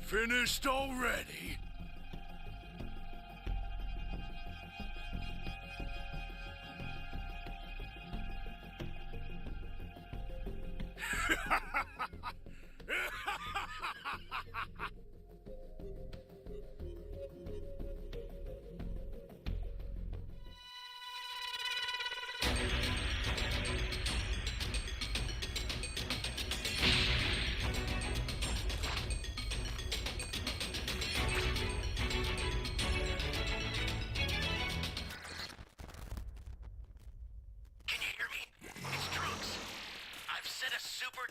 Finished already?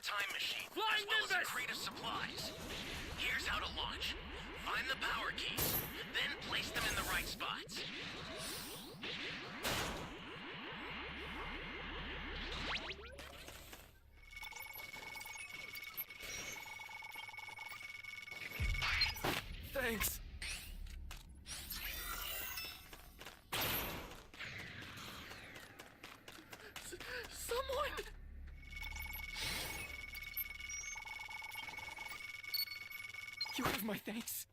Time machine, as well as a crate of supplies. Here's how to launch. Find the power keys, then place them in the right spots. Thanks. Someone! You have my thanks.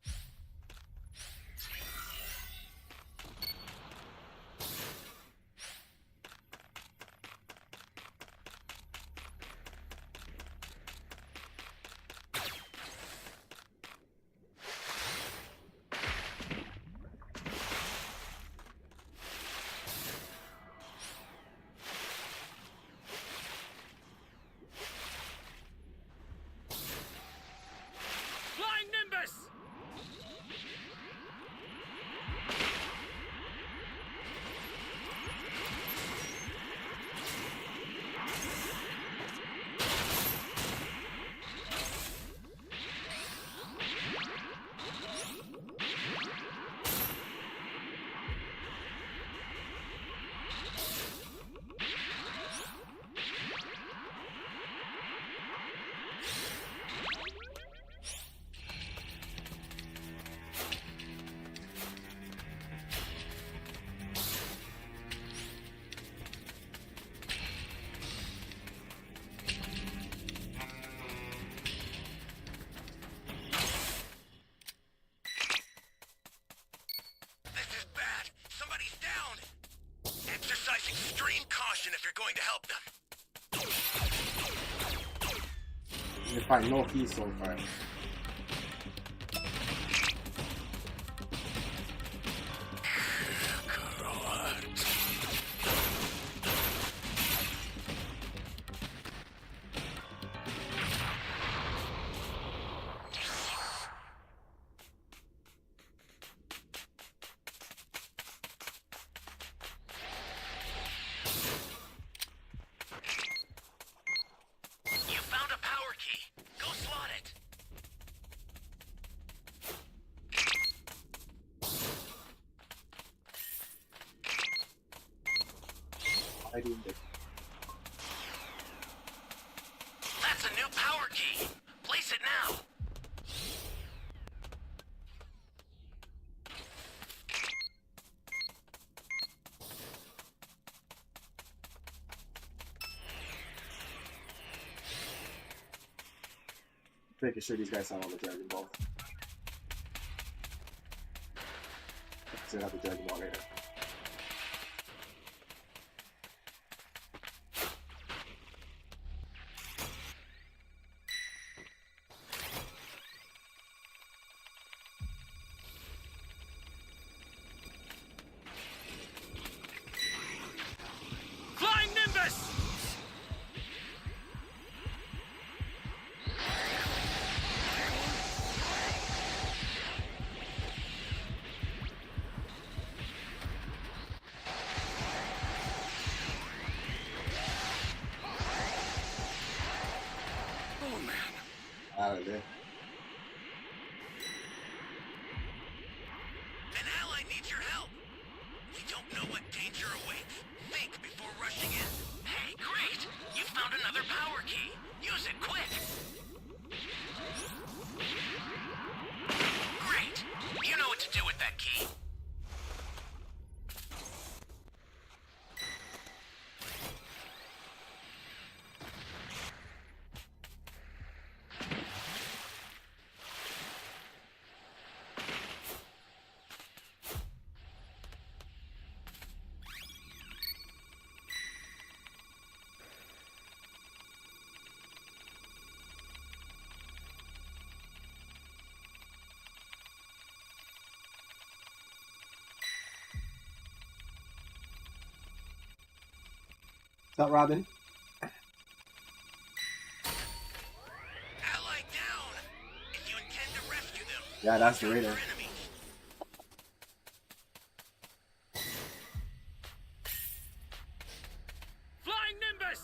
Extreme caution if you're going to help them. You find no keys so far. I did it. That's a new power key. Place it now. Making sure these guys have all the Dragon Ball. So have the Dragon Ball later. Out of there. An ally needs your help. We don't know what danger awaits. Think before rushing in. Hey, great! You found another power key. Use it quick. Great! You know what to do with that key. What's up, Robin? Ally down! If you intend to rescue them, Yeah, that's the watch out raider. for enemies. Flying Nimbus!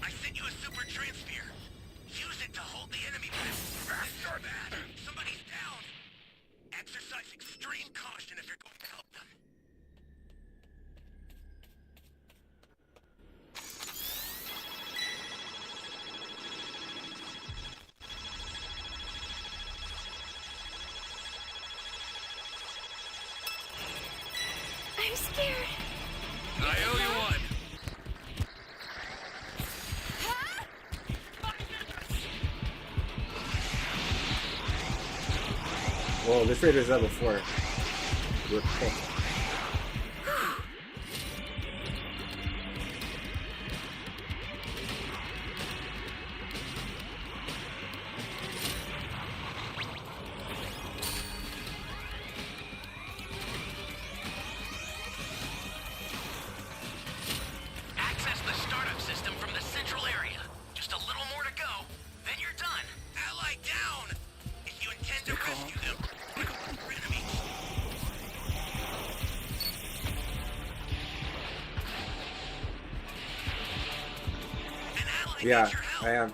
I sent you a super transfer. Use it to hold the enemy back. Faster, bad. Somebody's down. Exercise extreme caution if you're going to help them. I'm scared. I owe you one. Whoa, this raider's there before. We're cool. Access the startup system from the central area. Just a little more to go, then you're done. Ally down! If you intend to rescue them, watch out for enemies. An ally Yeah, needs your help. I am.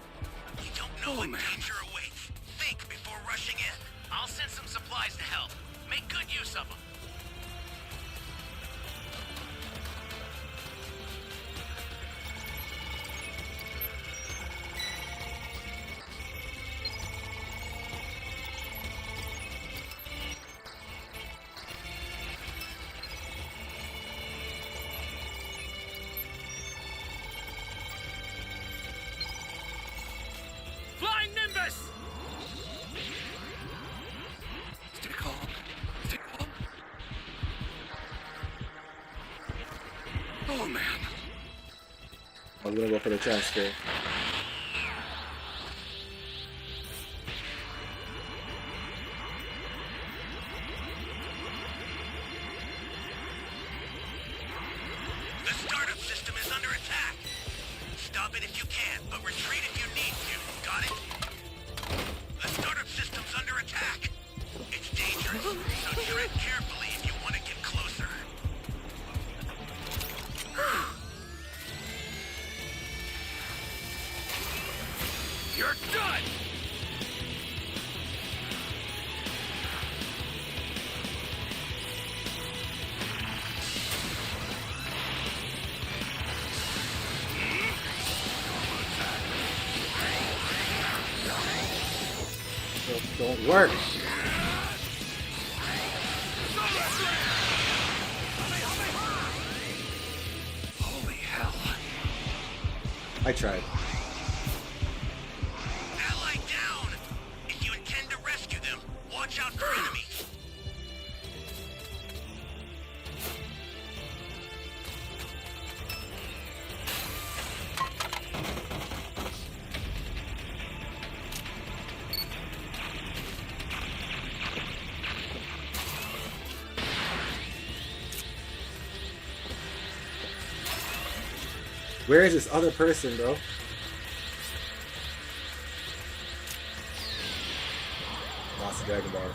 You don't know what danger awaits. Think before rushing in. I'll send some supplies to help. Make good use of them. Flying Nimbus! Stay calm. Stay calm. Oh, man. I was gonna go for the transfer. The startup system is under attack. Stop it if you can, but retreat if you need to. Got it? The startup system's under attack. It's dangerous, so tread carefully if you want to get closer. You're done. Don't work. Holy hell. I tried. Ally down! If you intend to rescue them, watch out for enemies. Where is this other person, bro? Lost Dragon Balls.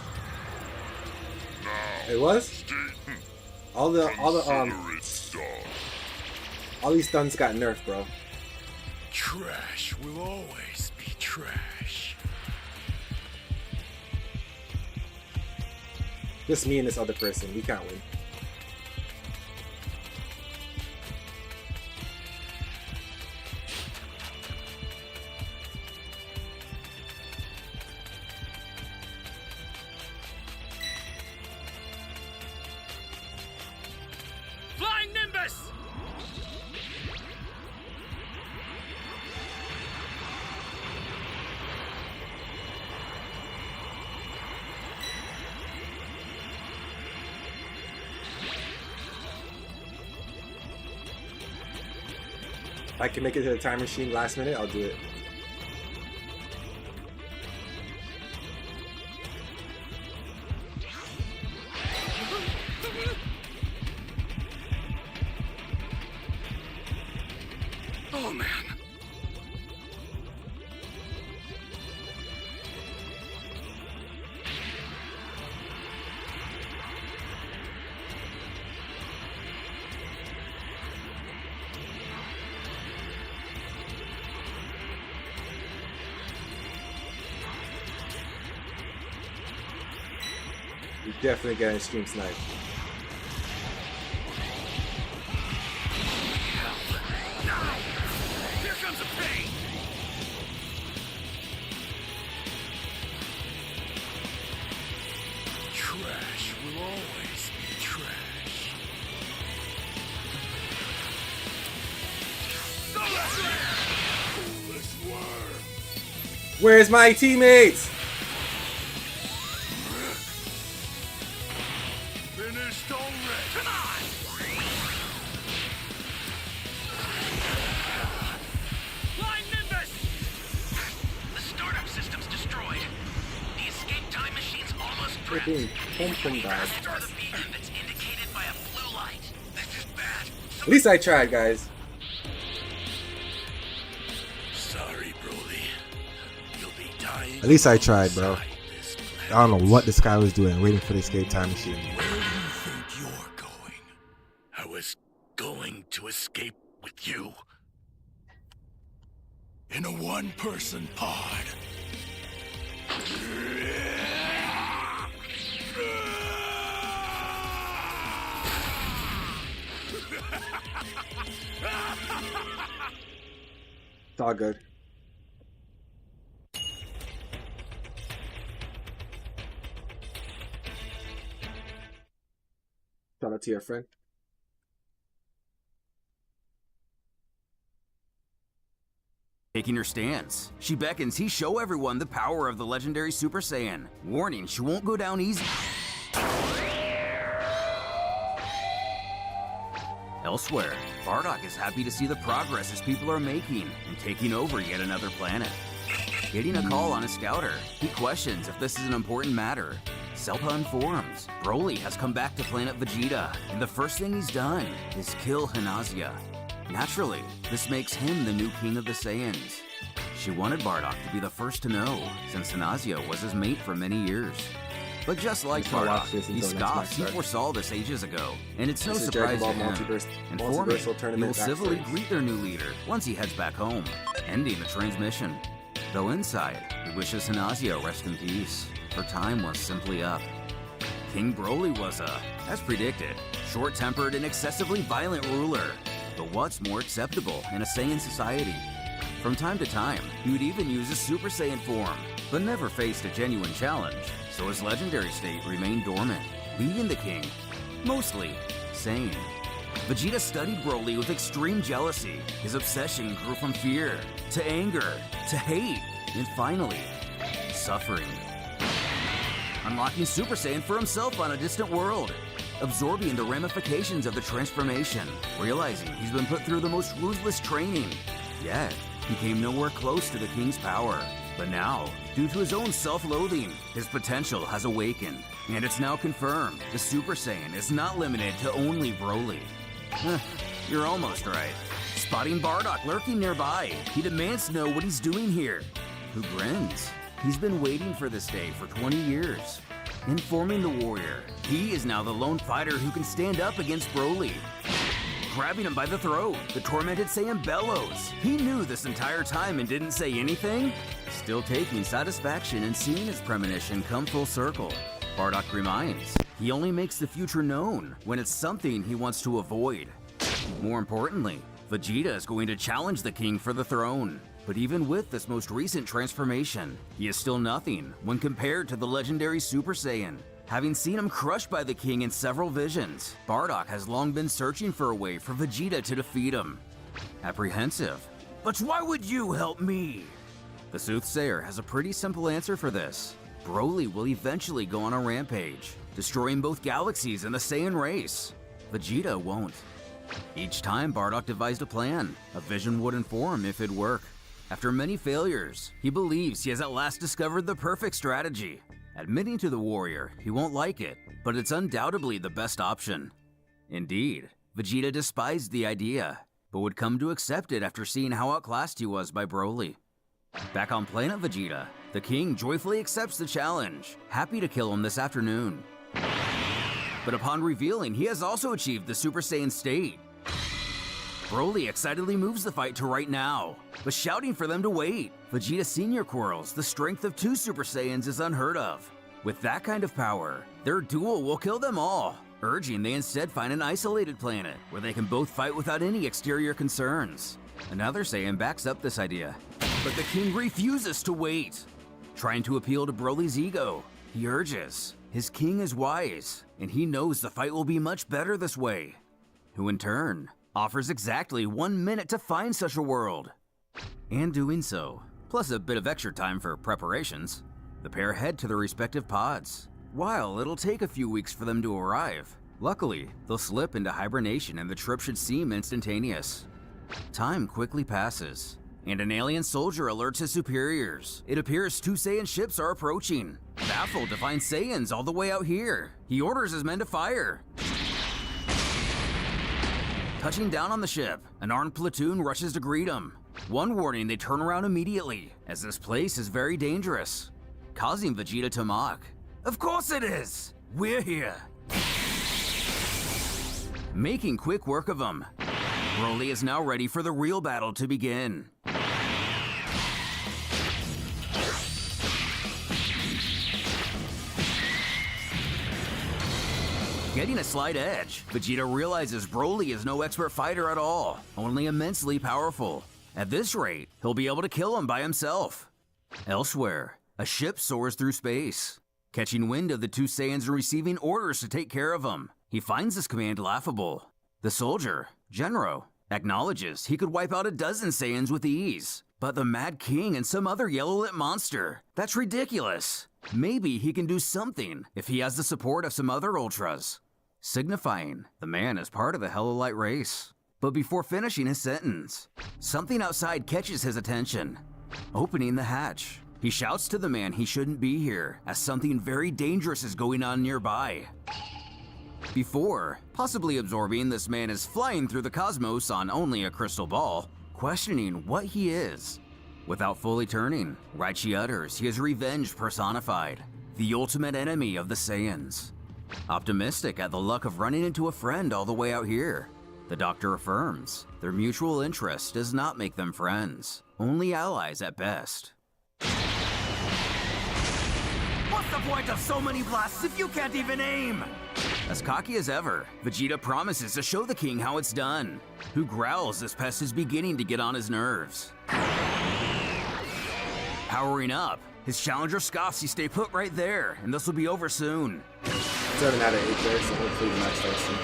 It was? All these stuns got nerfed, bro. Trash will always be trash. Just me and this other person. We can't win. Flying Nimbus! If I can make it to the time machine last minute, I'll do it. Oh man. You're definitely getting a stream snipe. Here comes the pain. Trash will always be trash. Go left there! Foolish worm! Where's my teammates? Finished already. Come on! Flying Nimbus! The startup system's destroyed. The escape time machine's almost prepped. Freaking pum guys. Restore the beacon that's indicated by a blue light. This is bad. At least I tried, guys. Sorry, Broly. You'll be dying. At least I tried, bro. inside this planet. I don't know what this guy was doing, waiting for the escape time machine. Where do you think you're going? I was going to escape with you. In a one-person pod. It's all good. Shout out to your friend. Taking her stance, she beckons he show everyone the power of the legendary Super Saiyan, warning she won't go down easy. Elsewhere, Bardock is happy to see the progress his people are making in taking over yet another planet. Getting a call on a scouter, he questions if this is an important matter. Selpa informs Broly has come back to planet Vegeta, and the first thing he's done is kill Hanazia. Naturally, this makes him the new king of the Saiyans. She wanted Bardock to be the first to know, since Hanazia was his mate for many years. But just like Just wanna watch Bardock, this he until next scoffs match he starts. foresaw this ages ago, and it's no This is surprise to Dragon Ball him. Multiversal Informing, he will Tournament civilly backstories. greet their new leader once he heads back home, ending the transmission. Though inside, he wishes Hanazia rest in peace. Her time was simply up. King Broly was as predicted, short-tempered and excessively violent ruler. But what's more acceptable in a Saiyan society? From time to time, he would even use his Super Saiyan form, but never faced a genuine challenge, so his legendary state remained dormant, leaving the king mostly sane. Vegeta studied Broly with extreme jealousy. His obsession grew from fear, to anger, to hate, and finally, suffering. Unlocking Super Saiyan for himself on a distant world, absorbing the ramifications of the transformation, realizing he's been put through the most ruthless training, yet he came nowhere close to the king's power. But now, due to his own self-loathing, his potential has awakened, and it's now confirmed the Super Saiyan is not limited to only Broly. You're almost right. Spotting Bardock lurking nearby, he demands to know what he's doing here. Who grins? He's been waiting for this day for 20 years. Informing the warrior, he is now the lone fighter who can stand up against Broly. Grabbing him by the throat, the tormented Saiyan bellows. He knew this entire time and didn't say anything? Still taking satisfaction in seeing his premonition come full circle. Bardock reminds, he only makes the future known when it's something he wants to avoid. More importantly, Vegeta is going to challenge the king for the throne. But even with this most recent transformation, he is still nothing when compared to the legendary Super Saiyan. Having seen him crushed by the king in several visions, Bardock has long been searching for a way for Vegeta to defeat him. Apprehensive, but why would you help me? The soothsayer has a pretty simple answer for this. Broly will eventually go on a rampage, destroying both galaxies and the Saiyan race. Vegeta won't. Each time, Bardock devised a plan. A vision would inform if it'd work. After many failures, he believes he has at last discovered the perfect strategy. Admitting to the warrior, he won't like it, but it's undoubtedly the best option. Indeed, Vegeta despised the idea, but would come to accept it after seeing how outclassed he was by Broly. Back on planet Vegeta, the king joyfully accepts the challenge, happy to kill him this afternoon. But upon revealing he has also achieved the Super Saiyan state, Broly excitedly moves the fight to right now, but shouting for them to wait. Vegeta Sr. quarrels the strength of 2 Super Saiyans is unheard of. With that kind of power, their duel will kill them all, urging they instead find an isolated planet where they can both fight without any exterior concerns. Another Saiyan backs up this idea, but the king refuses to wait. Trying to appeal to Broly's ego, he urges. His king is wise, and he knows the fight will be much better this way, who in turn offers exactly 1 minute to find such a world. And doing so, plus a bit of extra time for preparations, the pair head to their respective pods. While it'll take a few weeks for them to arrive, luckily, they'll slip into hibernation and the trip should seem instantaneous. Time quickly passes, and an alien soldier alerts his superiors. It appears 2 Saiyan ships are approaching. Baffled to find Saiyans all the way out here, he orders his men to fire. Touching down on the ship, an armed platoon rushes to greet him. One warning, they turn around immediately, as this place is very dangerous, causing Vegeta to mock. Of course it is! We're here! Making quick work of him, Broly is now ready for the real battle to begin. Getting a slight edge, Vegeta realizes Broly is no expert fighter at all, only immensely powerful. At this rate, he'll be able to kill him by himself. Elsewhere, a ship soars through space. Catching wind of the 2 Saiyans and receiving orders to take care of him, he finds this command laughable. The soldier, Genro, acknowledges he could wipe out a dozen Saiyans with ease, but the Mad King and some other yellow-lit monster, that's ridiculous. Maybe he can do something if he has the support of some other Ultras, signifying the man is part of the Hello-Light race. But before finishing his sentence, something outside catches his attention. Opening the hatch, he shouts to the man he shouldn't be here, as something very dangerous is going on nearby. Before possibly absorbing this man is flying through the cosmos on only a crystal ball, questioning what he is. Without fully turning, Raichi utters he is revenge personified, the ultimate enemy of the Saiyans. Optimistic at the luck of running into a friend all the way out here, the doctor affirms their mutual interest does not make them friends, only allies at best. What's the point of so many blasts if you can't even aim? As cocky as ever, Vegeta promises to show the king how it's done, who growls this pest is beginning to get on his nerves. Powering up, his challenger scoffs he stay put right there, and this will be over soon. 7 out of 8 there, so hopefully the match starts soon.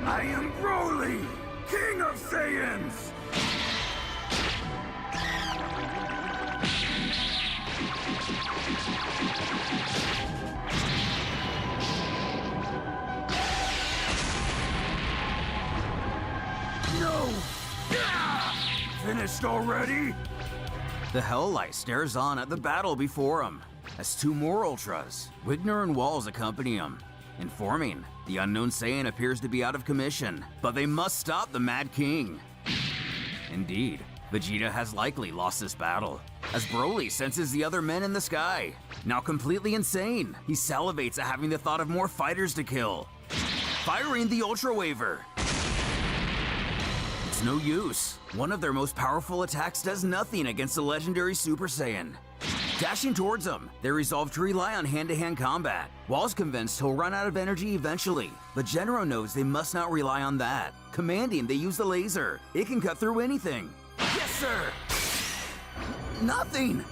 I am Broly, King of Saiyans! No! Finished already? The Hell-Light stares on at the battle before him, as 2 more Ultras, Wigner and Walls, accompany him, informing the unknown Saiyan appears to be out of commission, but they must stop the Mad King. Indeed, Vegeta has likely lost this battle, as Broly senses the other men in the sky. Now completely insane, he salivates at having the thought of more fighters to kill, firing the Ultra Waver. It's no use. One of their most powerful attacks does nothing against the legendary Super Saiyan. Dashing towards him, they resolve to rely on hand-to-hand combat. Wall's convinced he'll run out of energy eventually, but Genro knows they must not rely on that. Commanding, they use the laser. It can cut through anything. Yes, sir! Nothing!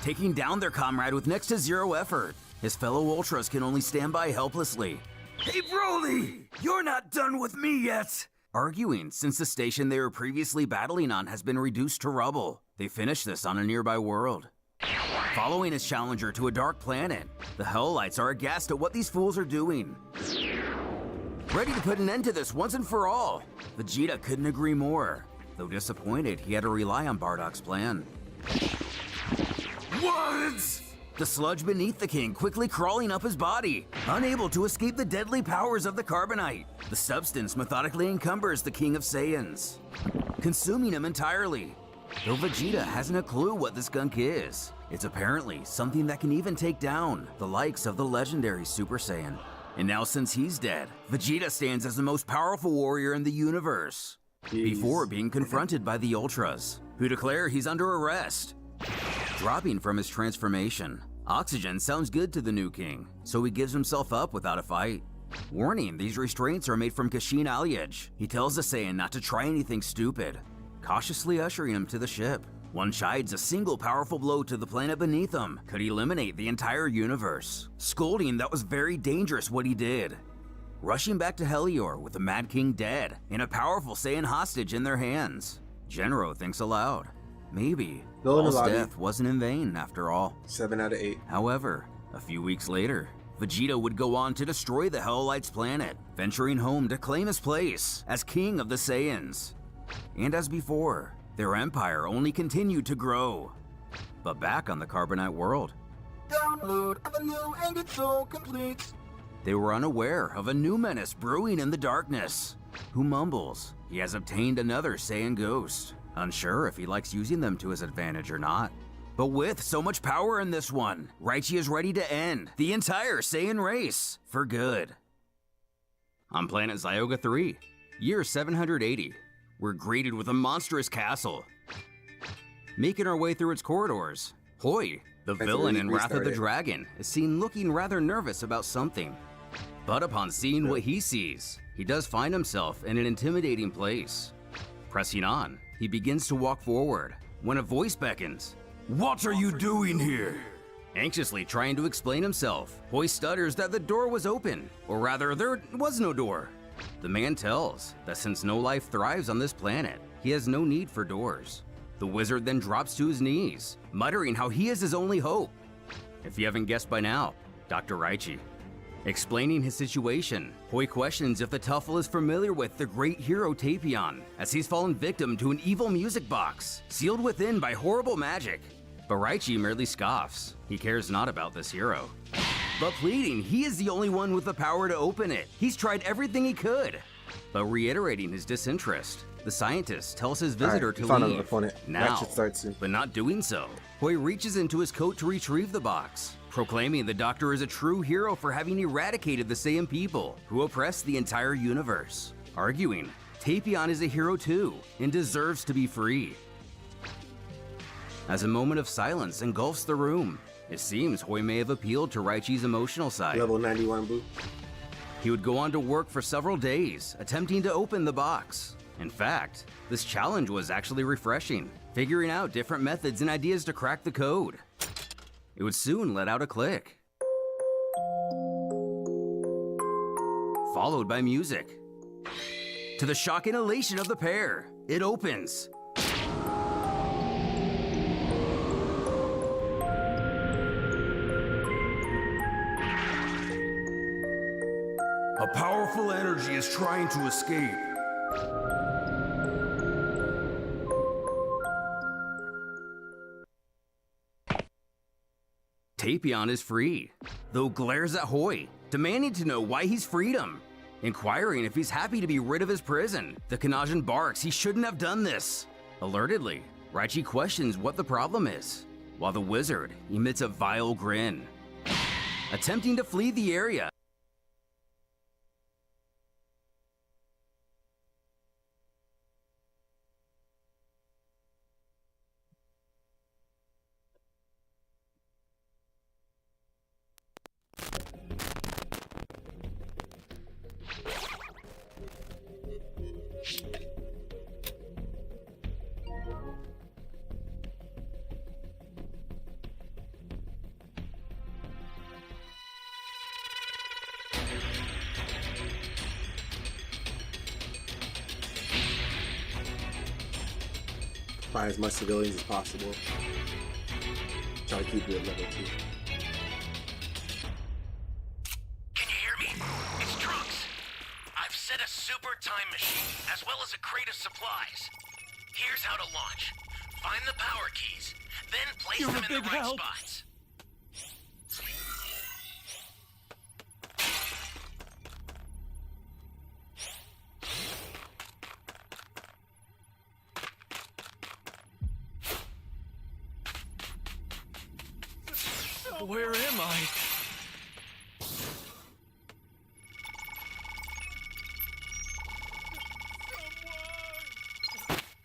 Taking down their comrade with next to zero effort, his fellow Ultras can only stand by helplessly. Hey Broly! You're not done with me yet! Arguing since the station they were previously battling on has been reduced to rubble. They finish this on a nearby world. Following his challenger to a dark planet, The Hellites are aghast at what these fools are doing. Ready to put an end to this once and for all, Vegeta couldn't agree more. Though disappointed, he had to rely on Bardock's plan. What? The sludge beneath the king quickly crawling up his body, unable to escape the deadly powers of the carbonite. The substance methodically encumbers the king of Saiyans, consuming him entirely. Though Vegeta hasn't a clue what this gunk is, it's apparently something that can even take down the likes of the legendary Super Saiyan. And now since he's dead, Vegeta stands as the most powerful warrior in the universe. Before being confronted by the Ultras, who declare he's under arrest. Dropping from his transformation, oxygen sounds good to the new king, so he gives himself up without a fight. Warning, these restraints are made from Kashin Aliyaj. He tells the Saiyan not to try anything stupid, cautiously ushering him to the ship. One chides a single powerful blow to the planet beneath him could eliminate the entire universe, scolding that was very dangerous what he did. Rushing back to Helior with the Mad King dead and a powerful Saiyan hostage in their hands, Genro thinks aloud. Maybe Paul's death wasn't in vain after all. 7 out of 8. However, a few weeks later, Vegeta would go on to destroy the Hellites' planet, venturing home to claim his place as king of the Saiyans. And as before, their empire only continued to grow. But back on the Carbonite world, Download of a new and it's so complete. they were unaware of a new menace brewing in the darkness, who mumbles he has obtained another Saiyan ghost, unsure if he likes using them to his advantage or not. But with so much power in this one, Raichi is ready to end the entire Saiyan race for good. On planet Zyoga 3, year 780, we're greeted with a monstrous castle. Making our way through its corridors, Hoi, the villain in Wrath of the Dragon, is seen looking rather nervous about something. But upon seeing what he sees, he does find himself in an intimidating place. Pressing on, he begins to walk forward when a voice beckons. "What are you doing here?" Anxiously trying to explain himself, Hoi stutters that the door was open, or rather, there was no door. The man tells that since no life thrives on this planet, he has no need for doors. The wizard then drops to his knees, muttering how he is his only hope. If you haven't guessed by now, Dr. Raichi. Explaining his situation, Hoi questions if the Tuffle is familiar with the great hero Tapion, as he's fallen victim to an evil music box, sealed within by horrible magic. But Raichi merely scoffs. He cares not about this hero. But pleading he is the only one with the power to open it. He's tried everything he could. But reiterating his disinterest, the scientist tells his visitor to leave opponent. now, That should start soon. but not doing so. Hoi reaches into his coat to retrieve the box, proclaiming the doctor is a true hero for having eradicated the Saiyan people who oppress the entire universe, arguing Tapion is a hero too and deserves to be free. As a moment of silence engulfs the room, it seems Hoi may have appealed to Raichi's emotional side. Level 91 boo. He would go on to work for several days, attempting to open the box. In fact, this challenge was actually refreshing, figuring out different methods and ideas to crack the code. It would soon let out a click, followed by music. To the shock and elation of the pair, it opens. A powerful energy is trying to escape. Tapion is free, though glares at Hoi, demanding to know why he's freed him. Inquiring if he's happy to be rid of his prison, the Kanajan barks he shouldn't have done this. Alertedly, Raichi questions what the problem is, while the wizard emits a vile grin. Attempting to flee the area, Find as much civilians as possible. Try to keep it at level 2. machine, as well as a crate of supplies. Here's how to launch. Find the power keys, then place You're them a in the big right help. spots. Where am I?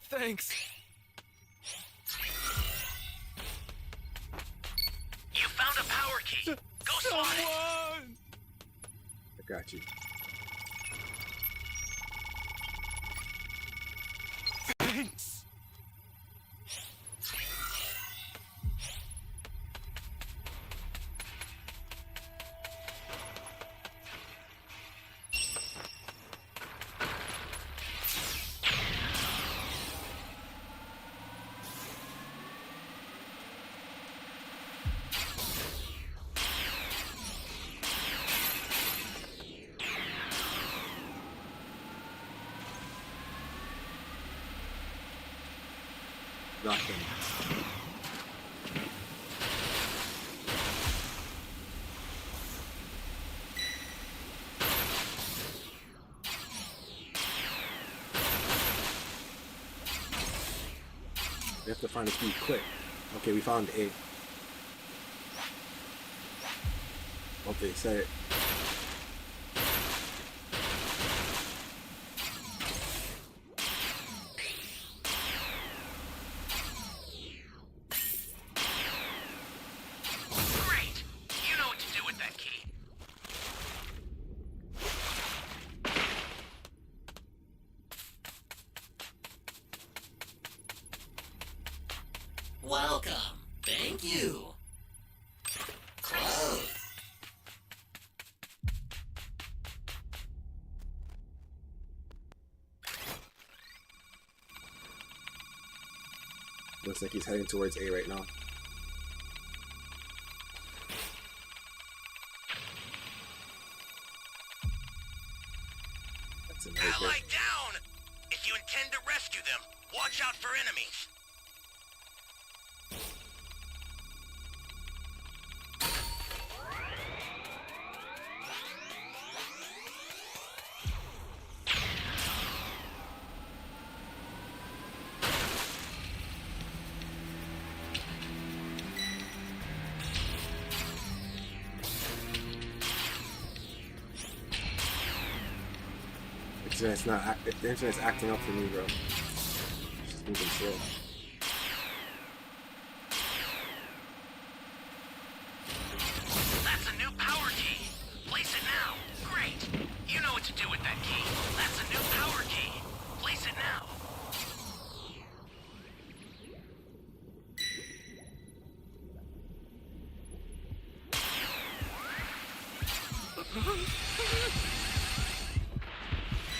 Thanks. You found a power key. Go slot it. Someone! I got you. Thanks. Nothing. We have to find a key quick. Okay, we found A. Okay, say it. Great. You know what to do with that key. Welcome. Thank you. Close. Looks like he's heading towards A right now. That's a nice Ally down! If you intend to rescue them, watch out for enemies. It's not. The internet's acting up for me, bro. It's just moving slow. That's a new power key. Place it now. Great. You know what to do with that key. That's a new power key. Place it now.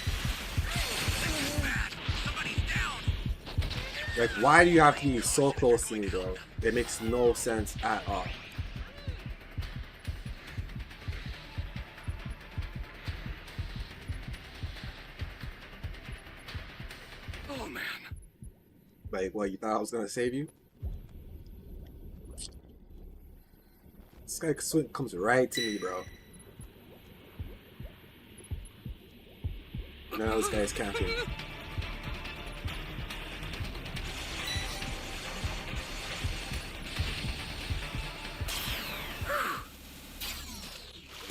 This is bad. Somebody's down. Like, why do you have to be so close to me, bro? It makes no sense at all. Oh man. Like, what, you thought I was gonna save you? This guy comes right to me, bro. Now this guy's camping.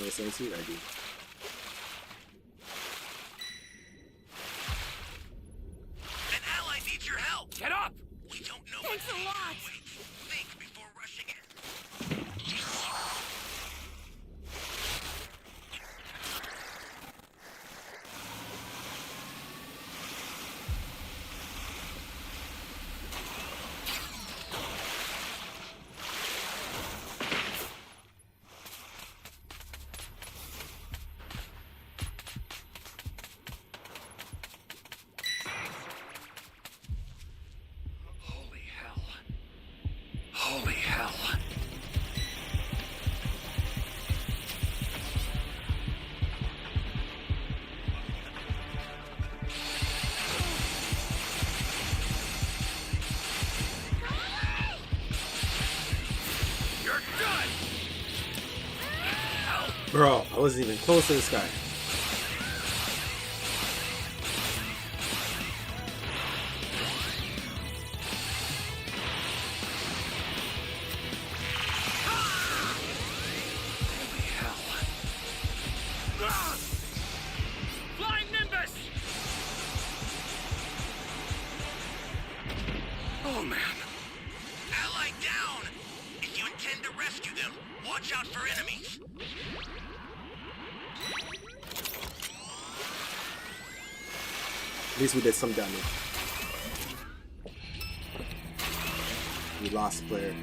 No sense here, I do. An ally needs your help. Get up! We don't know Thanks what a lot. Wait. Think before rushing in. Bro, I wasn't even close to this guy. Flying Nimbus! Oh man. Ally down! If you intend to rescue them, watch out for enemies. At least we did some damage. We lost a player.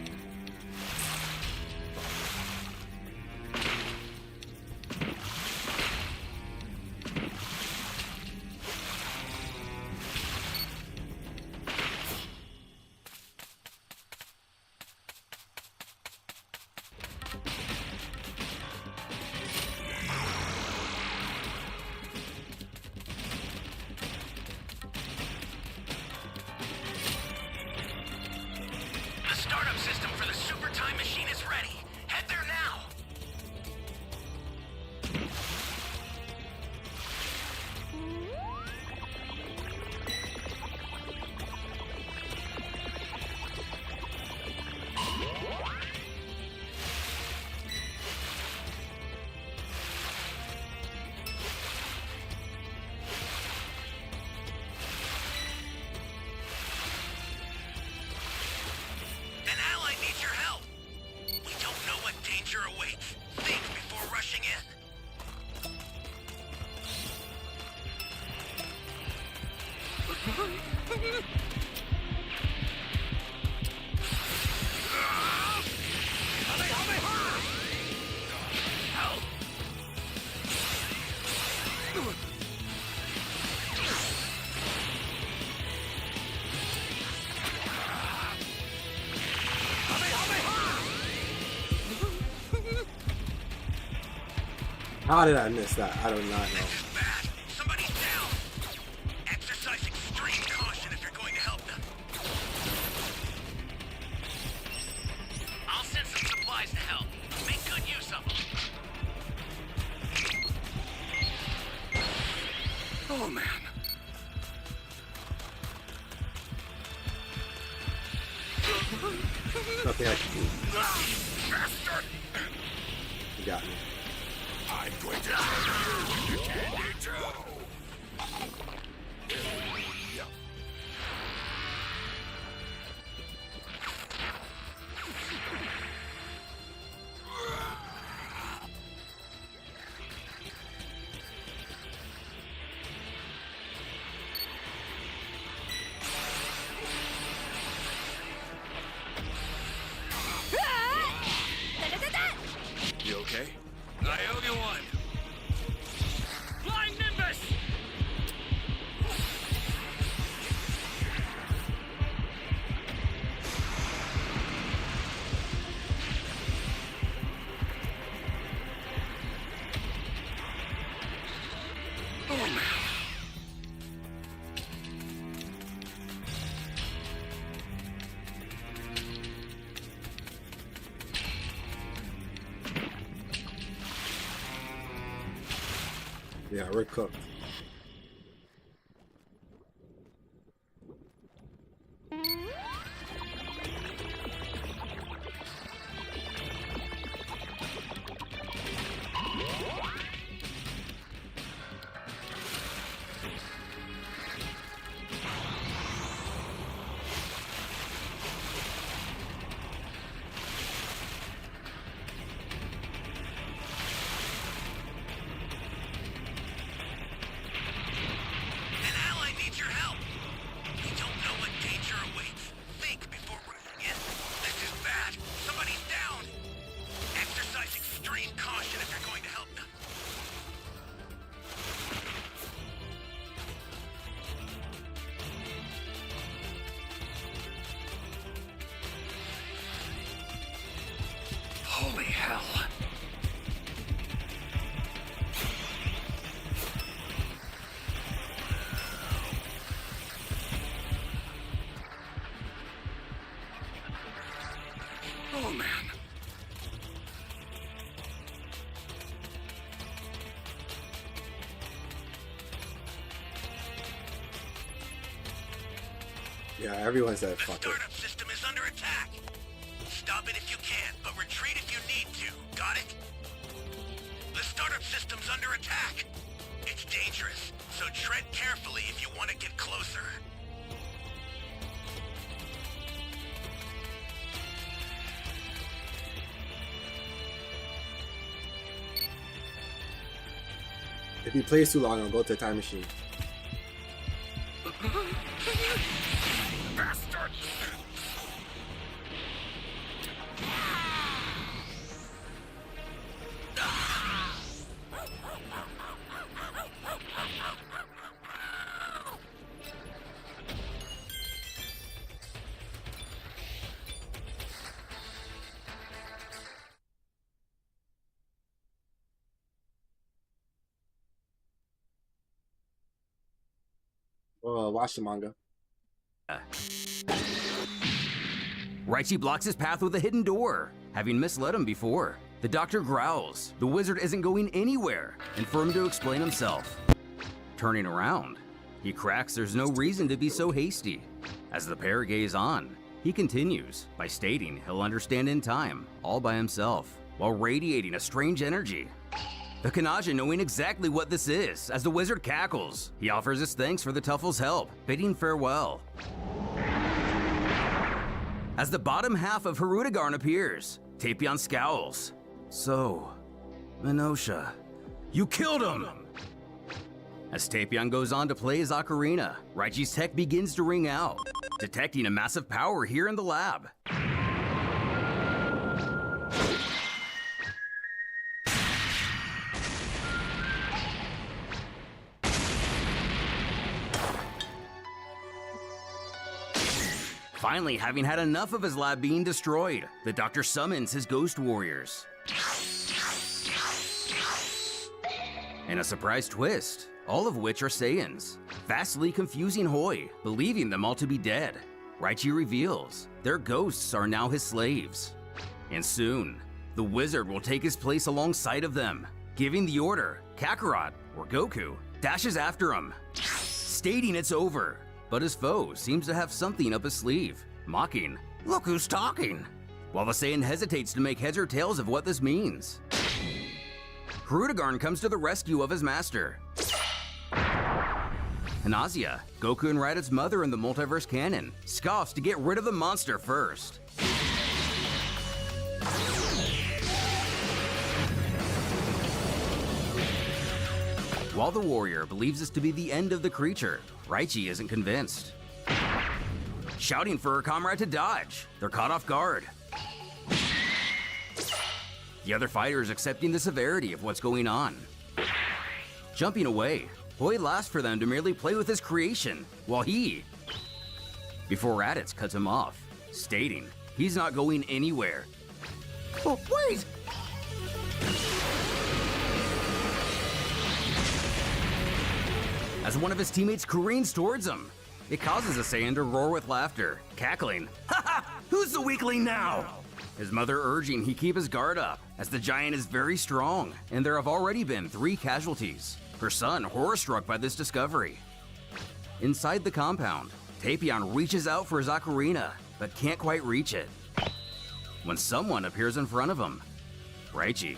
The startup system for the super time machine is ready. Head there now. An ally needs your help. We don't know what danger awaits. Think before rushing in. How did I miss that? I do not know. This is bad. Somebody's down. Exercise extreme caution if you're going to help them. I'll send some supplies to help. Make good use of them. Oh man. Nothing I can do. Bastard! You got me. I'm going to turn you into candy too. You okay? I owe you one. Flying Nimbus! Oh man. Yeah, we're cooked. An ally needs your help. We don't know what danger awaits. Think before rushing in. This is bad. Somebody's down. Exercise extreme caution if you're going to help them. Holy hell. Oh man. Yeah, everyone said The fuck it. startup system is under attack. Stop it if you can, but retreat if you need to. Got it? The startup system's under attack. It's dangerous, so tread carefully if you want to get closer. If he plays too long, I'll go to the time machine. Watch the manga. Raichi blocks his path with a hidden door, having misled him before. The doctor growls. The wizard isn't going anywhere, and for him to explain himself. Turning around, he cracks there's no reason to be so hasty. As the pair gaze on, he continues by stating he'll understand in time, all by himself, while radiating a strange energy. The Kanaja knowing exactly what this is, as the wizard cackles. He offers his thanks for the Tuffle's help, bidding farewell. As the bottom half of Hirudegarn appears, Tapion scowls. So, Minosha, you killed him! As Tapion goes on to play his ocarina, Raichi's tech begins to ring out, detecting a massive power here in the lab. Finally, having had enough of his lab being destroyed, the doctor summons his ghost warriors. And a surprise twist, all of which are Saiyans, vastly confusing Hoi, believing them all to be dead. Raichi reveals their ghosts are now his slaves. And soon, the wizard will take his place alongside of them, giving the order. Kakarot, or Goku, dashes after him, stating it's over. But his foe seems to have something up his sleeve, mocking, "Look who's talking!" While the Saiyan hesitates to make heads or tails of what this means. Hirudegarn comes to the rescue of his master. Hanazia, Goku and Raditz mother in the multiverse canon, scoffs to get rid of the monster first. While the warrior believes this to be the end of the creature, Raichi isn't convinced. Shouting for her comrade to dodge, they're caught off guard. The other fighters accepting the severity of what's going on. Jumping away, Hoi laughs for them to merely play with his creation, while before Raditz cuts him off, stating he's not going anywhere. Oh, wait! As one of his teammates careens towards him, it causes a Saiyan to roar with laughter, cackling, "Ha ha! Who's the weakling now?" His mother urging he keep his guard up, as the giant is very strong, and there have already been 3 casualties. Her son horror-struck by this discovery. Inside the compound, Tapion reaches out for his ocarina, but can't quite reach it. When someone appears in front of him, Raichi,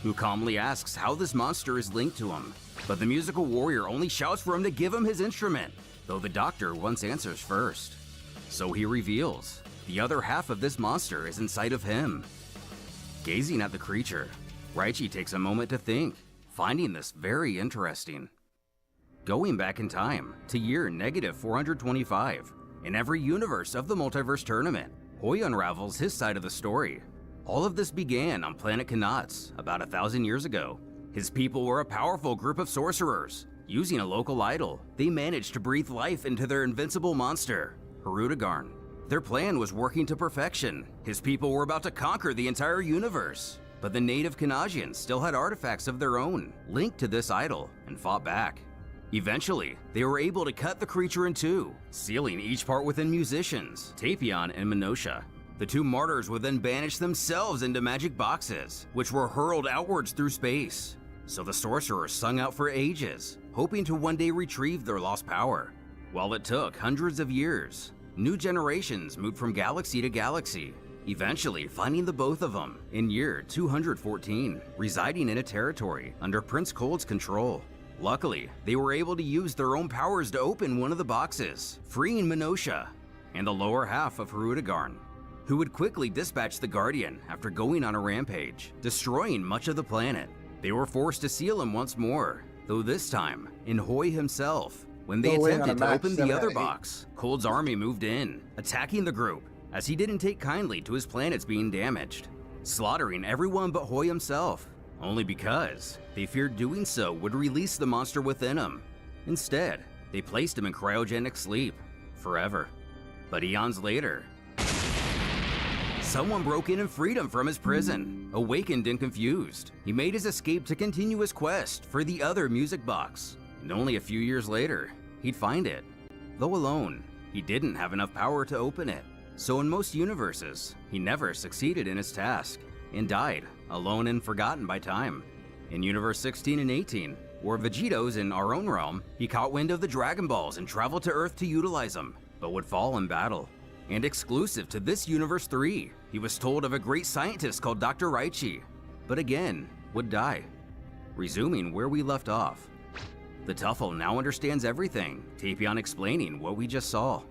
who calmly asks how this monster is linked to him. But the musical warrior only shouts for him to give him his instrument, though the doctor wants answers first. So he reveals the other half of this monster is inside of him. Gazing at the creature, Raichi takes a moment to think, finding this very interesting. Going back in time to year -425, in every universe of the multiverse tournament, Hoi unravels his side of the story. All of this began on planet Kanats about 1,000 years ago. His people were a powerful group of sorcerers. Using a local idol, they managed to breathe life into their invincible monster, Hirudegarn. Their plan was working to perfection. His people were about to conquer the entire universe. But the native Kanajians still had artifacts of their own, linked to this idol, and fought back. Eventually, they were able to cut the creature in 2, sealing each part within musicians, Tapion and Minosha. The 2 martyrs would then banish themselves into magic boxes, which were hurled outwards through space. So the sorcerers sung out for ages, hoping to one day retrieve their lost power. While it took hundreds of years, new generations moved from galaxy to galaxy, eventually finding the both of them in year 214, residing in a territory under Prince Cold's control. Luckily, they were able to use their own powers to open one of the boxes, freeing Minosha and the lower half of Hirudegarn, who would quickly dispatch the Guardian after going on a rampage, destroying much of the planet. They were forced to seal him once more, though this time in Hoi himself. When they attempted to open the other box, Cold's army moved in, attacking the group, as he didn't take kindly to his planets being damaged, slaughtering everyone but Hoi himself, only because they feared doing so would release the monster within him. Instead, they placed him in cryogenic sleep, forever. But eons later, someone broke in and freed him from his prison. Awakened and confused, he made his escape to continue his quest for the other music box, and only a few years later, he'd find it. Though alone, he didn't have enough power to open it, so in most universes, he never succeeded in his task, and died, alone and forgotten by time. In Universe 16 and 18, where Vegeto's in our own realm, he caught wind of the Dragon Balls and traveled to Earth to utilize them, but would fall in battle. And exclusive to this Universe 3, he was told of a great scientist called Dr. Raichi, but again, would die. Resuming where we left off. The Tuffle now understands everything, Tapion explaining what we just saw.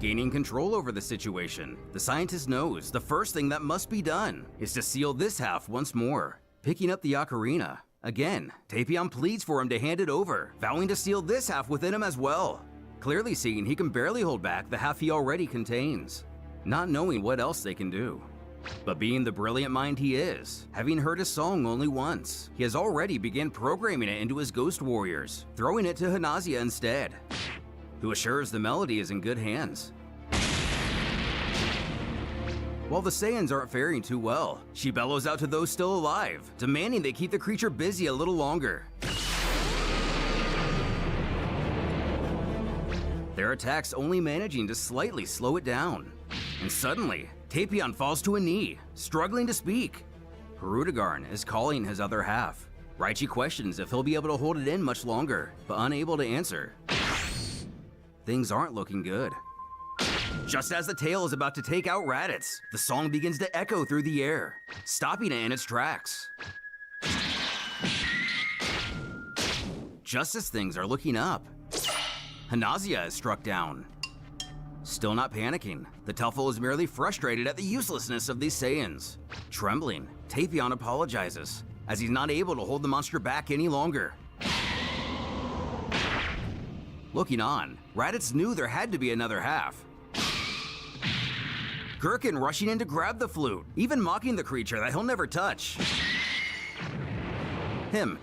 Gaining control over the situation, the scientist knows the first thing that must be done is to seal this half once more. Picking up the ocarina, again, Tapion pleads for him to hand it over, vowing to seal this half within him as well, clearly seeing he can barely hold back the half he already contains, not knowing what else they can do. But being the brilliant mind he is, having heard his song only once, he has already begun programming it into his ghost warriors, throwing it to Hanazia instead, who assures the melody is in good hands. While the Saiyans aren't faring too well, she bellows out to those still alive, demanding they keep the creature busy a little longer. Their attacks only managing to slightly slow it down. And suddenly, Tapion falls to a knee, struggling to speak. Hirudegarn is calling his other half. Raichi questions if he'll be able to hold it in much longer, but unable to answer. Things aren't looking good. Just as the tail is about to take out Raditz, the song begins to echo through the air, stopping it in its tracks. Just as things are looking up, Hanazia is struck down. Still not panicking, the Tuffle is merely frustrated at the uselessness of these Saiyans. Trembling, Tapion apologizes, as he's not able to hold the monster back any longer. Looking on, Raditz knew there had to be another half. Gherkin rushing in to grab the flute, even mocking the creature that he'll never touch. Him,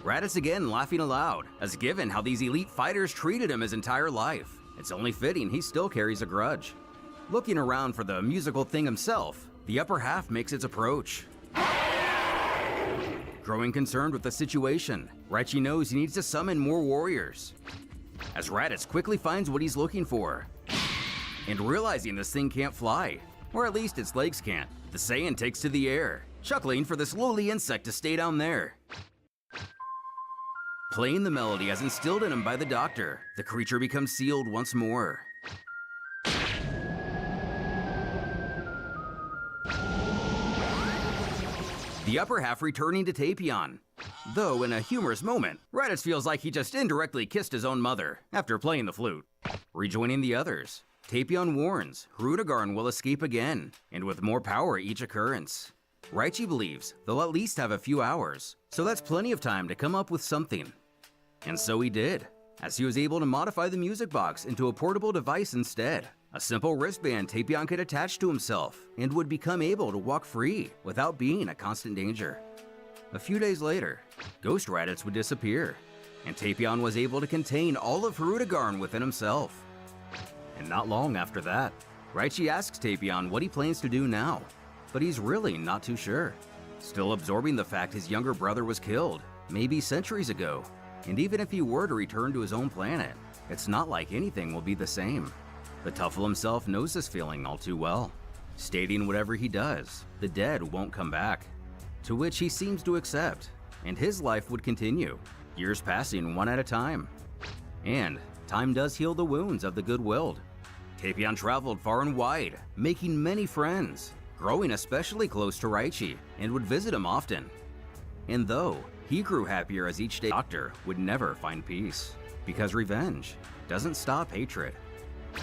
Raditz again laughing aloud, as given how these elite fighters treated him his entire life, it's only fitting he still carries a grudge. Looking around for the musical thing himself, the upper half makes its approach. Growing concerned with the situation, Raichi knows he needs to summon more warriors, as Raditz quickly finds what he's looking for. And realizing this thing can't fly, or at least its legs can't, the Saiyan takes to the air, chuckling for this lowly insect to stay down there. Playing the melody as instilled in him by the doctor, the creature becomes sealed once more. The upper half returning to Tapion. Though in a humorous moment, Raditz feels like he just indirectly kissed his own mother after playing the flute. Rejoining the others, Tapion warns Hirudegarn will escape again, and with more power each occurrence. Raichi believes they'll at least have a few hours, so that's plenty of time to come up with something. And so he did, as he was able to modify the music box into a portable device instead. A simple wristband Tapion could attach to himself and would become able to walk free without being a constant danger. A few days later, Ghost Raditz would disappear, and Tapion was able to contain all of Hirudegarn within himself. And not long after that, Raichi asks Tapion what he plans to do now, but he's really not too sure. Still absorbing the fact his younger brother was killed, maybe centuries ago, and even if he were to return to his own planet, it's not like anything will be the same. The Tuffle himself knows this feeling all too well, stating whatever he does, the dead won't come back, to which he seems to accept, and his life would continue. years passing one at a time. And time does heal the wounds of the good-willed. Tapion traveled far and wide, making many friends, growing especially close to Raichi, and would visit him often. And though he grew happier as each day, Doctor would never find peace, because revenge doesn't stop hatred.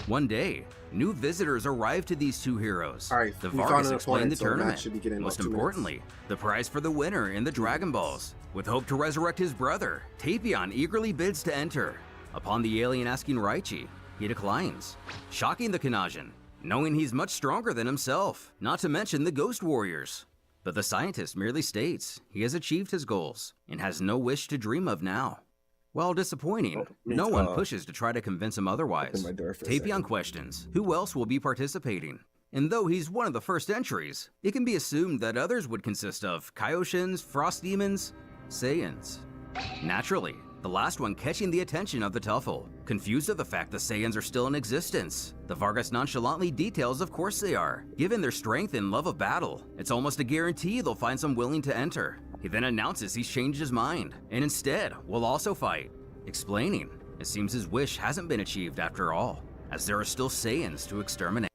One day, new visitors arrived to these two heroes. All right, the we found Vargas an explained the opponent, so that tournament. should begin in Most about 2 minutes. importantly, the prize for the winner in the Dragon Balls. With hope to resurrect his brother, Tapion eagerly bids to enter. Upon the alien asking Raichi, he declines, shocking the Kanajin, knowing he's much stronger than himself, not to mention the Ghost Warriors. But the scientist merely states he has achieved his goals and has no wish to dream of now. While disappointing, no one pushes to try to convince him otherwise. my door for a Tapion second. questions who else will be participating. And though he's one of the first entries, it can be assumed that others would consist of Kaioshins, Frost Demons, Saiyans. Naturally, the last one catching the attention of the Tuffle, confused of the fact the Saiyans are still in existence. The Vargas nonchalantly details of course they are. Given their strength and love of battle, it's almost a guarantee they'll find some willing to enter. He then announces he's changed his mind, and instead will also fight, explaining it seems his wish hasn't been achieved after all, as there are still Saiyans to exterminate.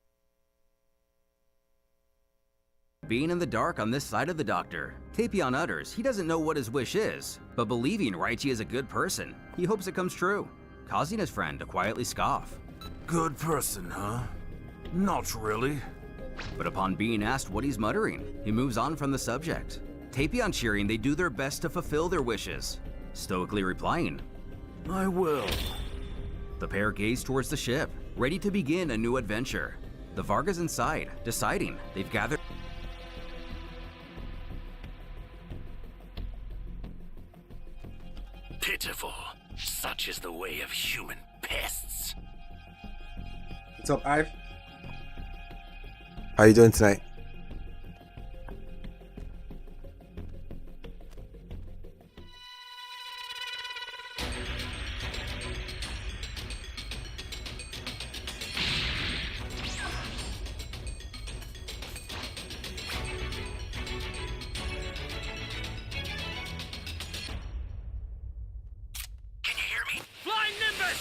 Being in the dark on this side of the Doctor, Tapion utters he doesn't know what his wish is, but believing Raichi is a good person, he hopes it comes true, causing his friend to quietly scoff. Good person, huh? Not really. But upon being asked what he's muttering, he moves on from the subject. Tapion cheering they do their best to fulfill their wishes, stoically replying, I will. The pair gaze towards the ship, ready to begin a new adventure. The Vargas inside, deciding they've gathered. Pitiful. Such is the way of human pests. What's up, Ive? How you doing tonight? Can you hear me? Flying Nimbus!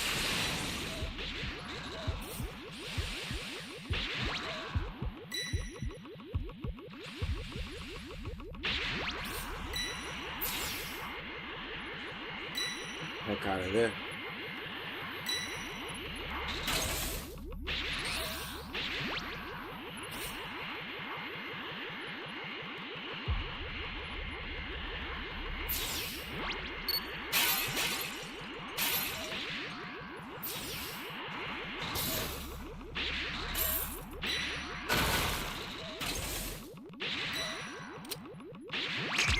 Heck out of there.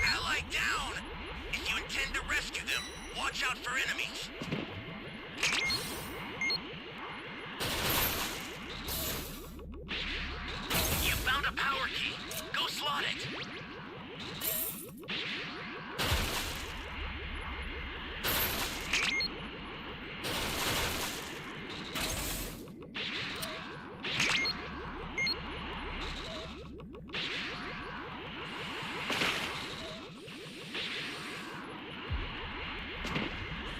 Ally down! If you intend to rescue them, watch out for enemies. You found a power key. Go slot it.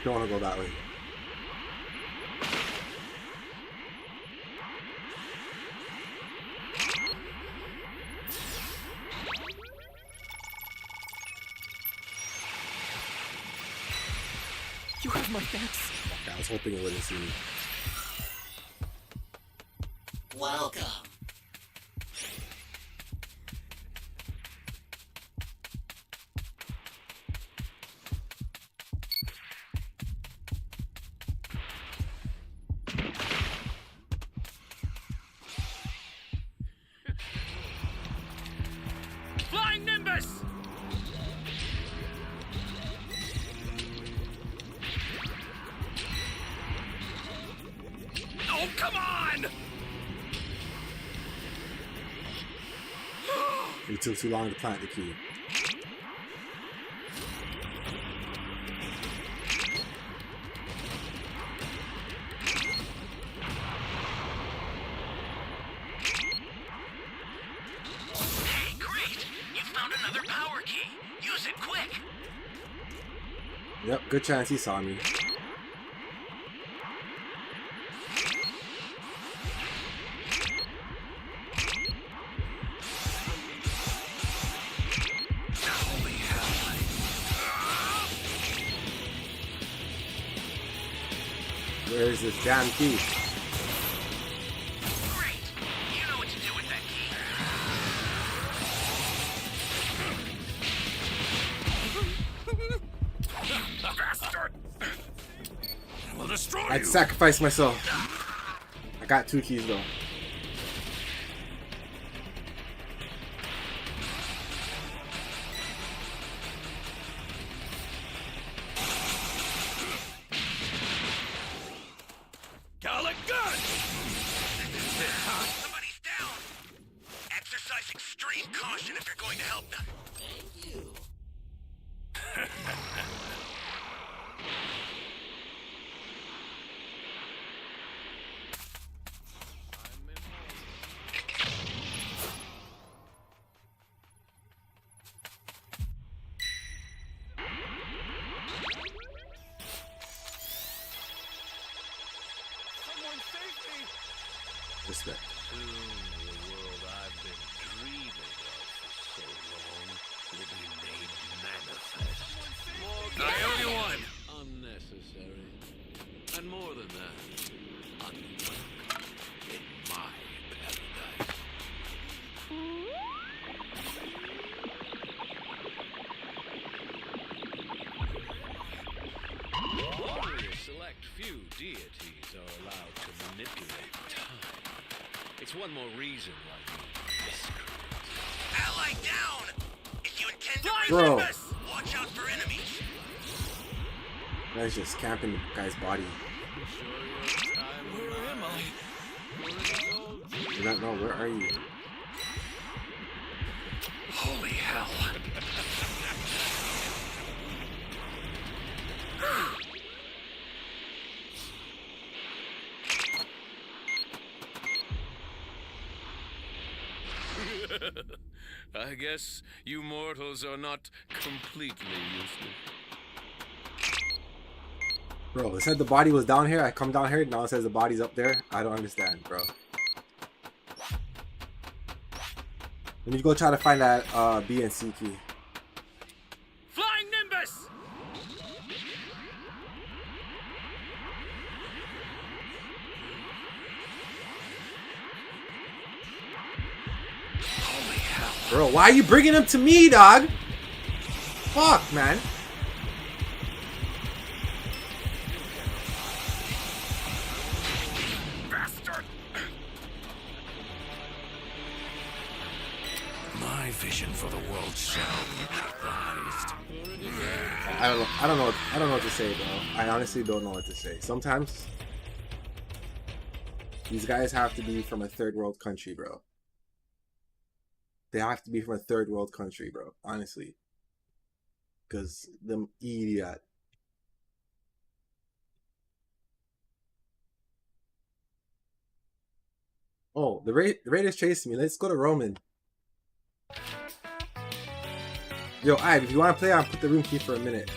Don't want to go that way. You have my thanks. I was hoping it wouldn't see me. Welcome. Flying Nimbus! Oh, come on! It took too long to plant the key. Hey, great! You found another power key. Use it quick. Yep, good chance he saw me. Where's this damn key? Great! You know what to do with that key. Bastard! We'll destroy I'd you. sacrifice myself. I got 2 keys though. Galactic! Somebody's down! Exercise extreme caution if you're going to help them. Thank you. Respect. Soon the world I've been dreaming of for so long will be made manifest. I owe you one! Unnecessary. And more than that, unwelcome in my paradise. Only a select few deities are allowed to manipulate time. It's one more reason why you miscreant. Ally down! If you intend to Bro. resist us, watch out for enemies. Guy's just camping the guy's body. Where am I? You don't know, where are you? Holy hell. I guess you mortals are not completely useless. Bro, it said the body was down here. I come down here. Now it says the body's up there. I don't understand, bro. Let me go try to find that B and C key. Flying Nimbus! Holy hell. Bro, why are you bringing him to me, dog? Fuck, man. Bastard! My vision for the world shall be realized. I don't know what to say, bro. I honestly don't know what to say. Sometimes these guys have to be from a third world country, bro. They have to be from a third world country, bro. Honestly. Because them idiot. Oh, the Raiders chasing me. Let's go to Roman. Yo, Ive, if you want to play, I'll put the room key for a minute.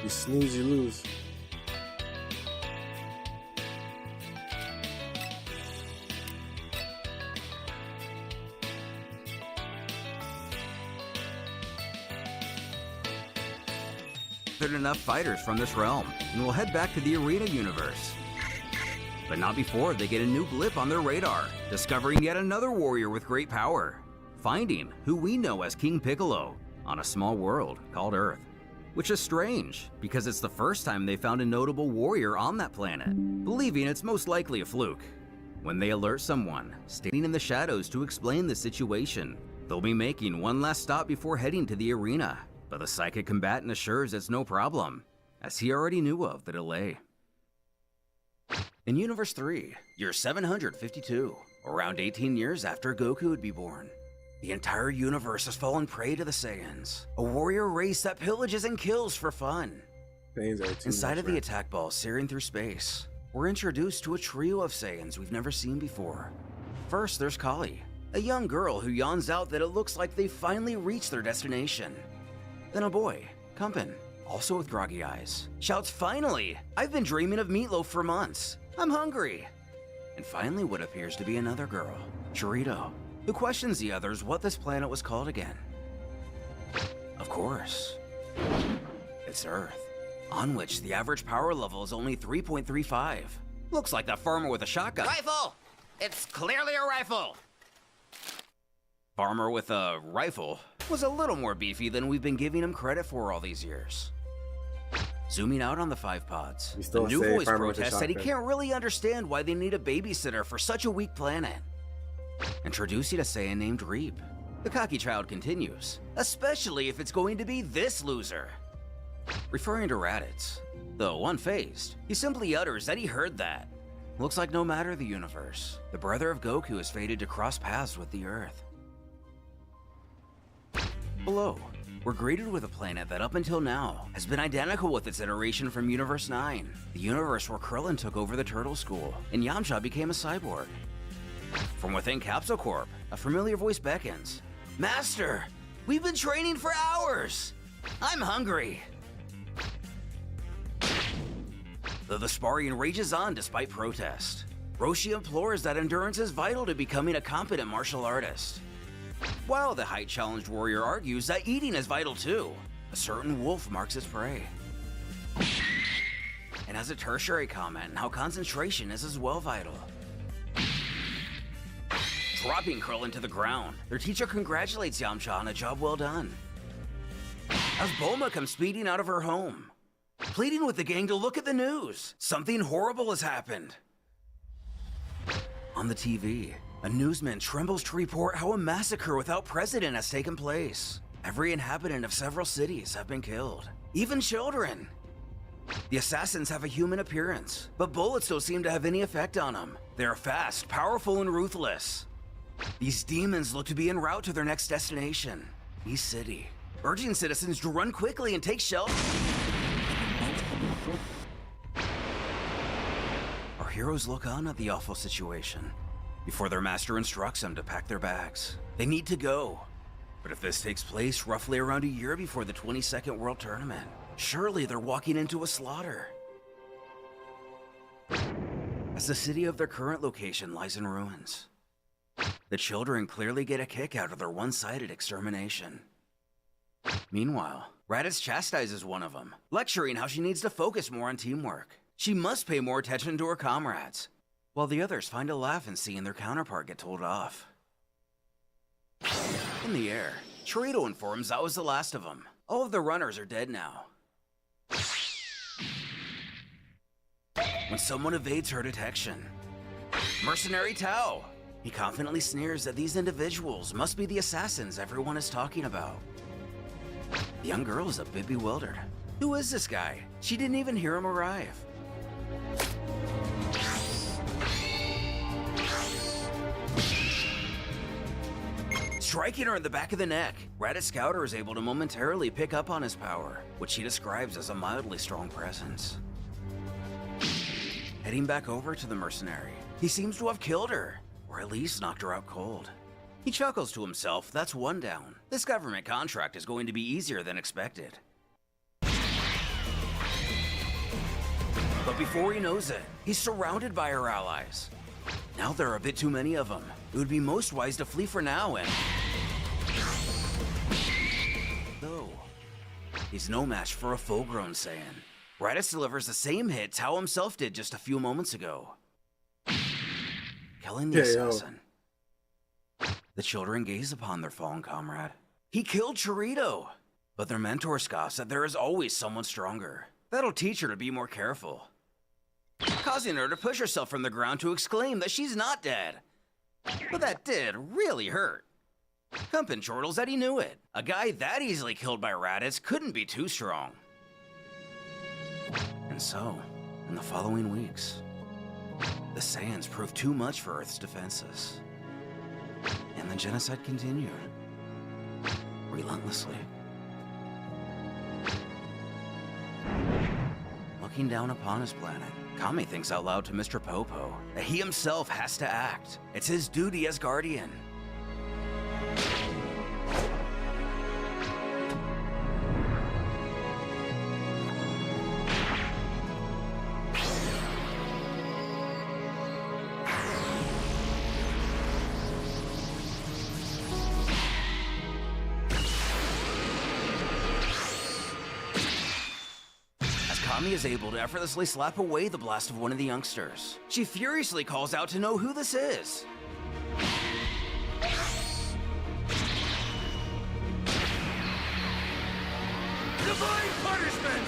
You snooze, you lose. Gathered enough fighters from this realm, and will head back to the Arena universe. But not before they get a new blip on their radar, discovering yet another warrior with great power, finding who we know as King Piccolo on a small world called Earth. Which is strange, because it's the first time they found a notable warrior on that planet, believing it's most likely a fluke. When they alert someone, standing in the shadows to explain the situation, they'll be making one last stop before heading to the arena. But the psychic combatant assures it's no problem, as he already knew of the delay. In Universe 3, year 752, around 18 years after Goku would be born, the entire universe has fallen prey to the Saiyans, a warrior race that pillages and kills for fun. Inside of the attack ball searing through space, we're introduced to a trio of Saiyans we've never seen before. First, there's Kali, a young girl who yawns out that it looks like they finally reached their destination. Then a boy, Kumpin, also with groggy eyes, shouts, "Finally! I've been dreaming of meatloaf for months. I'm hungry." And finally what appears to be another girl, Chirito, who questions the others what this planet was called again. Of course, it's Earth, on which the average power level is only 3.35. Looks like that farmer with a shotgun. Rifle! It's clearly a rifle! Farmer with a rifle was a little more beefy than we've been giving him credit for all these years. Zooming out on the 5 pods, the new voice protest said he can't really understand why they need a babysitter for such a weak planet. Introducing a Saiyan named Reap. The cocky child continues, especially if it's going to be this loser. Referring to Raditz, though unfazed, he simply utters that he heard that. Looks like no matter the universe, the brother of Goku is fated to cross paths with the Earth. Below, we're greeted with a planet that up until now has been identical with its iteration from Universe 9, the universe where Krillin took over the Turtle School and Yamcha became a cyborg. From within Capsule Corp, a familiar voice beckons, "Master, we've been training for hours! I'm hungry!" Though the sparring rages on despite protest, Roshi implores that endurance is vital to becoming a competent martial artist. While the height-challenged warrior argues that eating is vital too, a certain wolf marks its prey. And has a tertiary comment on how concentration is as well vital. Dropping Krillin to the ground, their teacher congratulates Yamcha on a job well done. As Bulma comes speeding out of her home, pleading with the gang to look at the news. Something horrible has happened. On the TV, a newsman trembles to report how a massacre without precedent has taken place. Every inhabitant of several cities have been killed, even children. The assassins have a human appearance, but bullets don't seem to have any effect on them. They are fast, powerful, and ruthless. These demons look to be en route to their next destination, East City, urging citizens to run quickly and take shelter. Our heroes look on at the awful situation before their master instructs them to pack their bags. They need to go. But if this takes place roughly around a year before the 22nd World Tournament, surely they're walking into a slaughter. As the city of their current location lies in ruins, the children clearly get a kick out of their one-sided extermination. Meanwhile, Raditz chastises one of them, lecturing how she needs to focus more on teamwork. She must pay more attention to her comrades, while the others find a laugh in seeing their counterpart get told off. In the air, Chirito informs that was the last of them. All of the runners are dead now. When someone evades her detection, Mercenary Tao. He confidently sneers that these individuals must be the assassins everyone is talking about. The young girl is a bit bewildered. Who is this guy? She didn't even hear him arrive. Striking her in the back of the neck, Raditz Scouter is able to momentarily pick up on his power, which he describes as a mildly strong presence. Heading back over to the mercenary, he seems to have killed her, or at least knocked her out cold. He chuckles to himself, that's one down. This government contract is going to be easier than expected. But before he knows it, he's surrounded by her allies. Now there are a bit too many of them. It would be most wise to flee for now and... Though, he's no match for a full-grown Saiyan. Raditz delivers the same hit Tao himself did just a few moments ago. Killing the assassin. The children gaze upon their fallen comrade. He killed Chirito! But their mentor scoffs that there is always someone stronger. That'll teach her to be more careful, causing her to push herself from the ground to exclaim that she's not dead. But that did really hurt. Kumpin chortles that he knew it. A guy that easily killed by Raditz couldn't be too strong. And so, in the following weeks, the Saiyans proved too much for Earth's defenses. And the genocide continued. Relentlessly. Looking down upon his planet, Kami thinks out loud to Mr. Popo that he himself has to act. It's his duty as guardian. Kami is able to effortlessly slap away the blast of one of the youngsters. She furiously calls out to know who this is. Divine punishment!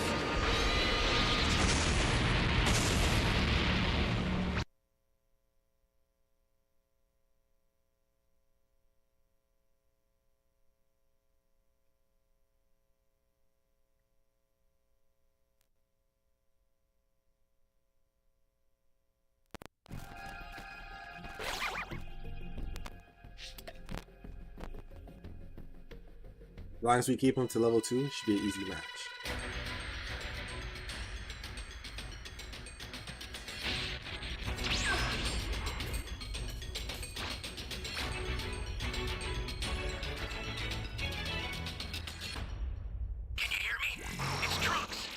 As long as we keep him to level 2, it should be an easy match. Can you hear me? It's Trunks.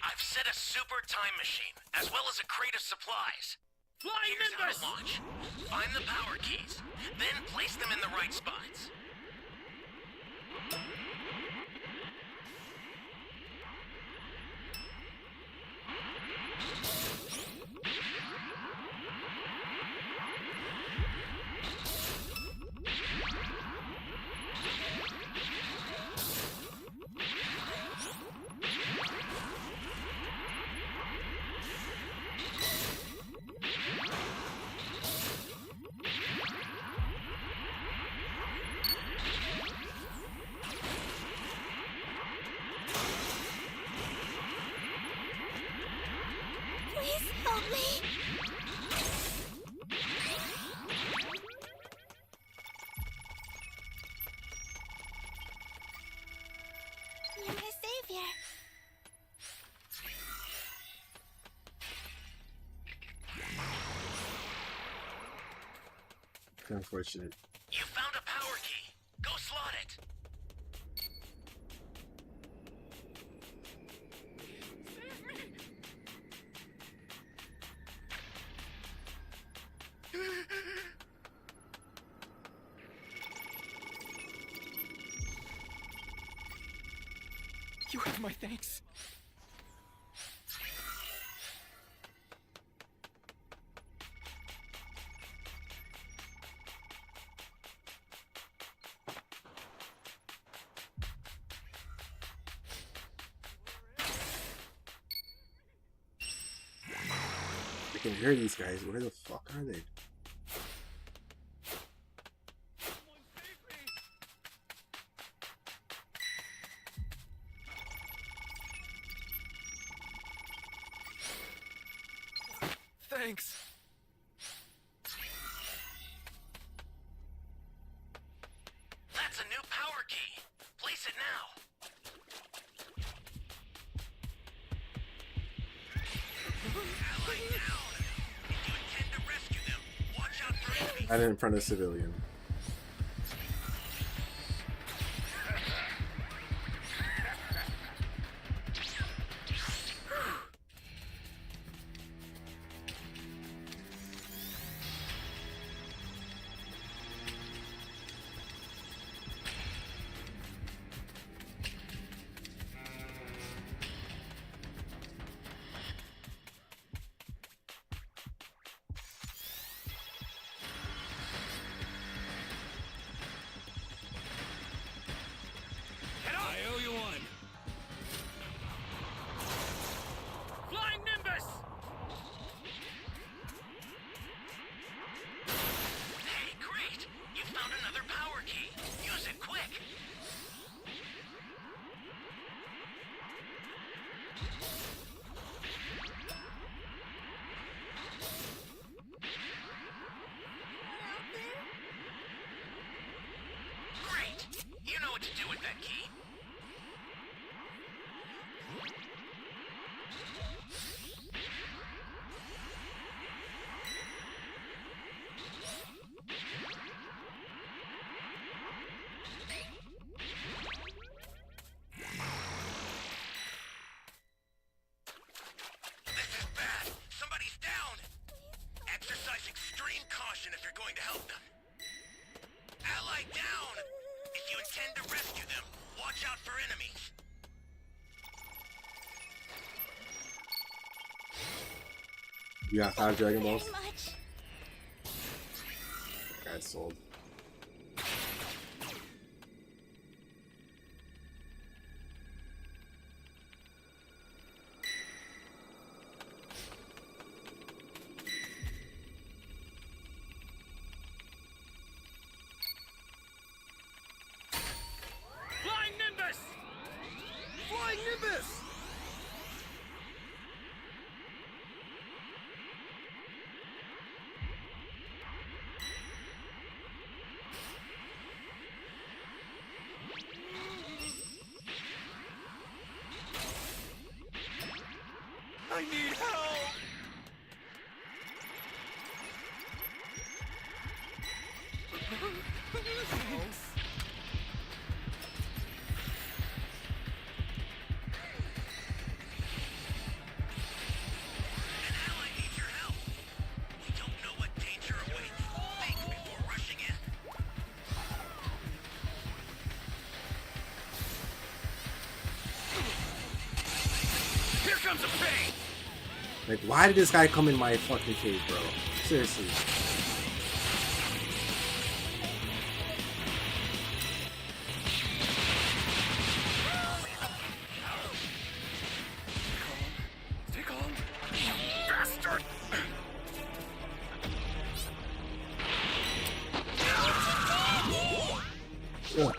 I've set a super time machine, as well as a crate of supplies. Here's how to launch. Find the power keys, then place them in the right spots. Please help me. You're my savior. It's unfortunate. You found a power key. Go slot it. You have my thanks. I can hear these guys. Where the fuck are they? Thanks. That's a new power key. Place it now. Ally down. If you intend to rescue them, watch out for enemies. Right in front of a civilian. Ally down! If you intend to rescue them, watch out for enemies. You got 5 Dragon Very Balls? much. Guy's sold. Flying Nimbus! Flying Nimbus! I need help! An ally needs your help. You don't know what danger awaits. Think before rushing in. Here comes a pain! Like, why did this guy come in my fucking cave, bro? Seriously. Stay calm. Bastard! Ugh.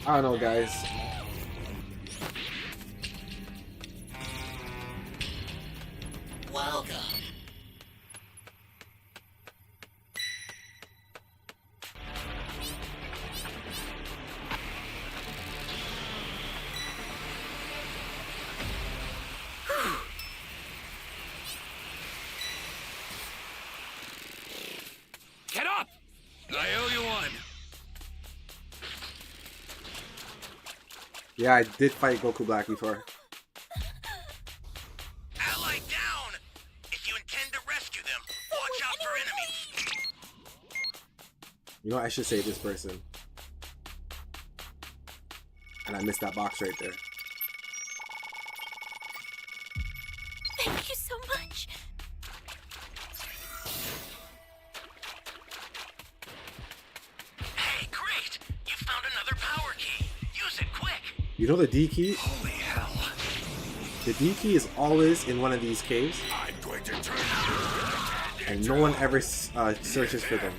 I don't know, guys. Welcome. Get up! I owe you one. Yeah, I did fight Goku Black before. Ally down! If you intend to rescue them, watch out for enemies. You know what? I should save this person. And I missed that box right there. Thank you so much. Hey, great! You found another power key. Use it quick. You know the D key? Holy hell. The D key is always in one of these caves, I'm going to turn and no one ever searches for them.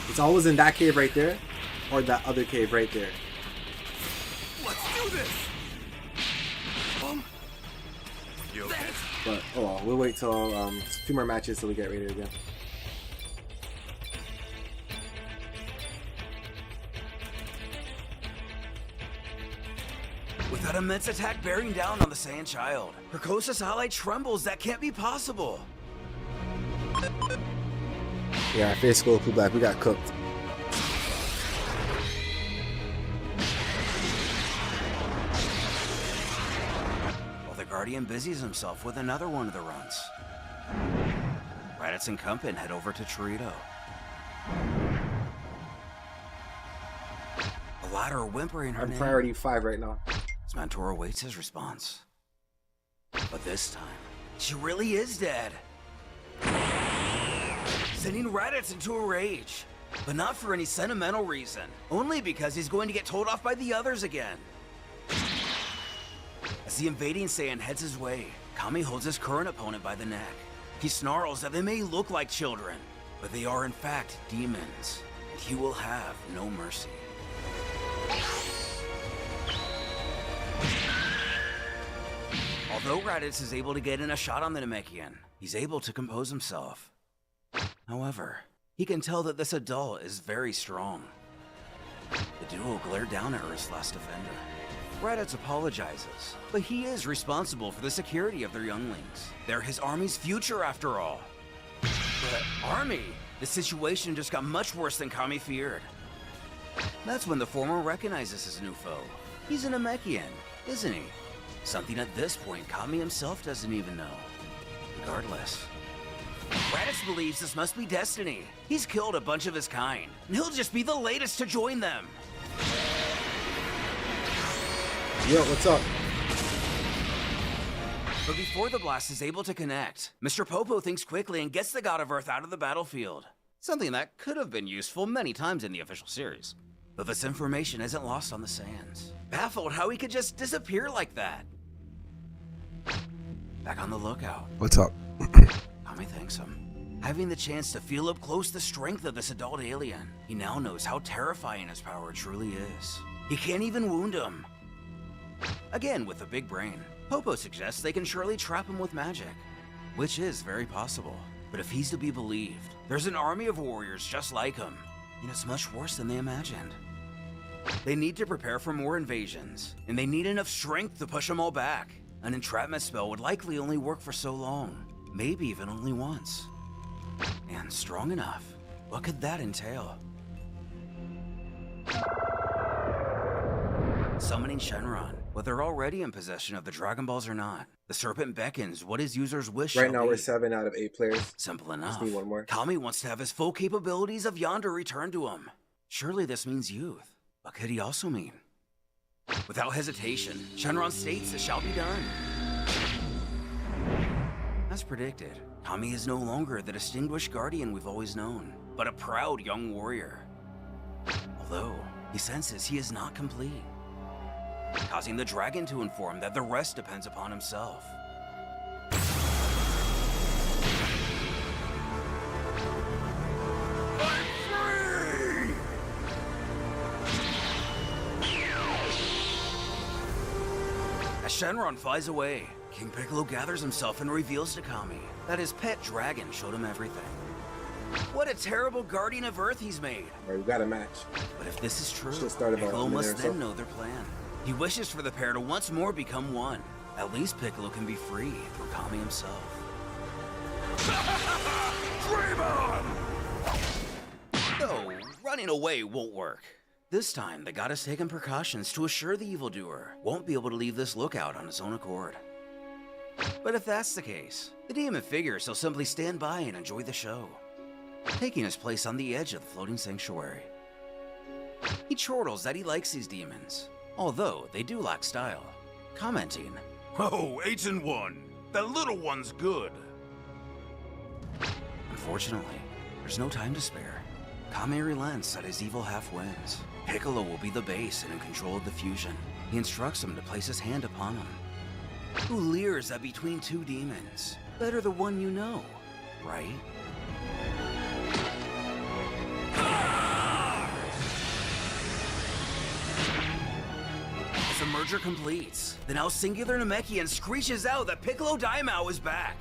It's always in that cave right there, or that other cave right there. Let's do this! You okay? But oh well, we'll wait till a few more matches till we get rated again. With that immense attack bearing down on the Saiyan child, her closest ally trembles. That can't be possible. Yeah, I faced Goku Black. We got cooked. While the Guardian busies himself with another one of the runs. Raditz and Kumpin head over to Torito. The latter whimpering her I'm name. priority 5 right now. As Mantor awaits his response. But this time, she really is dead. Sending Raditz into a rage. But not for any sentimental reason. Only because he's going to get told off by the others again. As the invading Saiyan heads his way, Kami holds his current opponent by the neck. He snarls that they may look like children, but they are in fact demons. And he will have no mercy. Although Raditz is able to get in a shot on the Namekian, he's able to compose himself. However, he can tell that this adult is very strong. The duo glare down at Earth's last defender. Raditz apologizes, but he is responsible for the security of their younglings. They're his army's future after all. But army? The situation just got much worse than Kami feared. That's when the former recognizes his new foe. He's a Namekian, isn't he? Something at this point Kami himself doesn't even know. Regardless, Raditz believes this must be destiny. He's killed a bunch of his kind, and he'll just be the latest to join them. Yo, what's up? But before the blast is able to connect, Mr. Popo thinks quickly and gets the God of Earth out of the battlefield. Something that could have been useful many times in the official series. But this information isn't lost on the Saiyans, baffled how he could just disappear like that. Back on the lookout. What's up? Kami thanks him. Having the chance to feel up close the strength of this adult alien, he now knows how terrifying his power truly is. He can't even wound him. Again, with a big brain, Popo suggests they can surely trap him with magic, which is very possible. But if he's to be believed, there's an army of warriors just like him, and it's much worse than they imagined. They need to prepare for more invasions, and they need enough strength to push them all back. An entrapment spell would likely only work for so long, maybe even only once. And strong enough, what could that entail? Summoning Shenron, whether already in possession of the Dragon Balls or not, the Serpent beckons what his users wish. Right now we're 7 out of 8 players. Simple enough. Just need one more. Kami wants to have his full capabilities of Yonder returned to him. Surely this means youth. What could he also mean? Without hesitation, Shenron states it shall be done. As predicted, Kami is no longer the distinguished guardian we've always known, but a proud young warrior. Although, he senses he is not complete, causing the dragon to inform that the rest depends upon himself. As Shenron flies away, King Piccolo gathers himself and reveals to Kami that his pet dragon showed him everything. What a terrible guardian of Earth he's made. Alright, we got a match. But if this is true, Should start about Piccolo a minute must or so. then know their plan. He wishes for the pair to once more become one. At least Piccolo can be free through Kami himself. Dream on! Though, running away won't work. This time, the god has taken precautions to assure the evildoer won't be able to leave this lookout on his own accord. But if that's the case, the demon figures he'll simply stand by and enjoy the show, taking his place on the edge of the floating sanctuary. He chortles that he likes these demons, although they do lack style, commenting, Oh, 8 and 1. That little one's good. Unfortunately, there's no time to spare. Kami relents that his evil half wins. Piccolo will be the base and in control of the fusion. He instructs him to place his hand upon him. Who leers that between two demons, better the one you know, right? As the merger completes, the now singular Namekian screeches out that Piccolo Daimao is back.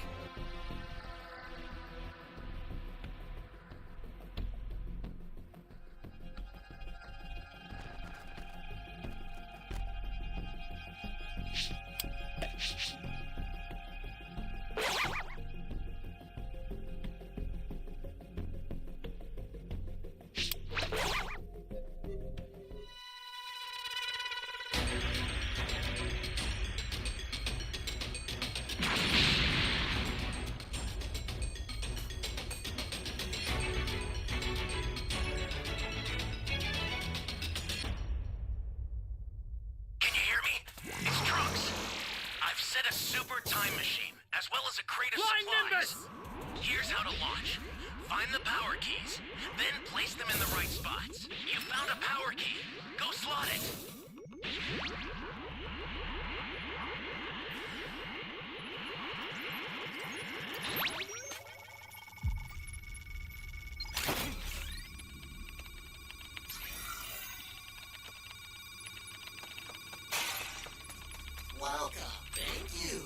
time machine, as well as a crate of supplies. Here's how to launch. Find the power keys, then place them in the right spots. You found a power key. Go slot it. Welcome. Thank you.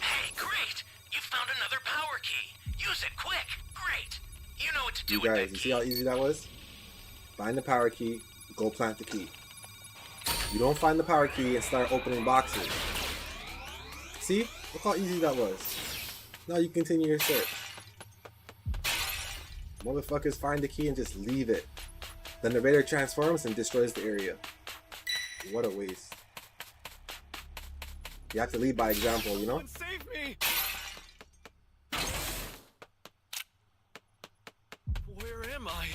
Hey, great! You found another power key. Use it quick. Great. You know what to do You with guys, that you key. see how easy that was? Find the power key, go plant the key. You don't find the power key and start opening boxes. See? Look how easy that was. Now you continue your search. Motherfuckers find the key and just leave it. Then the Raider transforms and destroys the area. What a waste. You have to lead by example, you know? Save me! Where am I?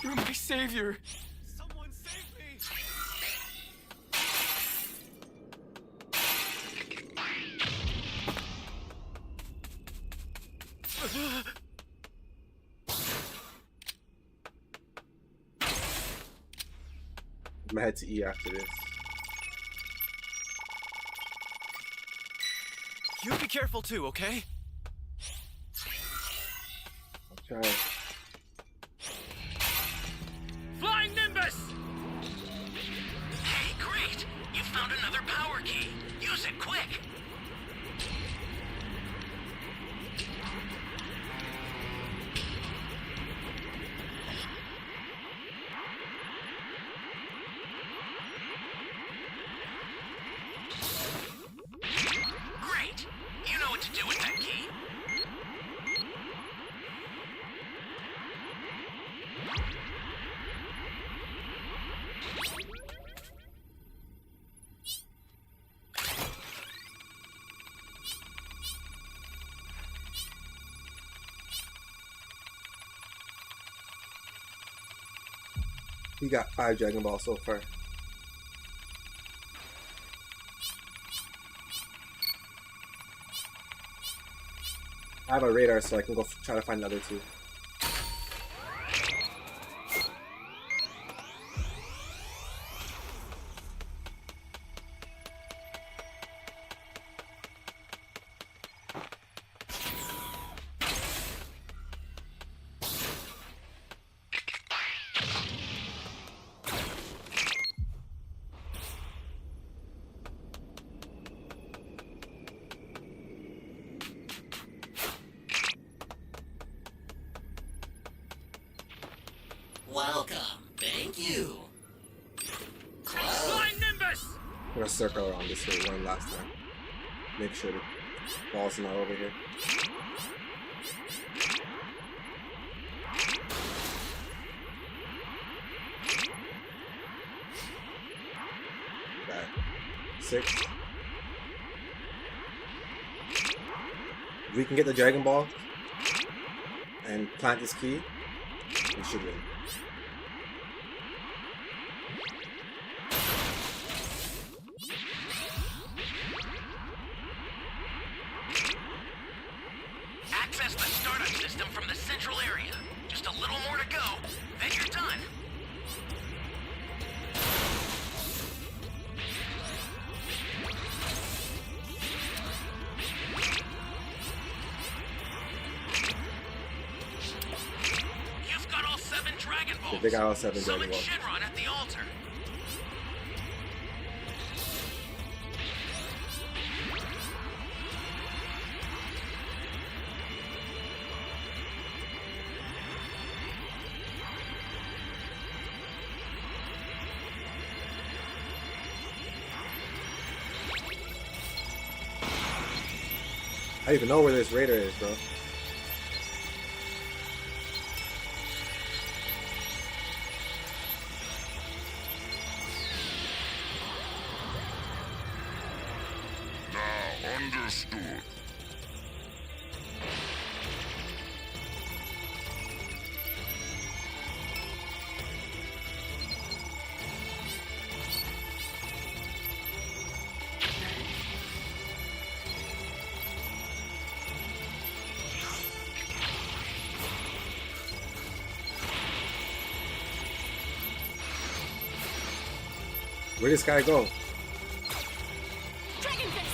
You're my savior. Someone save me! I'm gonna head to E after this. You be careful too, okay? I'll try. Flying Nimbus! Hey, great! You found another power key. Use it quick. Great! You know what to do with that key. He got 5 Dragon Balls so far. I have a radar, so I can go try to find another 2. Welcome. Thank you. Flying Nimbus! I'm gonna circle around this way one last time. Make sure the ball's not over here. Got 6. If we can get the Dragon Ball and plant this key, we should win. Access the startup system from the central area. Just a little more to go, then you're done. You've got all 7 Dragon Balls. They got all 7 Summon Dragon Balls. Shinron at the altar. I don't even know where this Raider is, bro. Now understood. Where'd this guy go? Dragon Fist!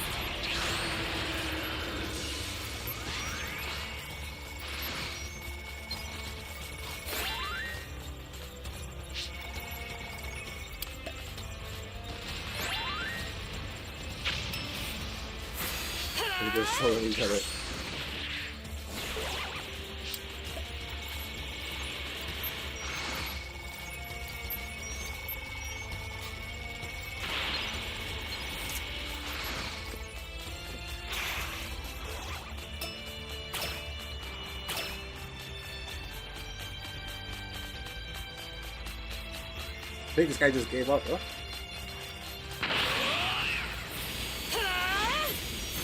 We're just showing each other. think this guy just gave up. Oh.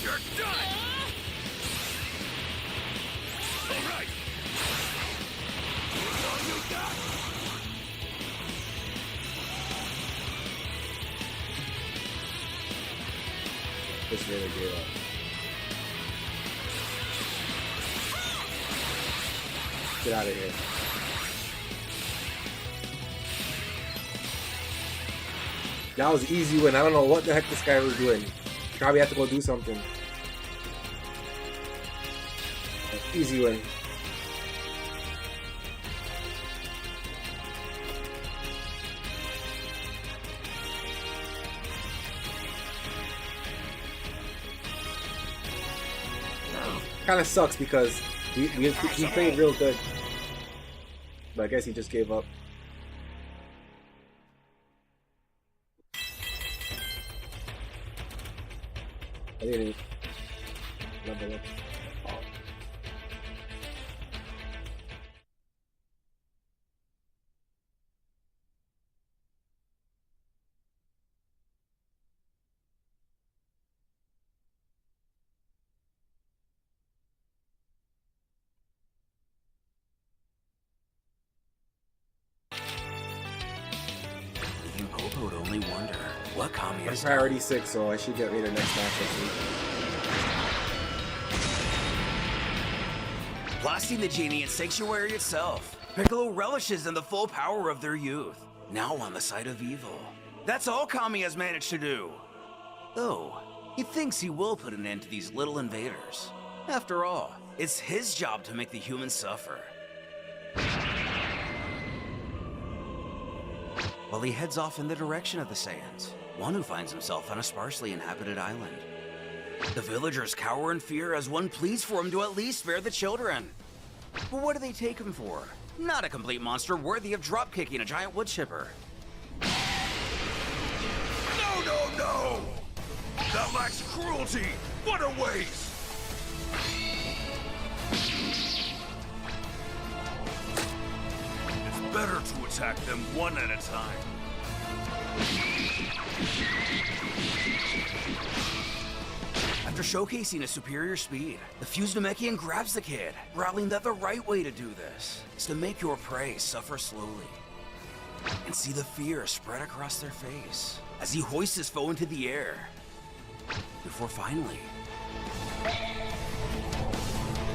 You're done! Alright! That's all you got? This really gave up. Get out of here. That was an easy win. I don't know what the heck this guy was doing. Probably have to go do something. Easy win. Kind of sucks because he played real good. But I guess he just gave up. I didn't level up. Oh. Even Popo would only wonder what Kami I'm has priority done. 6, so I should get ready the next match this week. Blasting the genie in Sanctuary itself, Piccolo relishes in the full power of their youth, now on the side of evil. That's all Kami has managed to do. Though, he thinks he will put an end to these little invaders. After all, it's his job to make the humans suffer. While he heads off in the direction of the Saiyans, one who finds himself on a sparsely inhabited island. The villagers cower in fear as one pleads for him to at least spare the children. But what do they take him for? Not a complete monster worthy of drop-kicking a giant wood chipper. No, no, no! That lacks cruelty! What a waste! It's better to attack them one at a time. After showcasing his superior speed, the fused Namekian grabs the kid, growling that the right way to do this is to make your prey suffer slowly. And see the fear spread across their face as he hoists his foe into the air. Before finally...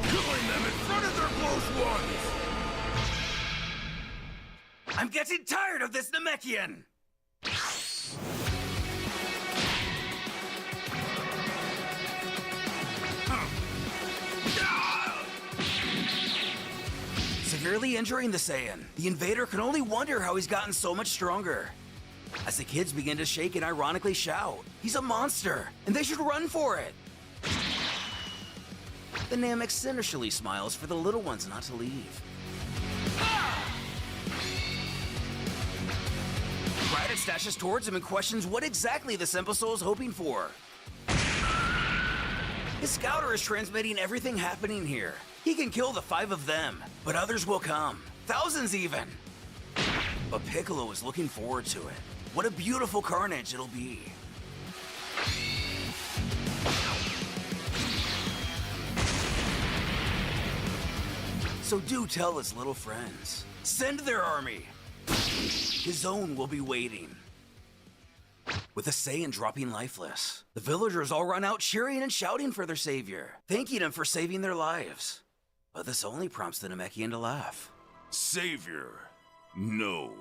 Killing them in front of their close ones! I'm getting tired of this Namekian! Severely injuring the Saiyan, the invader can only wonder how he's gotten so much stronger. As the kids begin to shake and ironically shout, he's a monster, and they should run for it! The Namek sinisterly smiles for the little ones not to leave. Raditz dashes towards him and questions what exactly the Simple Soul is hoping for. His scouter is transmitting everything happening here. He can kill the 5 of them, but others will come. Thousands even. But Piccolo is looking forward to it. What a beautiful carnage it'll be. So do tell his little friends. Send their army. His own will be waiting. With the Saiyan dropping lifeless, the villagers all run out cheering and shouting for their savior, thanking him for saving their lives. But this only prompts the Namekian to laugh. Savior. No.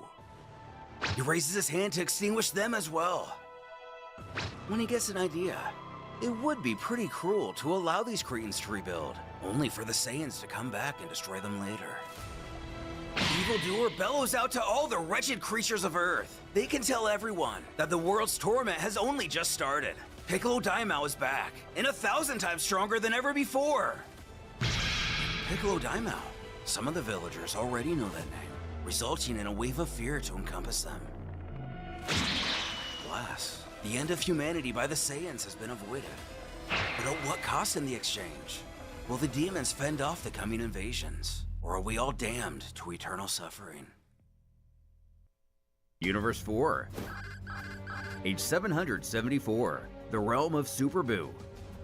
He raises his hand to extinguish them as well. When he gets an idea, it would be pretty cruel to allow these Cretans to rebuild, only for the Saiyans to come back and destroy them later. The evildoer bellows out to all the wretched creatures of Earth. They can tell everyone that the world's torment has only just started. Piccolo Daimao is back, and 1,000 times stronger than ever before. Piccolo Daimao. Some of the villagers already know that name, resulting in a wave of fear to encompass them. Alas, the end of humanity by the Saiyans has been avoided. But at what cost in the exchange? Will the demons fend off the coming invasions? Or are we all damned to eternal suffering? Universe 4. Age 774. The realm of Superoo.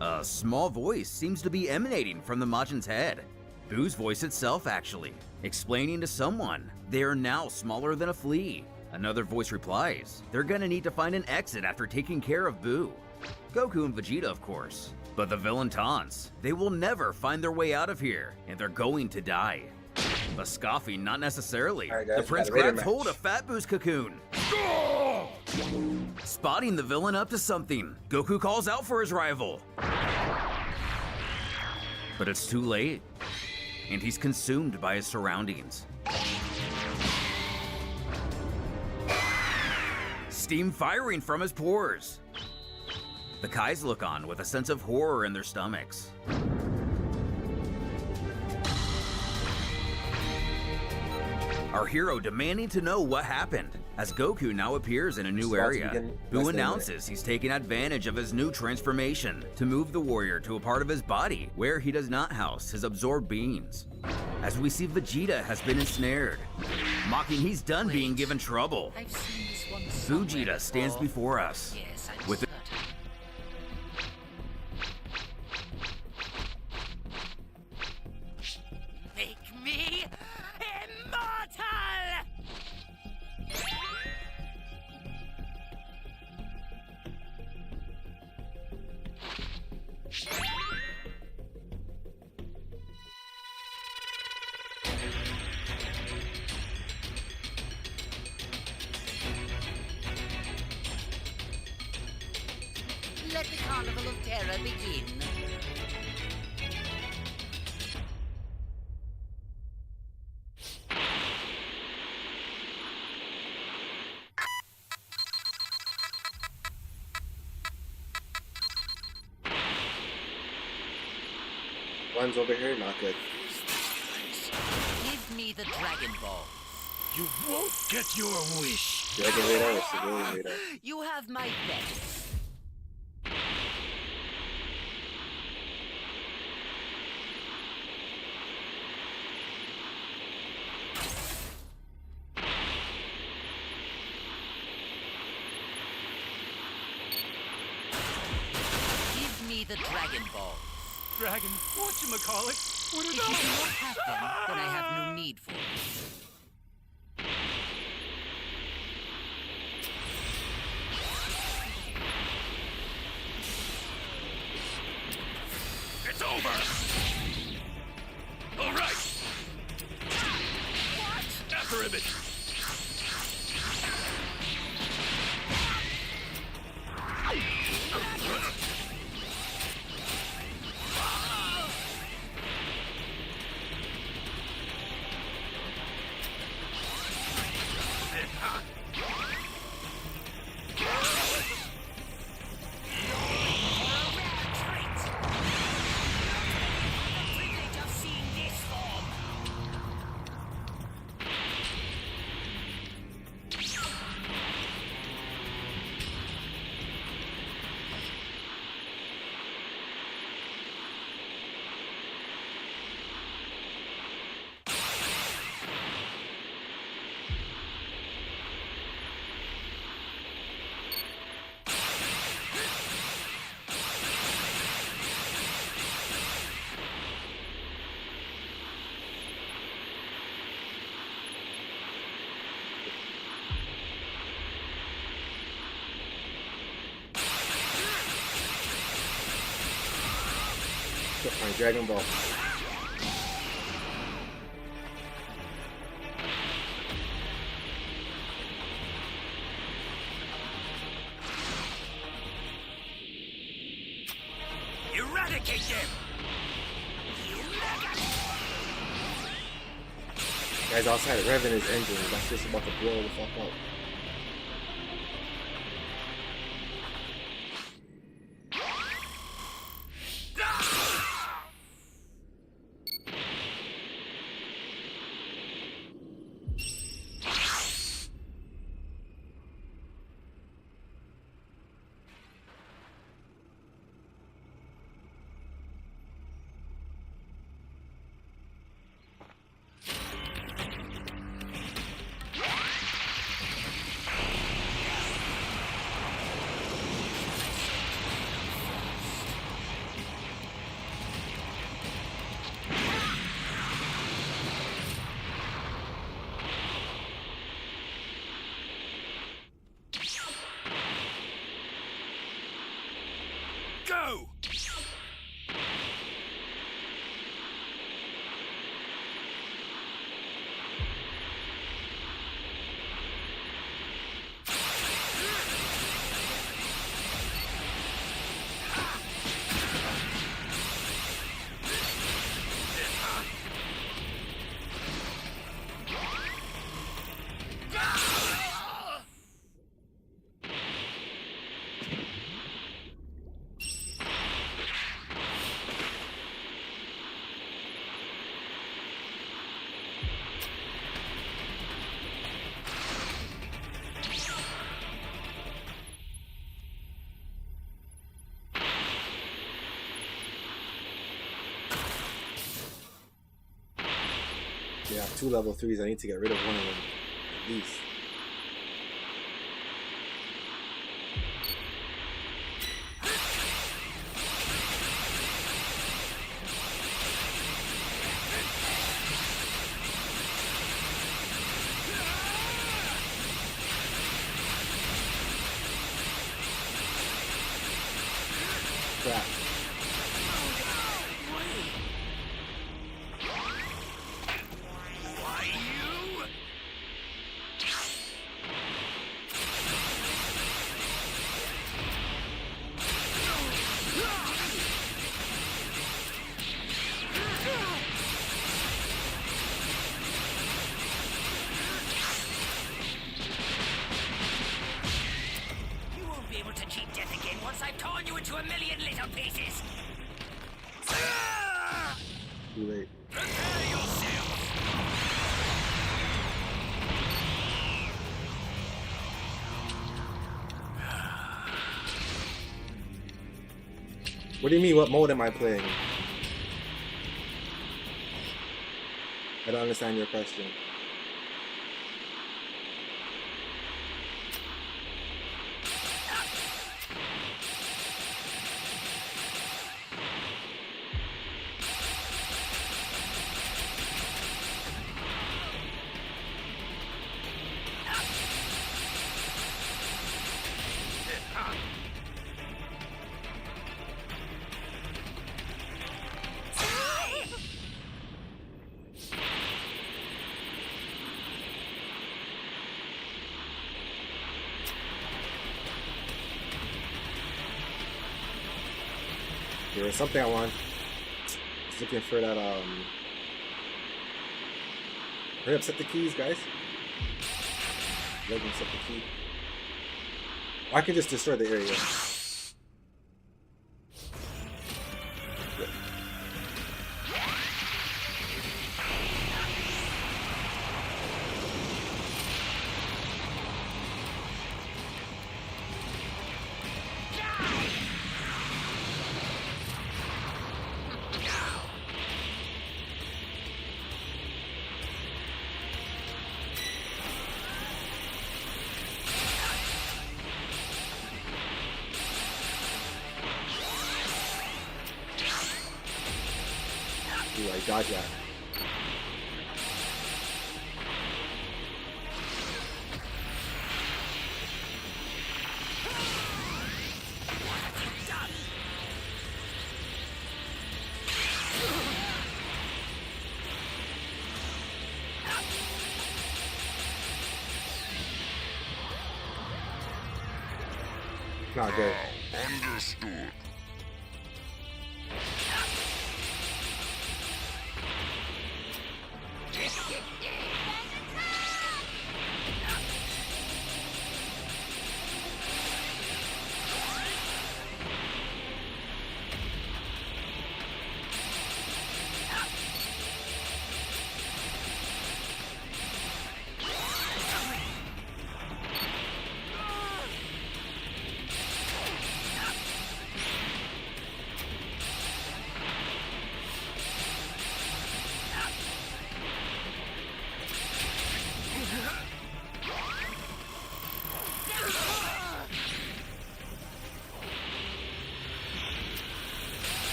A small voice seems to be emanating from the Majin's head. Boo's voice itself, actually, explaining to someone they are now smaller than a flea. Another voice replies, they're gonna need to find an exit after taking care of Boo. Goku and Vegeta, of course. But the villain taunts, they will never find their way out of here, and they're going to die. But scoffing, not necessarily. All right, guys, the prince got a Raider grabs hold of Fat Boo's cocoon. Spotting the villain up to something, Goku calls out for his rival. But it's too late, and he's consumed by his surroundings. Steam firing from his pores. The Kais look on with a sense of horror in their stomachs. Our hero demanding to know what happened, as Goku now appears in a new area. Boo announces he's taking advantage of his new transformation to move the warrior to a part of his body where he does not house his absorbed beings. As we see Vegeta has been ensnared, mocking he's done being given trouble. I've seen this one somewhere Vegeta stands before us. Yes, I'm With certain. Make me immortal! Let the Carnival of Terror begin. One's over here, not good. Give me the Dragon Ball. You won't get your wish. Dragon Raider or Civilian Raider? You have my best. Give me the Dragon Ball. Dragon, whatchamacallit? What If you do not have them, then I have no need for them. It's over! All right! What? After him! My Dragon Ball. Eradicate them! Guys outside revving his engine. That's just about to blow the fuck up. They have 2 level 3s. I need to get rid of one of them at least. Crap. You won't be able to cheat death again once I've torn you into a million little pieces. Too late. Prepare yourself. What do you mean? What mode am I playing? I don't understand your question. There was something I want. I was looking for that, hurry up, set the keys, guys. Let me set the key. I can just destroy the area. Good. Ooh, I dodge that. Not good. Understood.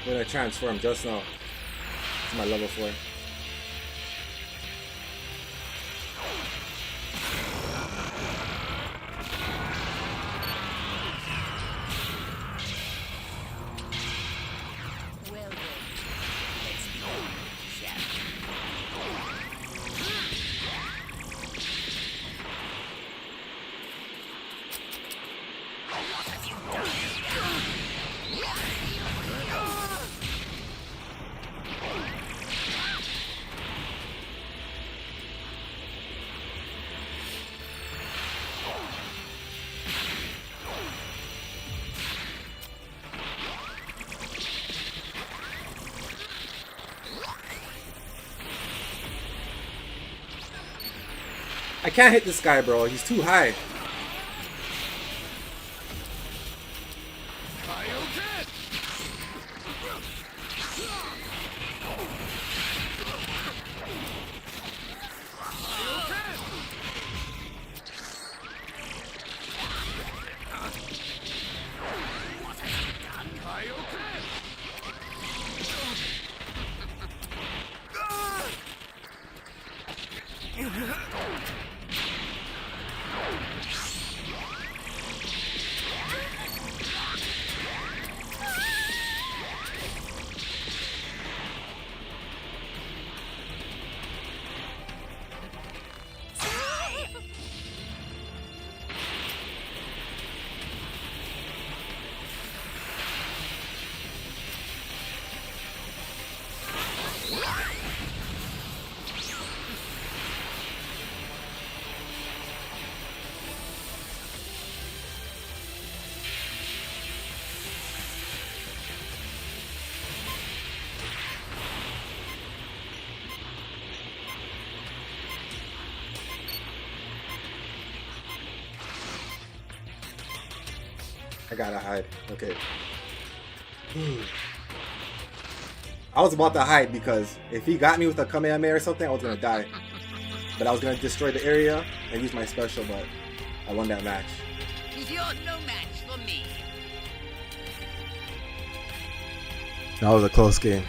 When I transform just now to my level 4. Well then, let's begin, shall we? I can't hit this guy, bro. He's too high. I gotta hide. Okay. I was about to hide because if he got me with a Kamehameha or something, I was gonna die. But I was gonna destroy the area and use my special, but I won that match. You're no match for me. That was a close game.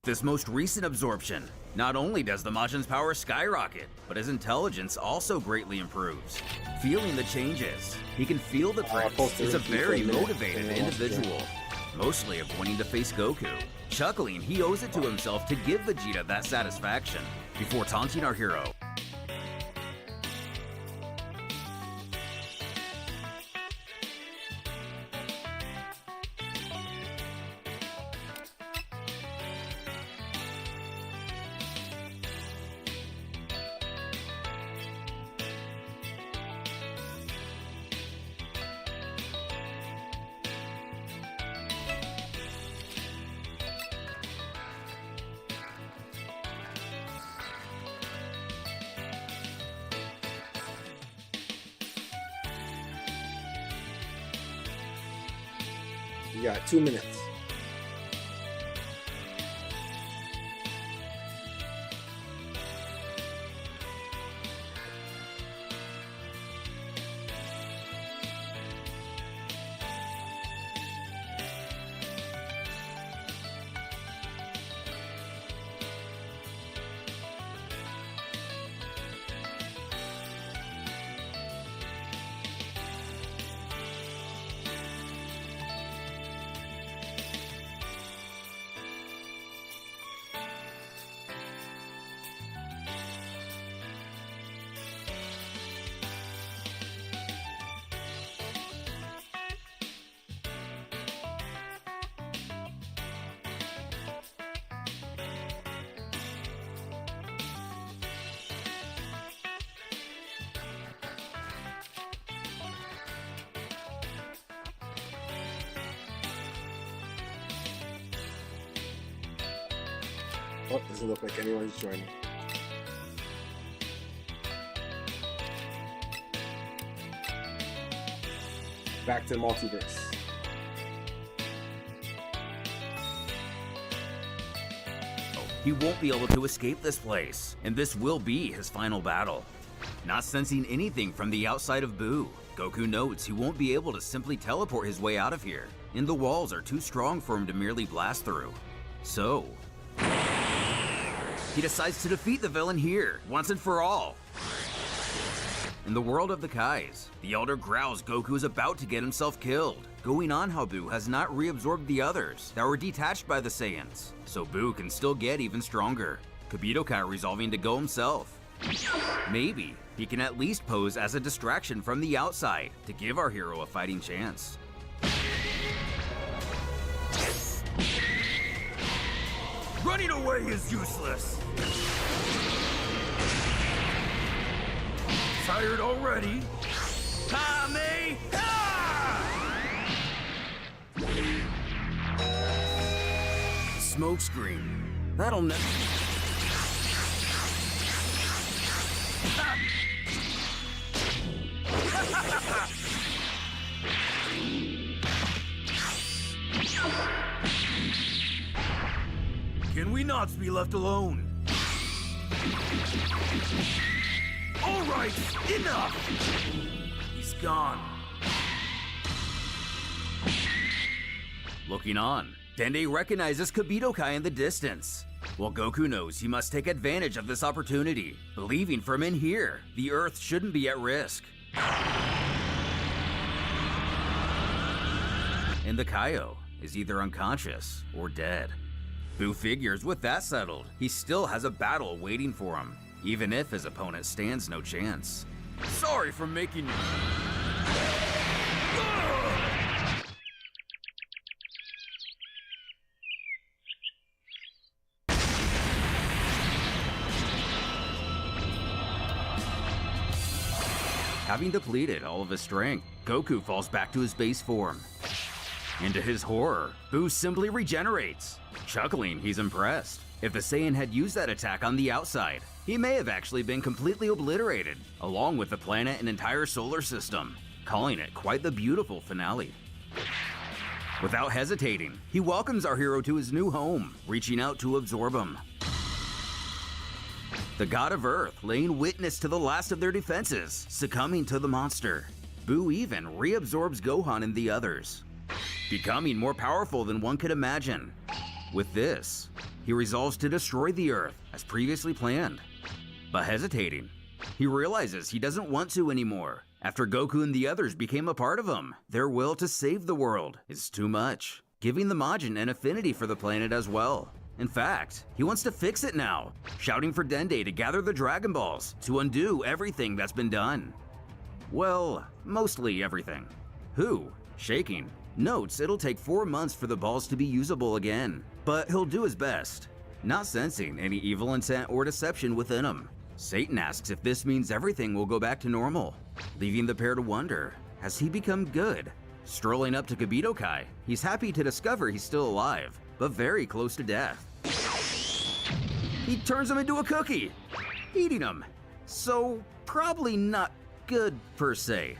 This most recent absorption, not only does the Majin's power skyrocket, but his intelligence also greatly improves. Feeling the changes, he can feel the prince is a very motivated individual, mostly appointing to face Goku. Chuckling, he owes it to himself to give Vegeta that satisfaction before taunting our hero. You got 2 minutes. Oh, doesn't look like anyone's joining. Back to the multiverse. He won't be able to escape this place, and this will be his final battle. Not sensing anything from the outside of Boo, Goku notes he won't be able to simply teleport his way out of here, and the walls are too strong for him to merely blast through. So, he decides to defeat the villain here, once and for all. In the world of the Kais, the Elder growls Goku is about to get himself killed, going on how Buu has not reabsorbed the others that were detached by the Saiyans, so Buu can still get even stronger. Kibito Kai resolving to go himself. Maybe he can at least pose as a distraction from the outside to give our hero a fighting chance. Running away is useless. Tired already? Tommy! Smokescreen. That'll never. Can we not be left alone? All right, enough! He's gone. Looking on, Dende recognizes Kibito Kai in the distance. While Goku knows he must take advantage of this opportunity, believing from in here, the Earth shouldn't be at risk. And the Kaio is either unconscious or dead. Buu figures with that settled, he still has a battle waiting for him, even if his opponent stands no chance. Sorry for making... Having depleted all of his strength, Goku falls back to his base form. And to his horror, Buu simply regenerates. Chuckling, he's impressed. If the Saiyan had used that attack on the outside, he may have actually been completely obliterated, along with the planet and entire solar system, calling it quite the beautiful finale. Without hesitating, he welcomes our hero to his new home, reaching out to absorb him. The god of Earth laying witness to the last of their defenses, succumbing to the monster. Buu even reabsorbs Gohan and the others, becoming more powerful than one could imagine. With this, he resolves to destroy the Earth as previously planned. But hesitating, he realizes he doesn't want to anymore. After Goku and the others became a part of him, their will to save the world is too much, giving the Majin an affinity for the planet as well. In fact, he wants to fix it now, shouting for Dende to gather the Dragon Balls to undo everything that's been done. Well, mostly everything. Who, shaking, notes it'll take 4 months for the balls to be usable again, but he'll do his best, not sensing any evil intent or deception within him. Satan asks if this means everything will go back to normal, leaving the pair to wonder, has he become good? Strolling up to Kibito Kai, he's happy to discover he's still alive, but very close to death. He turns him into a cookie, eating him, so probably not good per se.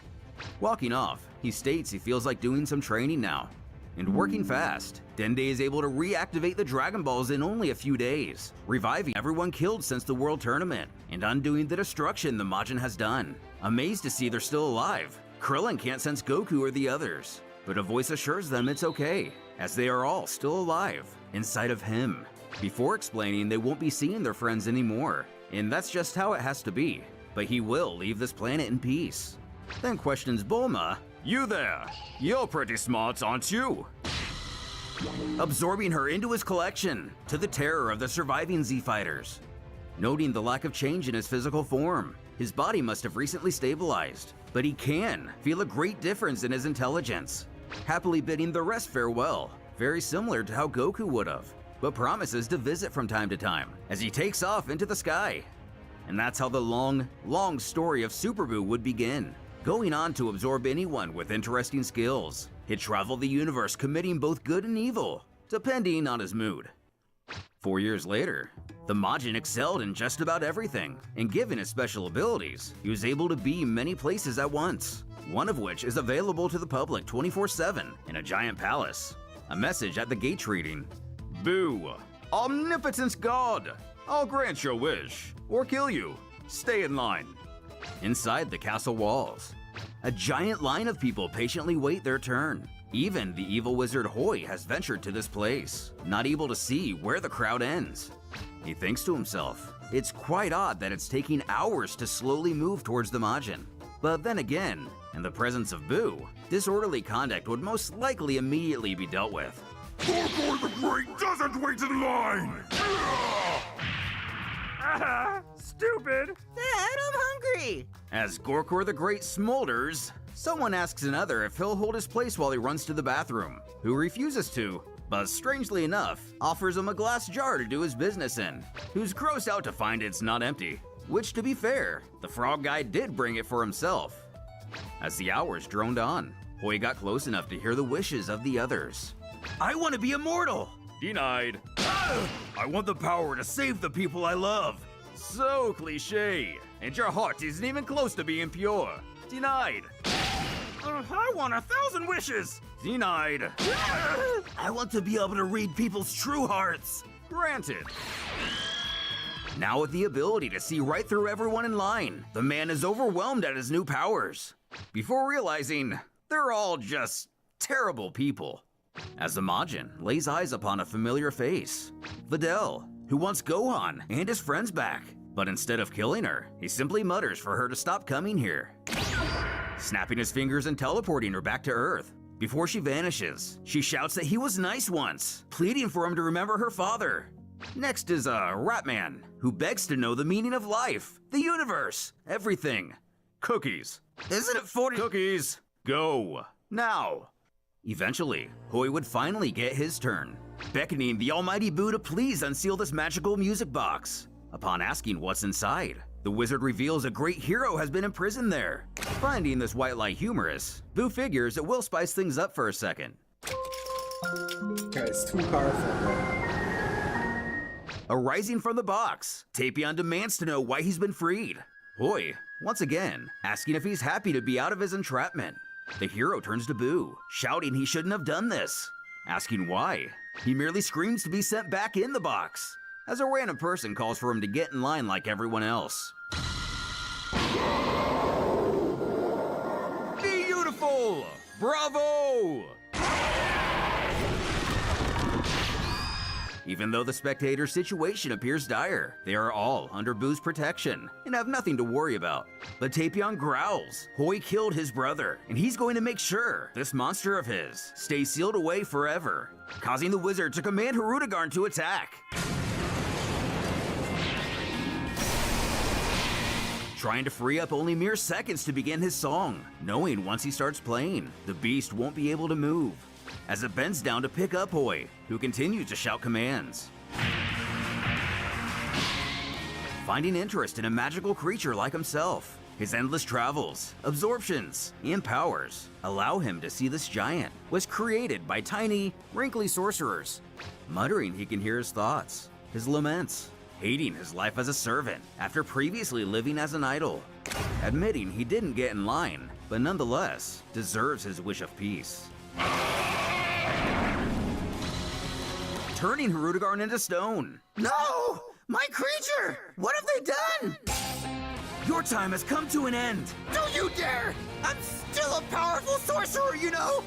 Walking off, he states he feels like doing some training now. And working fast, Dende is able to reactivate the Dragon Balls in only a few days, reviving everyone killed since the World Tournament, and undoing the destruction the Majin has done. Amazed to see they're still alive, Krillin can't sense Goku or the others, but a voice assures them it's okay, as they are all still alive, inside of him, before explaining they won't be seeing their friends anymore, and that's just how it has to be, but he will leave this planet in peace. Then questions Bulma, "You there? You're pretty smart, aren't you?" Absorbing her into his collection, to the terror of the surviving Z-Fighters. Noting the lack of change in his physical form, his body must have recently stabilized, but he can feel a great difference in his intelligence. Happily bidding the rest farewell, very similar to how Goku would have, but promises to visit from time to time as he takes off into the sky. And that's how the long, long story of Superoo would begin. Going on to absorb anyone with interesting skills. He'd travel the universe committing both good and evil, depending on his mood. 4 years later, the Majin excelled in just about everything, and given his special abilities, he was able to be many places at once, one of which is available to the public 24/7 in a giant palace. A message at the gate reading, "Boo, omnipotence God, I'll grant your wish, or kill you. Stay in line." Inside the castle walls, a giant line of people patiently wait their turn. Even the evil wizard Hoi has ventured to this place, not able to see where the crowd ends. He thinks to himself, it's quite odd that it's taking hours to slowly move towards the Majin. But then again, in the presence of Boo, disorderly conduct would most likely immediately be dealt with. Gorgor the Great doesn't wait in line! Stupid! Dad, I'm hungry! As Gorkor the Great smolders, someone asks another if he'll hold his place while he runs to the bathroom, who refuses to, but strangely enough, offers him a glass jar to do his business in, who's grossed out to find it's not empty. Which, to be fair, the frog guy did bring it for himself. As the hours droned on, Hoi got close enough to hear the wishes of the others. I want to be immortal! Denied. I want the power to save the people I love. So cliche. And your heart isn't even close to being pure. Denied. I want 1,000 wishes. Denied. I want to be able to read people's true hearts. Granted. Now with the ability to see right through everyone in line, the man is overwhelmed at his new powers. Before realizing, they're all just terrible people. As the Majin lays eyes upon a familiar face, Videl, who wants Gohan and his friends back. But instead of killing her, he simply mutters for her to stop coming here, snapping his fingers and teleporting her back to Earth. Before she vanishes, she shouts that he was nice once, pleading for him to remember her father. Next is a Ratman, who begs to know the meaning of life, the universe, everything. Cookies. Isn't it 40 cookies? Go. Now. Eventually, Hoi would finally get his turn, beckoning the almighty Boo to please unseal this magical music box. Upon asking what's inside, the wizard reveals a great hero has been imprisoned there. Finding this white lie humorous, Boo figures it will spice things up for a second. God, it's too powerful, bro. Arising from the box, Tapion demands to know why he's been freed. Hoi, once again, asking if he's happy to be out of his entrapment. The hero turns to Boo, shouting he shouldn't have done this. Asking why, he merely screams to be sent back in the box, as a random person calls for him to get in line like everyone else. Beautiful! Bravo! Even though the spectator's situation appears dire, they are all under Boo's protection and have nothing to worry about. But Tapion growls. Hoi killed his brother, and he's going to make sure this monster of his stays sealed away forever, causing the wizard to command Hirudegarn to attack. Trying to free up only mere seconds to begin his song, knowing once he starts playing, the beast won't be able to move, as it bends down to pick up Hoi, who continues to shout commands. Finding interest in a magical creature like himself, his endless travels, absorptions, and powers allow him to see this giant was created by tiny, wrinkly sorcerers. Muttering he can hear his thoughts, his laments, hating his life as a servant after previously living as an idol. Admitting he didn't get in line, but nonetheless deserves his wish of peace. Turning Hirudegarn into stone. No! My creature! What have they done? Your time has come to an end! Don't you dare! I'm still a powerful sorcerer, you know!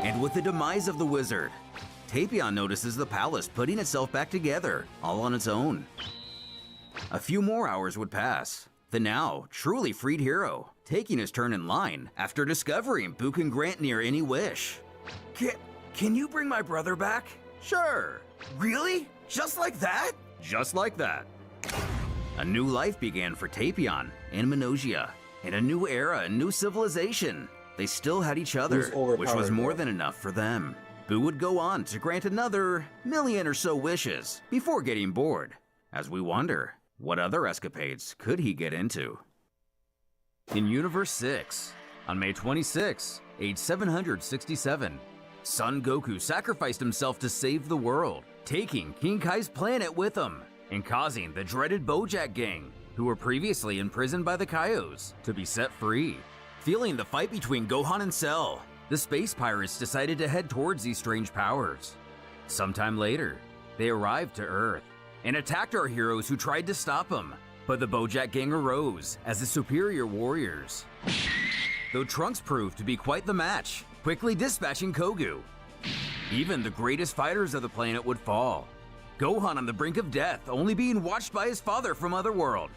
And with the demise of the wizard, Tapion notices the palace putting itself back together, all on its own. A few more hours would pass. The now truly freed hero, taking his turn in line after discovering Boo can grant near any wish. Can you bring my brother back? Sure. Really? Just like that? Just like that. A new life began for Tapion and Minosia, and a new era, a new civilization. They still had each other, which was more than enough for them. Boo would go on to grant another million or so wishes before getting bored, as we wonder, what other escapades could he get into? In Universe 6, on May 26, age 767, Son Goku sacrificed himself to save the world, taking King Kai's planet with him, and causing the dreaded Bojack gang, who were previously imprisoned by the Kaio's, to be set free. Feeling the fight between Gohan and Cell, the space pirates decided to head towards these strange powers. Sometime later, they arrived to Earth and attacked our heroes who tried to stop them, but the Bojack gang arose as the superior warriors. Though Trunks proved to be quite the match, quickly dispatching Kogu. Even the greatest fighters of the planet would fall. Gohan on the brink of death, only being watched by his father from Otherworld.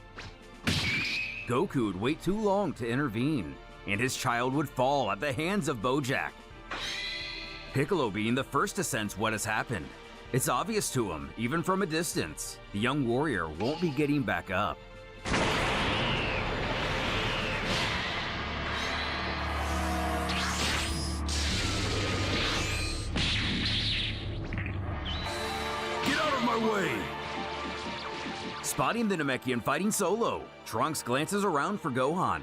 Goku would wait too long to intervene, and his child would fall at the hands of Bojack. Piccolo being the first to sense what has happened. It's obvious to him, even from a distance, the young warrior won't be getting back up. Get out of my way! Spotting the Namekian fighting solo, Trunks glances around for Gohan,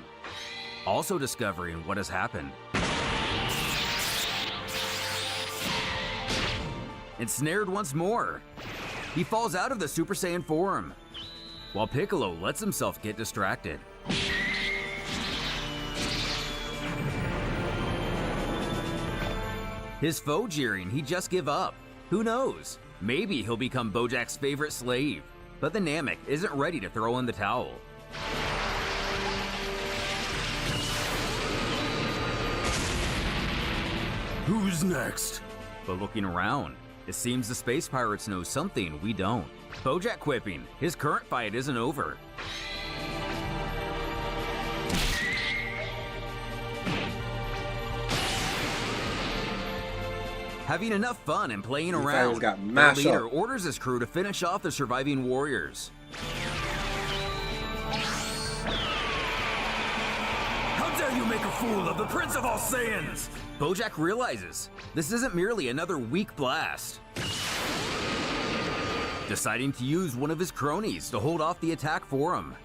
also discovering what has happened. Ensnared once more, he falls out of the Super Saiyan form, while Piccolo lets himself get distracted. His foe jeering he'd just give up. Who knows? Maybe he'll become Bojack's favorite slave. But the Namek isn't ready to throw in the towel. Who's next? But looking around, it seems the space pirates know something we don't. Bojack quipping, his current fight isn't over. Having enough fun and playing around, the leader orders his crew to finish off the surviving warriors. How dare you make a fool of the Prince of all Saiyans? Bojack realizes this isn't merely another weak blast. Deciding to use one of his cronies to hold off the attack for him.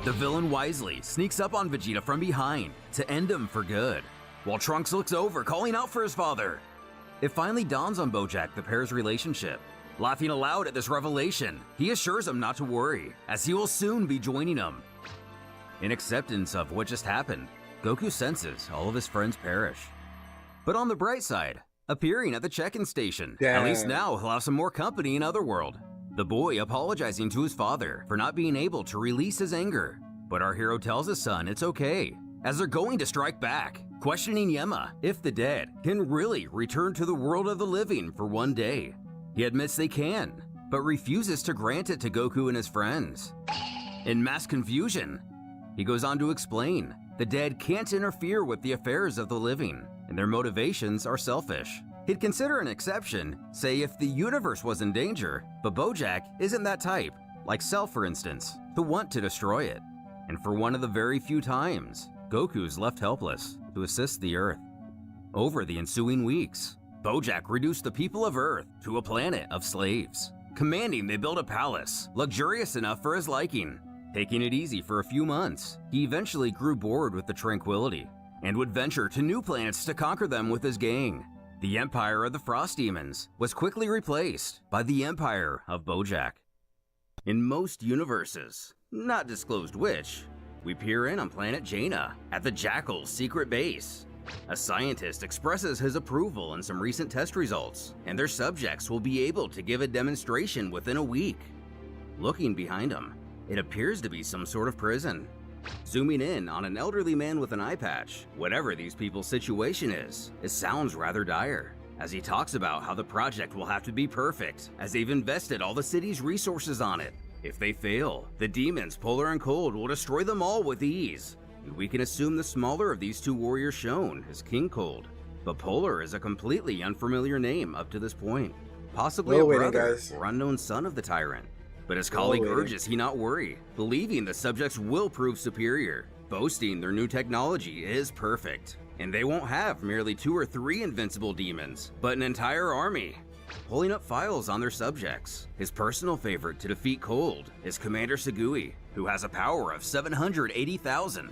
The villain wisely sneaks up on Vegeta from behind to end him for good, while Trunks looks over, calling out for his father. It finally dawns on Bojack the pair's relationship. Laughing aloud at this revelation, he assures him not to worry, as he will soon be joining him. In acceptance of what just happened, Goku senses all of his friends perish. But on the bright side, appearing at the check-in station, at least now he'll have some more company in Otherworld. The boy apologizing to his father for not being able to release his anger. But our hero tells his son it's okay, as they're going to strike back, questioning Yema if the dead can really return to the world of the living for one day. He admits they can, but refuses to grant it to Goku and his friends. In mass confusion, he goes on to explain the dead can't interfere with the affairs of the living, and their motivations are selfish. He'd consider an exception, say if the universe was in danger, but Bojack isn't that type, like Cell for instance, to want to destroy it. And for one of the very few times, Goku's left helpless to assist the Earth. Over the ensuing weeks, Bojack reduced the people of Earth to a planet of slaves, commanding they build a palace, luxurious enough for his liking. Taking it easy for a few months, he eventually grew bored with the tranquility, and would venture to new planets to conquer them with his gang. The Empire of the Frost Demons was quickly replaced by the Empire of Bojack. In most universes, not disclosed which, we peer in on planet Jaina at the Jackal's secret base. A scientist expresses his approval in some recent test results, and their subjects will be able to give a demonstration within a week. Looking behind him, it appears to be some sort of prison. Zooming in on an elderly man with an eye patch, whatever these people's situation is, it sounds rather dire, as he talks about how the project will have to be perfect, as they've invested all the city's resources on it. If they fail, the demons Polar and Cold will destroy them all with ease, and we can assume the smaller of these two warriors shown is King Cold, but Polar is a completely unfamiliar name up to this point, possibly a brother or unknown son of the tyrant. But his colleague urges he not worry, believing the subjects will prove superior, boasting their new technology is perfect, and they won't have merely 2 or 3 invincible demons, but an entire army. Pulling up files on their subjects, his personal favorite to defeat Cold is Commander Sugui, who has a power of 780,000.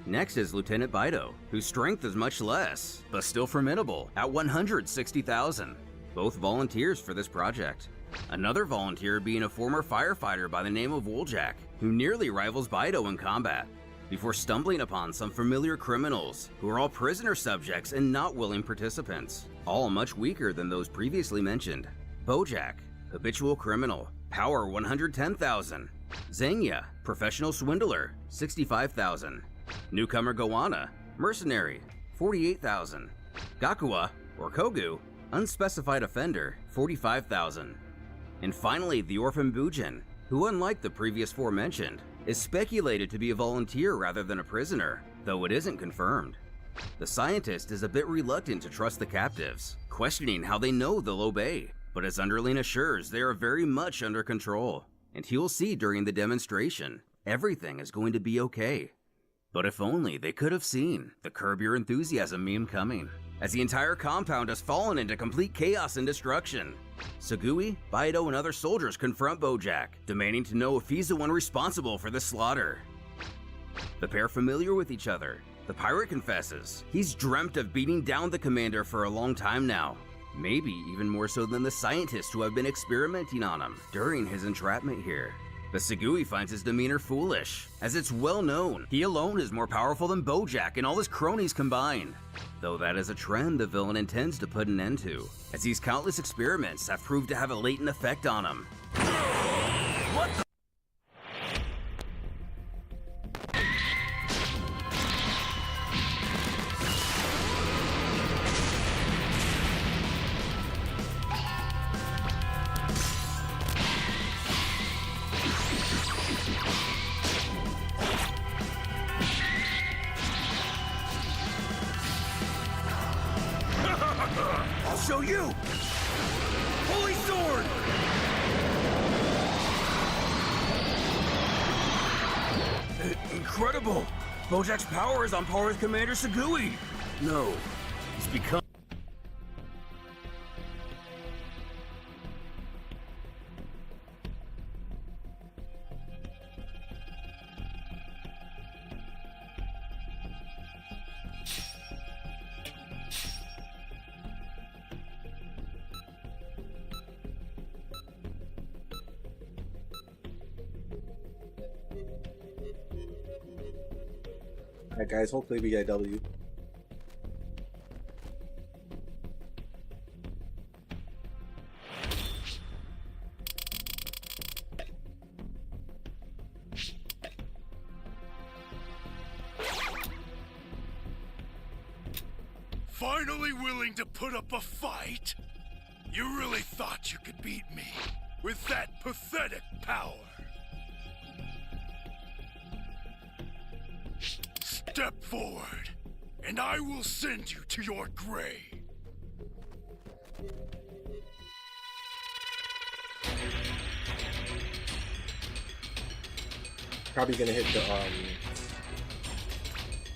Next is Lieutenant Baido, whose strength is much less, but still formidable at 160,000. Both volunteers for this project. Another volunteer being a former firefighter by the name of Bojack, who nearly rivals Baido in combat, before stumbling upon some familiar criminals who are all prisoner subjects and not willing participants, all much weaker than those previously mentioned. Bojack, habitual criminal, power 110,000. Zangya, professional swindler, 65,000. Newcomer Goanna, mercenary, 48,000. Gakuwa, or Kogu, Unspecified offender, 45,000. And finally, the orphan Bujin, who unlike the previous forementioned, is speculated to be a volunteer rather than a prisoner, though it isn't confirmed. The scientist is a bit reluctant to trust the captives, questioning how they know they'll obey, but as Underling assures, they are very much under control, and he'll see during the demonstration, everything is going to be okay. But if only they could have seen the Curb Your Enthusiasm meme coming, as the entire compound has fallen into complete chaos and destruction. Sugui, Baido, and other soldiers confront Bojack, demanding to know if he's the one responsible for the slaughter. The pair familiar with each other. The pirate confesses he's dreamt of beating down the commander for a long time now, maybe even more so than the scientists who have been experimenting on him during his entrapment here. The Sugui finds his demeanor foolish, as it's well known he alone is more powerful than Bojack and all his cronies combined. Though that is a trend the villain intends to put an end to, as these countless experiments have proved to have a latent effect on him. What the? I'll show you! Holy sword! Incredible! Bojack's power is on par with Commander Sugui! No, he's become... Alright guys, hopefully we get a W. Finally willing to put up a fight? You really thought you could beat me with that pathetic power? Step forward, and I will send you to your grave. Probably gonna hit the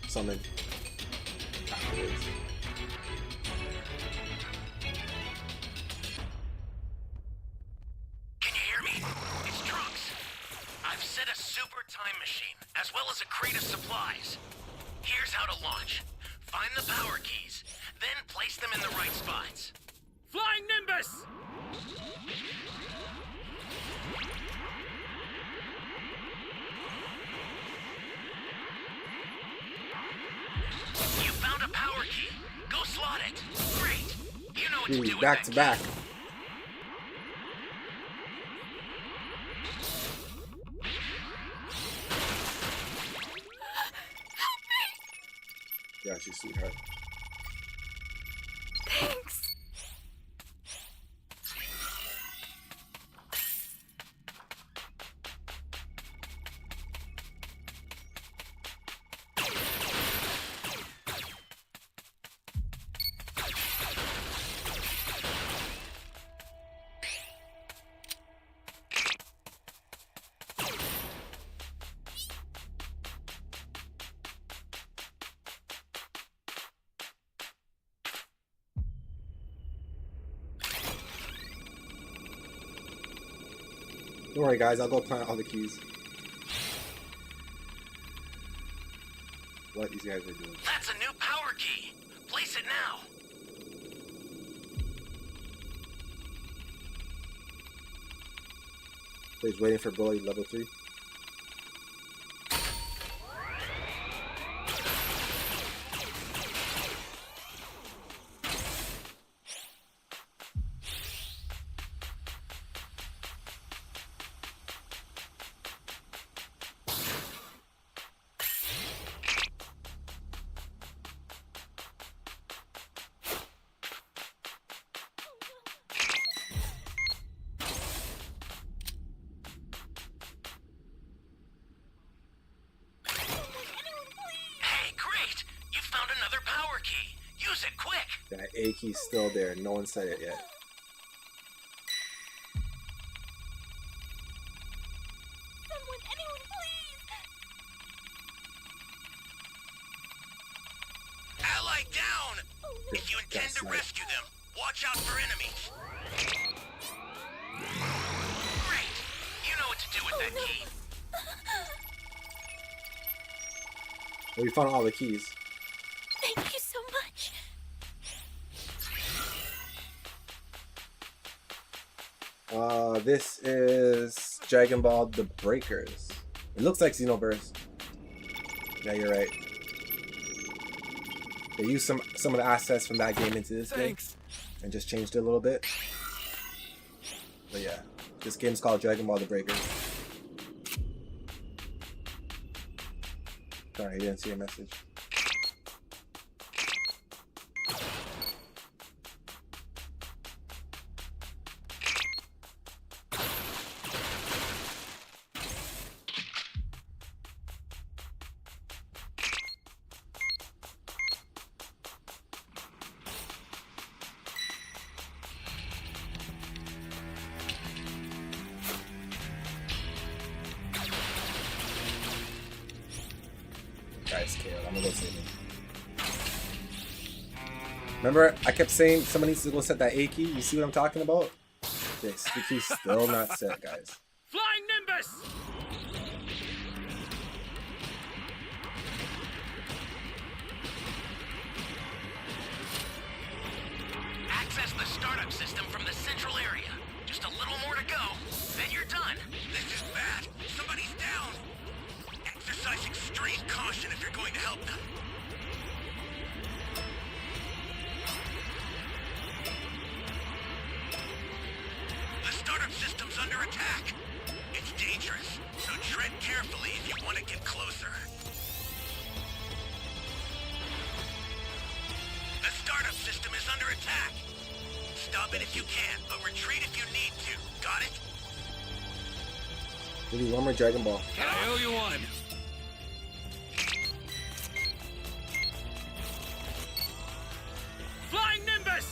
summon afterwards. Can you hear me? It's Trunks. I've set a super time machine, as well as a crate of supplies. Here's how to launch. Find the power keys, then place them in the right spots. Flying Nimbus! You found a power key. Go slot it. Great. You know what to do with Back that to back. Got you, sweetheart. Thanks. Don't worry guys, I'll go plant all the keys. What these guys are doing. That's a new power key. Place it now. So he's waiting for Bully level 3. That A key's still there. No one said it yet. Someone, anyone, please! Ally down! Oh, no. If you intend to rescue them, watch out for enemies. Great! You know what to do with that key. Well, we found all the keys. Thank you so much. This is Dragon Ball The Breakers. It looks like Xenoverse. Yeah, you're right. They used some of the assets from that game into this game and just changed it a little bit. But yeah, this game's called Dragon Ball The Breakers. Sorry, you didn't see your message. I'm gonna go save him. Remember, I kept saying someone needs to go set that A key. You see what I'm talking about? This the key's still not set, guys. Flying Nimbus! Access the startup system from the central area. Just a little more to go, then you're done. This is bad. Somebody's down. Exercise extreme caution if you're going to help them. The startup system's under attack. It's dangerous, so tread carefully if you want to get closer. The startup system is under attack. Stop it if you can, but retreat if you need to. Got it? We need one more Dragon Ball. I owe you one. Flying Nimbus!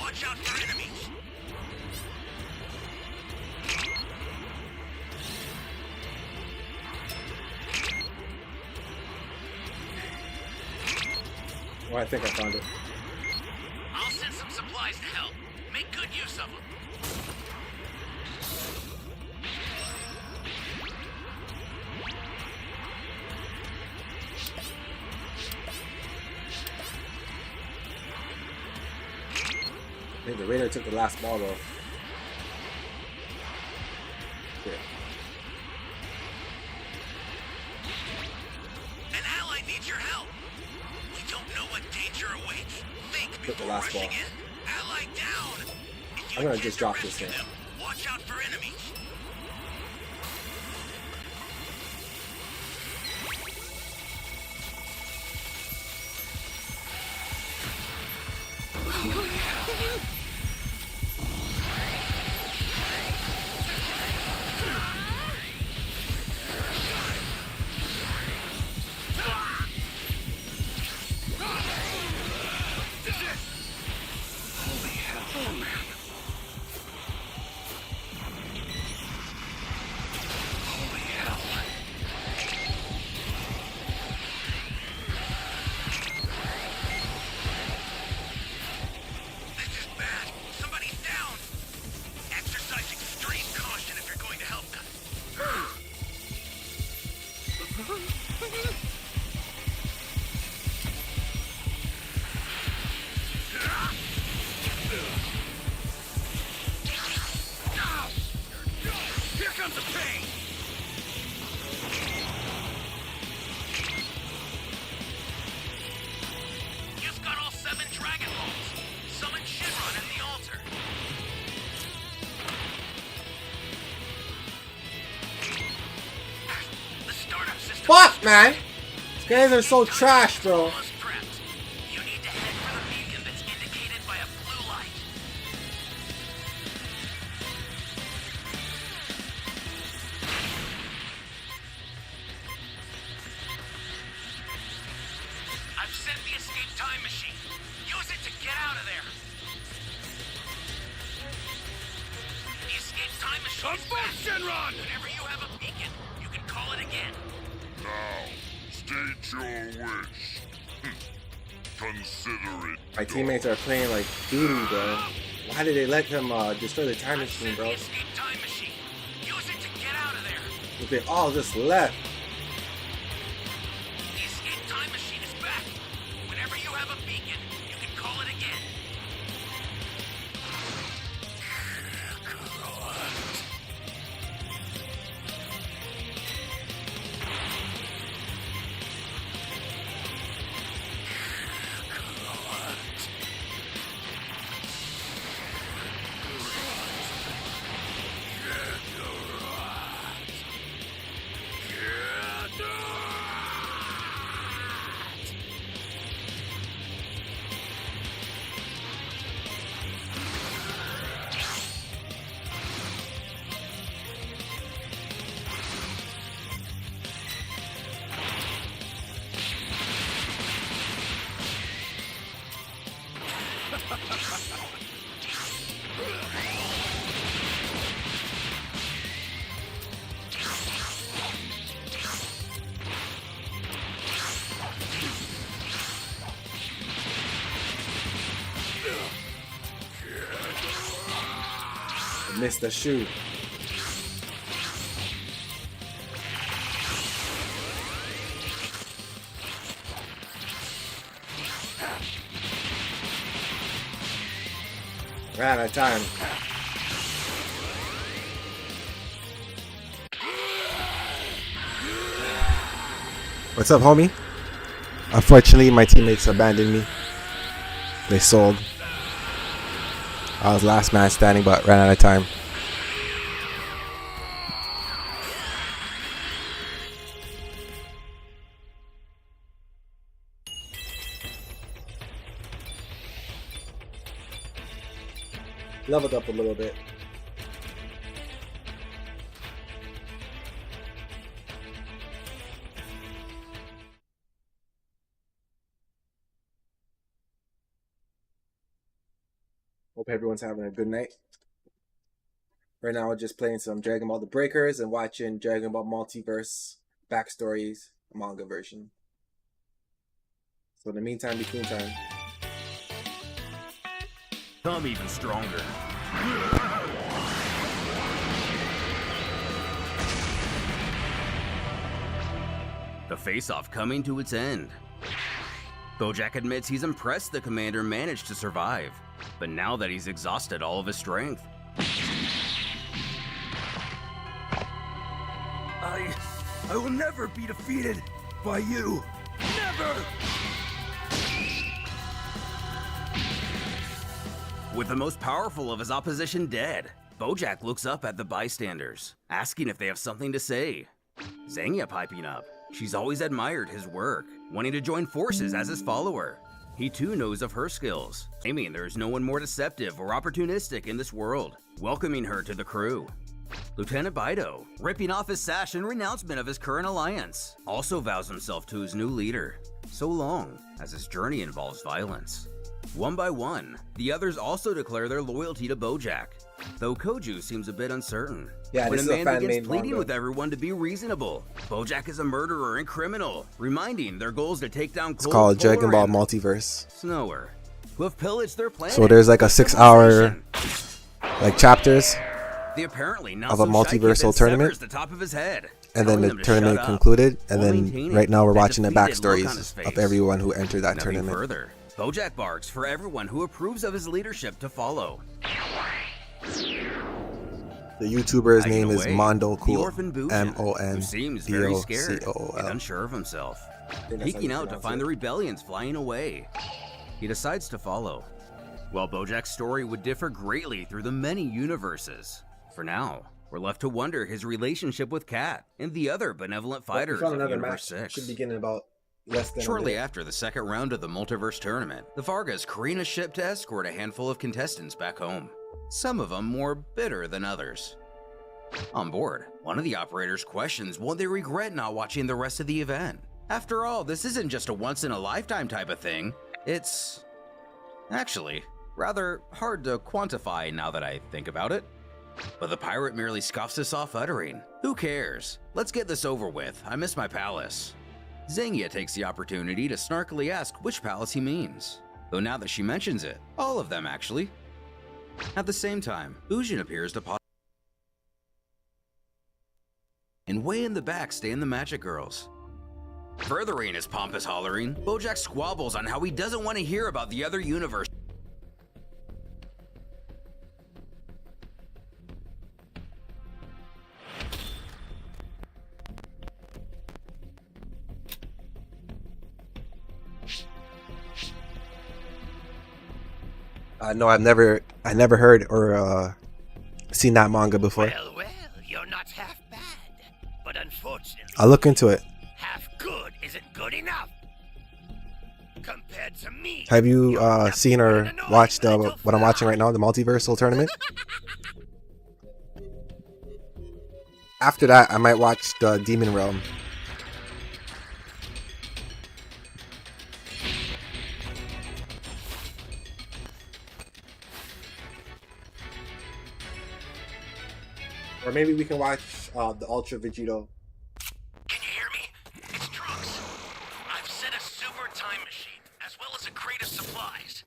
Watch out for enemies! Oh, I think I found it. I'll send some supplies to help. Make good use of them. I think the Raider took the last ball though. Here. An ally needs your help. We don't know what danger awaits. Think Took the before last rushing ball. in. Ally down. If you I'm gonna intend just to drop this rescue thing. them, watch out for enemies. fuck, man? These guys are so trash, bro. You need to head for the beacon that's indicated by a blue light. I've sent the escape time machine. Use it to get out of there. The escape time machine is back. Run! Whenever you have a beacon, you can call it again. Now, state your wish. Consider it. My teammates are playing like doo-doo, bro. Why did they let him destroy the time machine, bro? The escape time machine. Use it to get out of there. If they all just left. The escape time machine is back. Whenever you have a beacon, you can call it again. Missed the shoe. Ran out of time. What's up, homie? Unfortunately, my teammates abandoned me. They sold. I was last man standing, but ran out of time. Leveled up a little bit. Hope everyone's having a good night. Right now we're just playing some Dragon Ball The Breakers and watching Dragon Ball Multiverse Backstories manga version. So in the meantime, between time. Come even stronger. The face-off coming to its end. Bojack admits he's impressed the commander managed to survive, but now that he's exhausted all of his strength. I will never be defeated by you. Never! With the most powerful of his opposition dead, Bojack looks up at the bystanders, asking if they have something to say. Zangya piping up. She's always admired his work, wanting to join forces as his follower. He too knows of her skills, claiming there's no one more deceptive or opportunistic in this world, welcoming her to the crew. Lieutenant Bido, ripping off his sash in renouncement of his current alliance, also vows himself to his new leader, so long as his journey involves violence. One by one, the others also declare their loyalty to Bojack, though Koju seems a bit uncertain. Yeah, when this a is a man fan-made begins pleading manga. with everyone to be reasonable, Bojack is a murderer and criminal, reminding their goals to take down It's called Dragon Ball and Multiverse. Snower, who have pillaged their planet. So there's like a 6-hour like chapters, The apparently not of a so multiversal shy kid then tournament. severs the top of his head, and then telling the them to tournament shut up, concluded, and while then maintaining right now we're that watching the defeated look on his backstories face. of everyone who entered that Nothing tournament. further. Bojack barks for everyone who approves of his leadership to follow. The YouTuber's Hiding name is away, Mondo the Cool, orphan Boojin, who seems very scared and MONDOCOOL. unsure of himself, think that's how peeking you out to pronounce find it. the rebellions flying away. He decides to follow. While Bojack's story would differ greatly through the many universes, for now, We're left to wonder his relationship with Kat and the other benevolent Well, we fighters found of another Universe match. 6. Should begin in about less than a Shortly minute. after the second round of the Multiverse Tournament, the Vargas careen a ship to escort a handful of contestants back home. Some of them more bitter than others. On board, one of the operators questions why they regret not watching the rest of the event. After all, this isn't just a once-in-a-lifetime type of thing. It's actually rather hard to quantify now that I think about it. But the pirate merely scoffs us off, uttering, "Who cares? Let's get this over with. I miss my palace." Zangia takes the opportunity to snarkily ask which palace he means. Though now that she mentions it, all of them actually. At the same time, Ujin appears to pop. And way in the back stand the Magic Girls. Furthering his pompous hollering, Bojack squabbles on how he doesn't want to hear about the other universe. No, I never heard or seen that manga before. Well, you're not half bad. But unfortunately, I'll look into it. half good isn't good enough. Compared to me. Have you seen or watched what I'm watching right now, the Multiversal Tournament? After that, I might watch the Demon Realm. Or maybe we can watch the Ultra Vegito. Can you hear me? It's Trunks. I've set a super time machine, as well as a crate of supplies.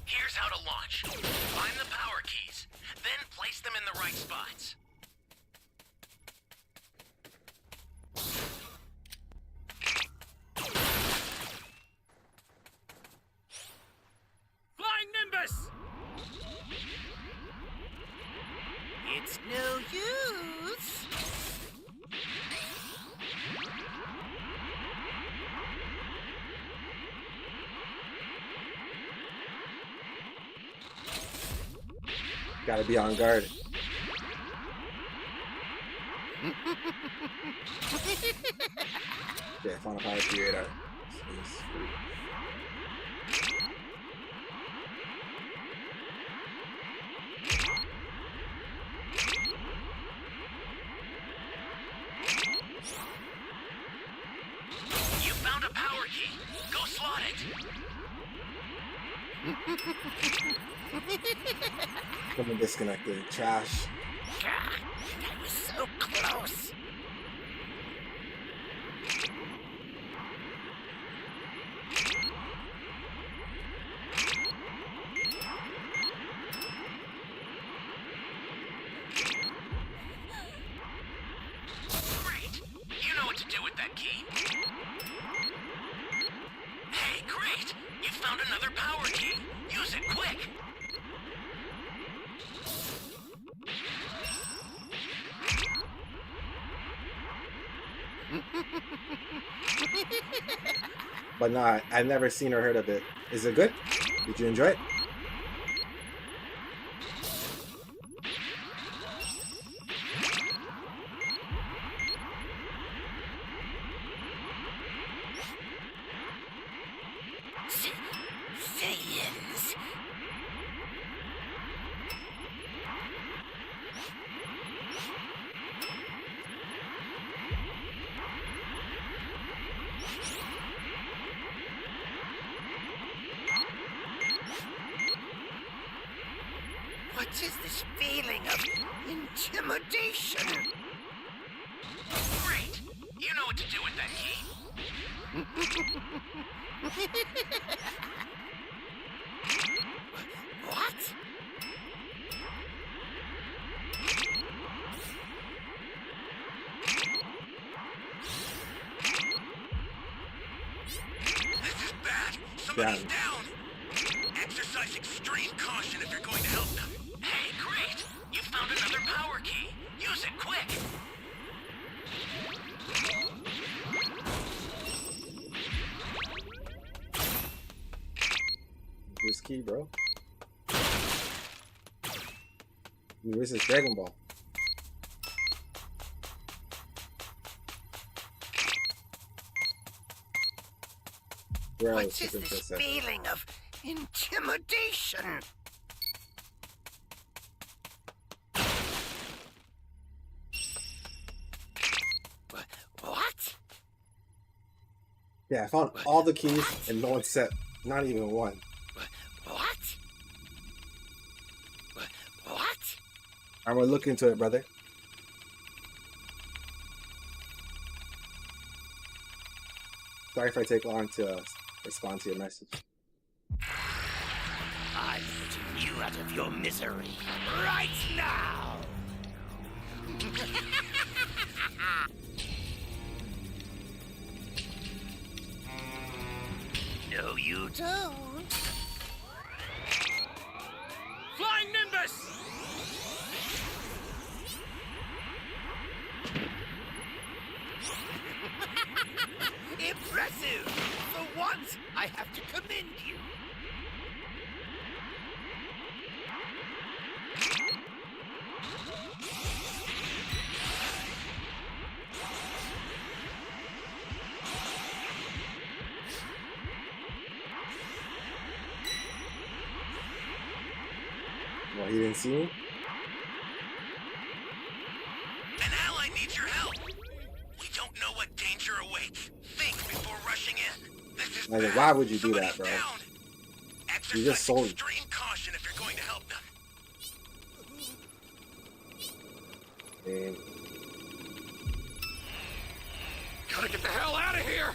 Here's how to launch. Find the power keys, then place them in the right spots. Flying Nimbus! It's no use. Gotta be on guard. Yeah, Final Power Creator. You found a power key. Go slot it. Someone disconnected. Trash. God, I was so close. Great. You know what to do with that key. Hey, great. You found another power key. Use it quick. But nah, I've never seen or heard of it. Is it good? Did you enjoy it? Saiyans. What is this feeling of intimidation? Great. You know what to do with that key. What? This is bad. Somebody's down. Exercise extreme caution if you're going to help them. Hey, great. You found another power key. Use it quick. This key, bro. Dude, this is Dragon Ball. Gross, What is super this impressive. feeling of intimidation? What? Yeah, I found all the keys and no one set, not even one. What? What? I'm gonna look into it, brother. Sorry if I take long to respond to your message. I'm putting you out of your misery right now! No, you don't. Flying Nimbus! Impressive! For once, I have to commend you. Well, he didn't see me? An ally needs your help. We don't know what danger awaits. Think before rushing in. This is Like, bad. why would you do Somebody's that, bro? down. You just sold. Extreme caution if you're going to help them. And Gotta get the hell out of here!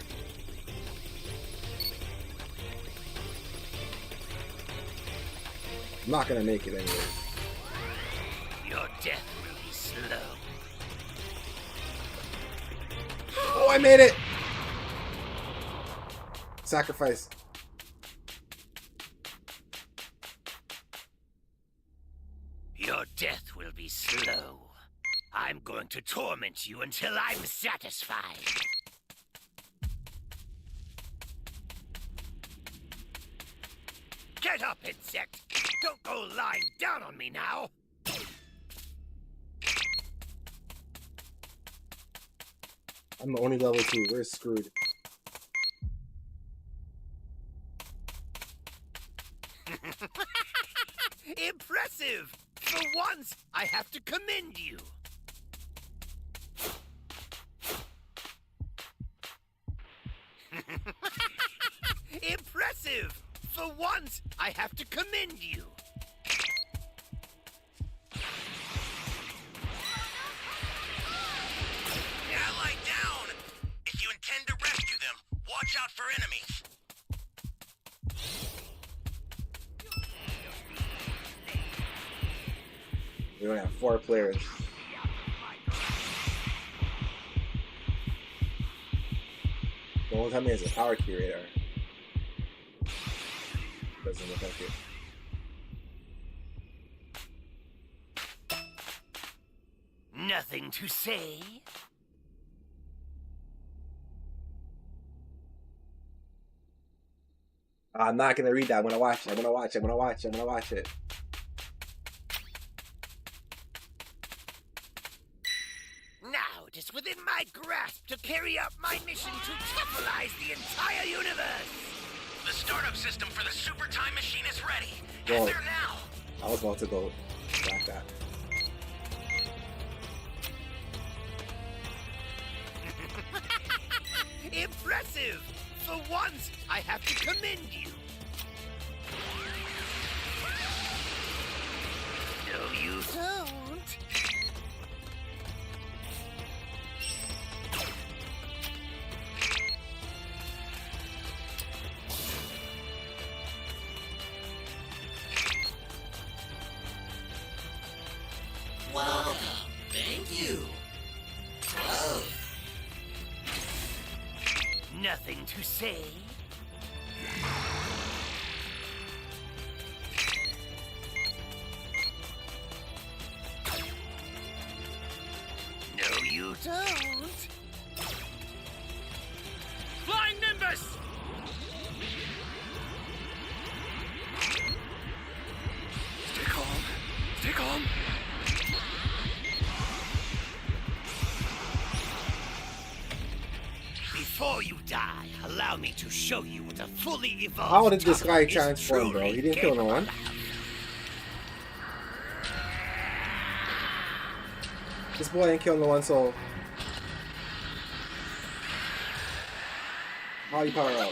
I'm not gonna make it anyway. Your death will be slow. Oh, I made it! Sacrifice. Your death will be slow. I'm going to torment you until I'm satisfied. Get up, insect! Don't go lying down on me now! I'm only level 2. We're screwed. Impressive! For once, I have to commend you. Impressive! For once, I have to commend you. Ally down! If you intend to rescue them, watch out for enemies. We only have 4 players. Don't tell me it's a power key radar. Doesn't look like it. Nothing to say? I'm not gonna read that. I'm gonna watch it. I'm gonna watch it. I'm gonna watch it. I'm gonna watch it. Now it is within my grasp to carry out my mission to topalize the entire universe. The startup system for the super time machine is ready. Whoa. Head there now. I was about to go like that. Impressive! For once, I have to commend you. No, you don't. Welcome. Thank you. Oh. Nothing to say? No, you don't. Flying Nimbus! Stay calm. Stay calm. Before you die, allow me to show you what a fully evolved How did this guy Tapion is transform, bro? truly He didn't kill no capable one. of. This boy ain't killed no one, so how you power up?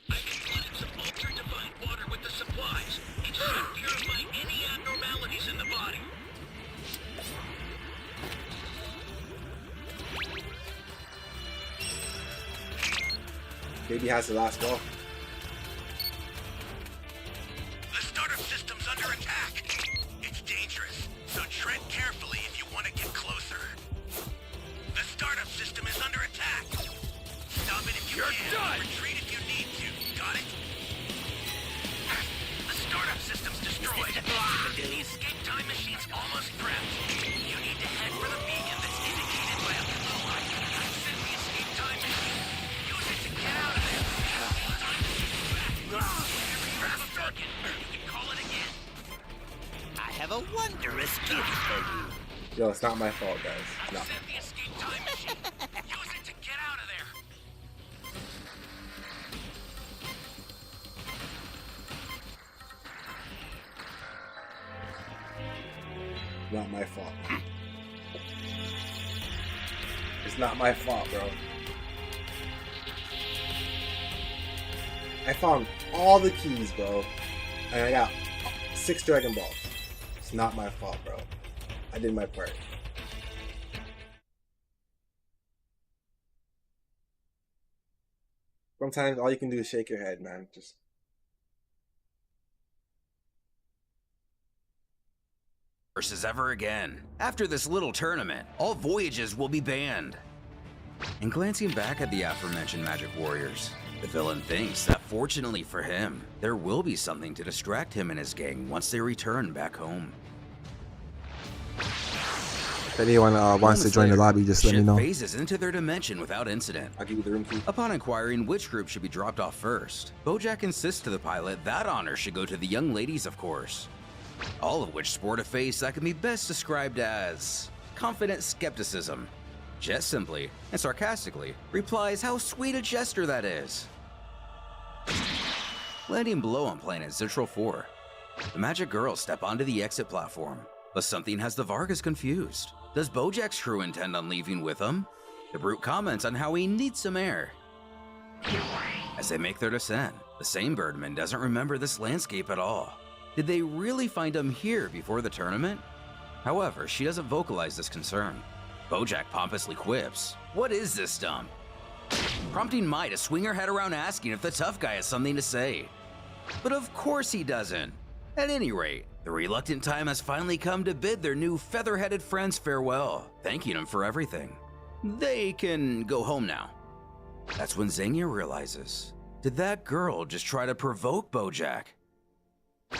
I can flood some ultra-divine water with the supplies. It should purify any abnormalities in the body. Baby has the last ball. The startup system's under attack. It's dangerous, so tread carefully if you want to get closer. The startup system is under attack. Stop it if you You're can. done! Retreat if you need to. Got it? The startup system's destroyed. The escape time machine's almost prepped. You need to head for the beacon that's indicated by a blue light. Send the escape time machine. Use it to get out of there. Whenever you have a beacon, you can call it again. I have a wondrous gift for you. Yo, it's not my fault, guys. No. Send the escape time machine. Use it to get out of there. Not my fault. It's not my fault, bro. I found all the keys, bro. And I got 6 Dragon Balls. It's not my fault, bro. I did my part. Sometimes all you can do is shake your head, man. Just Versus ever again. After this little tournament, all voyages will be banned. And glancing back at the aforementioned Magic Warriors, the villain thinks that fortunately for him, there will be something to distract him and his gang once they return back home. If anyone wants to join the lobby, just let me Ship know. phases into their dimension without incident. I'll give you the room key. Upon inquiring which group should be dropped off first, Bojack insists to the pilot that honor should go to the young ladies, of course. All of which sport a face that can be best described as confident skepticism. Jet simply, and sarcastically, replies how sweet a gesture that is. Landing below on planet Zitral 4, the Magic Girls step onto the exit platform, but something has the Vargas confused. Does Bojack's crew intend on leaving with him? The brute comments on how he needs some air. As they make their descent, the same Birdman doesn't remember this landscape at all. Did they really find him here before the tournament? However, she doesn't vocalize this concern. Bojack pompously quips, "What is this dump?" Prompting Mai to swing her head around asking if the tough guy has something to say. But of course he doesn't. At any rate, the reluctant time has finally come to bid their new feather-headed friends farewell, thanking them for everything. They can go home now. That's when Xenia realizes, did that girl just try to provoke Bojack?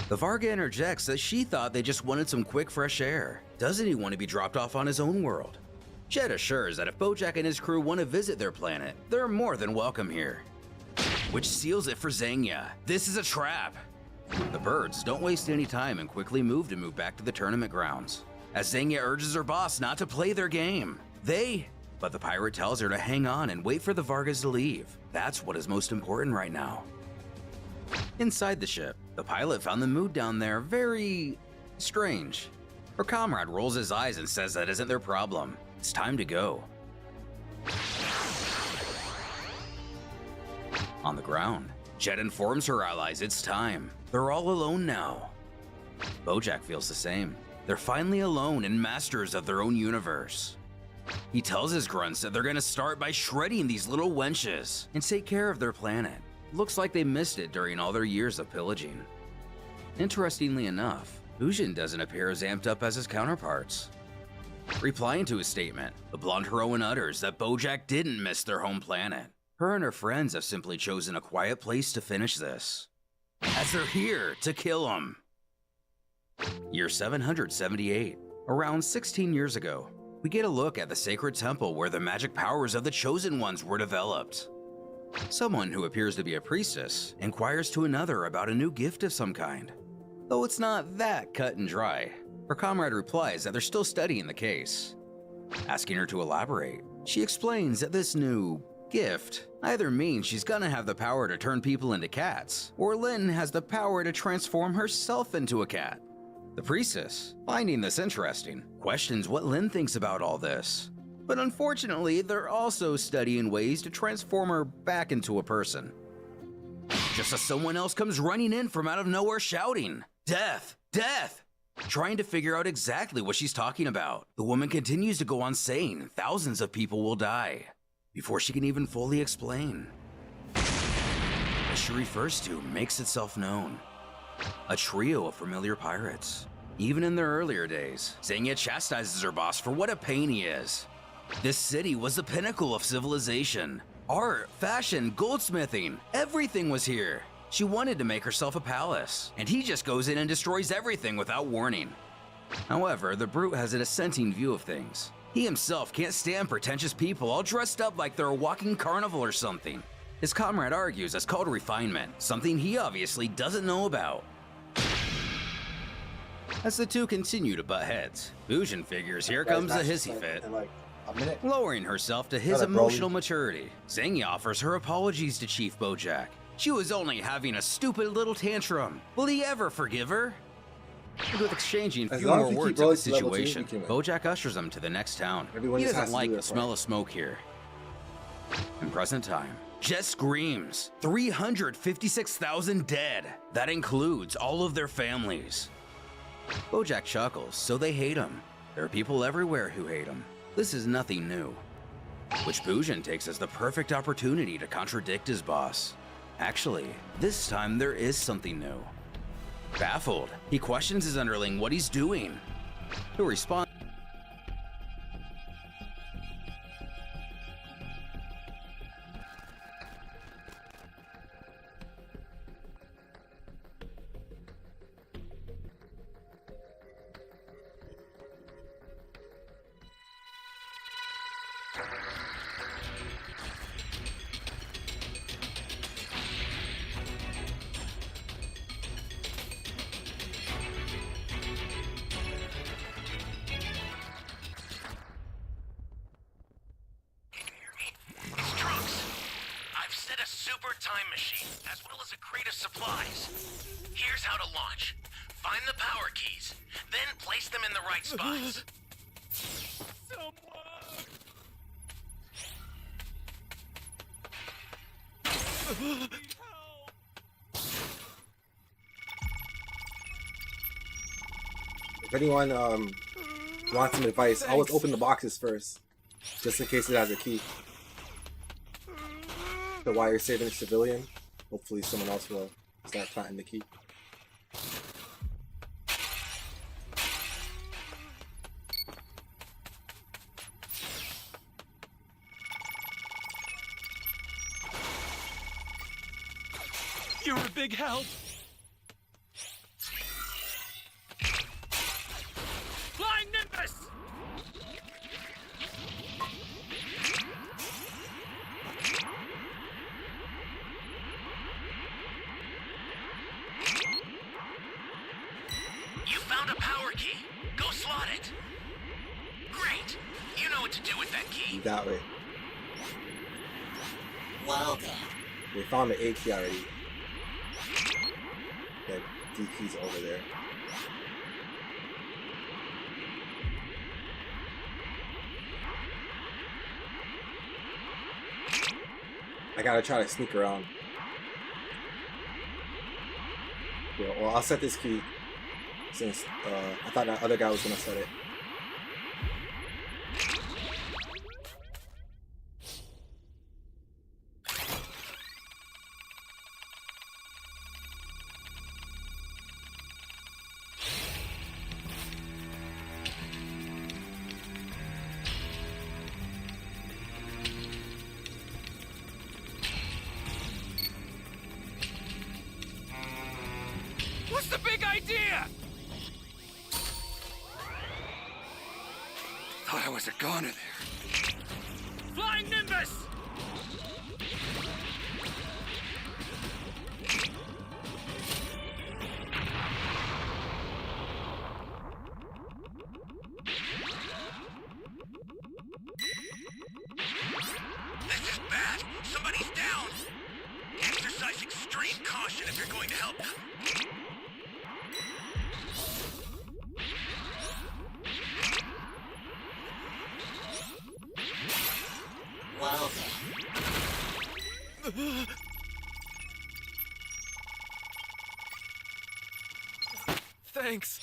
The Varga interjects that she thought they just wanted some quick fresh air. Doesn't he want to be dropped off on his own world? Jet assures that if Bojack and his crew want to visit their planet, they're more than welcome here. Which seals it for Xenia. This is a trap. The birds don't waste any time and quickly move back to the tournament grounds, as Xenia urges her boss not to play their game. But the pirate tells her to hang on and wait for the Vargas to leave. That's what is most important right now. Inside the ship, the pilot found the mood down there very strange. Her comrade rolls his eyes and says that isn't their problem. It's time to go. On the ground, Jet informs her allies it's time. They're all alone now. Bojack feels the same. They're finally alone and masters of their own universe. He tells his grunts that they're gonna start by shredding these little wenches and take care of their planet. Looks like they missed it during all their years of pillaging. Interestingly enough, Ujin doesn't appear as amped up as his counterparts. Replying to his statement, the blonde heroine utters that Bojack didn't miss their home planet. Her and her friends have simply chosen a quiet place to finish this, as they're here to kill him. Year 778, around 16 years ago, we get a look at the sacred temple where the magic powers of the Chosen Ones were developed. Someone who appears to be a priestess inquires to another about a new gift of some kind. Though it's not that cut and dry, her comrade replies that they're still studying the case. Asking her to elaborate, she explains that this new gift either means she's gonna have the power to turn people into cats, or Lynn has the power to transform herself into a cat. The priestess, finding this interesting, questions what Lynn thinks about all this. But unfortunately, they're also studying ways to transform her back into a person. Just as someone else comes running in from out of nowhere shouting, "Death! Death!" Trying to figure out exactly what she's talking about. The woman continues to go on saying thousands of people will die, before she can even fully explain. What she refers to makes itself known. A trio of familiar pirates. Even in their earlier days, Saiyan chastises her boss for what a pain he is. This city was the pinnacle of civilization. Art, fashion, goldsmithing, everything was here. She wanted to make herself a palace, and he just goes in and destroys everything without warning. However, the brute has a dissenting view of things. He himself can't stand pretentious people all dressed up like they're a walking carnival or something. His comrade argues it's called refinement, something he obviously doesn't know about. As the two continue to butt heads, Bujin figures here comes a hissy fit. Lowering herself to his emotional maturity, Saiyan offers her apologies to Chief Bojack. She was only having a stupid little tantrum. Will he ever forgive her? And with exchanging few more words of the situation, Bojack ushers them to the next town. He doesn't like the smell of smoke here. In present time, Jet screams, 356,000 dead. That includes all of their families. Bojack chuckles, so they hate him. There are people everywhere who hate him. This is nothing new. Which Bujin takes as the perfect opportunity to contradict his boss. Actually, this time there is something new. Baffled, he questions his underling what he's doing. He'll respond. time machine, as well as a crate of supplies. Here's how to launch. Find the power keys, then place them in the right spots. If anyone wants some advice, always open the boxes first, just in case it has a key. So while you're saving a civilian, hopefully someone else will start planting the key. You're a big help. Flying Nimbus! You found a power key. Go slot it. Great. You know what to do with that key. You got it. Well done. We found the A key already. That D key's over there. I gotta try to sneak around. Yeah, well, I'll set this key since I thought that other guy was gonna set it. What's the big idea? Thought I was a goner there. Flying Nimbus! extreme caution if you're going to help them. Well then. Thanks.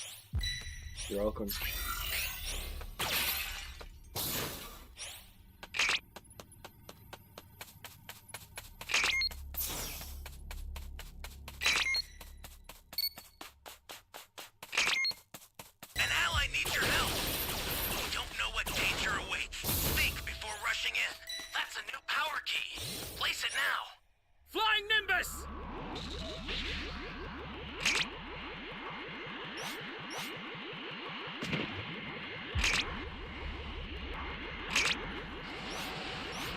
You're welcome. An ally needs your help. You don't know what danger awaits. Think before rushing in. That's a new power key. Place it now. Flying Nimbus!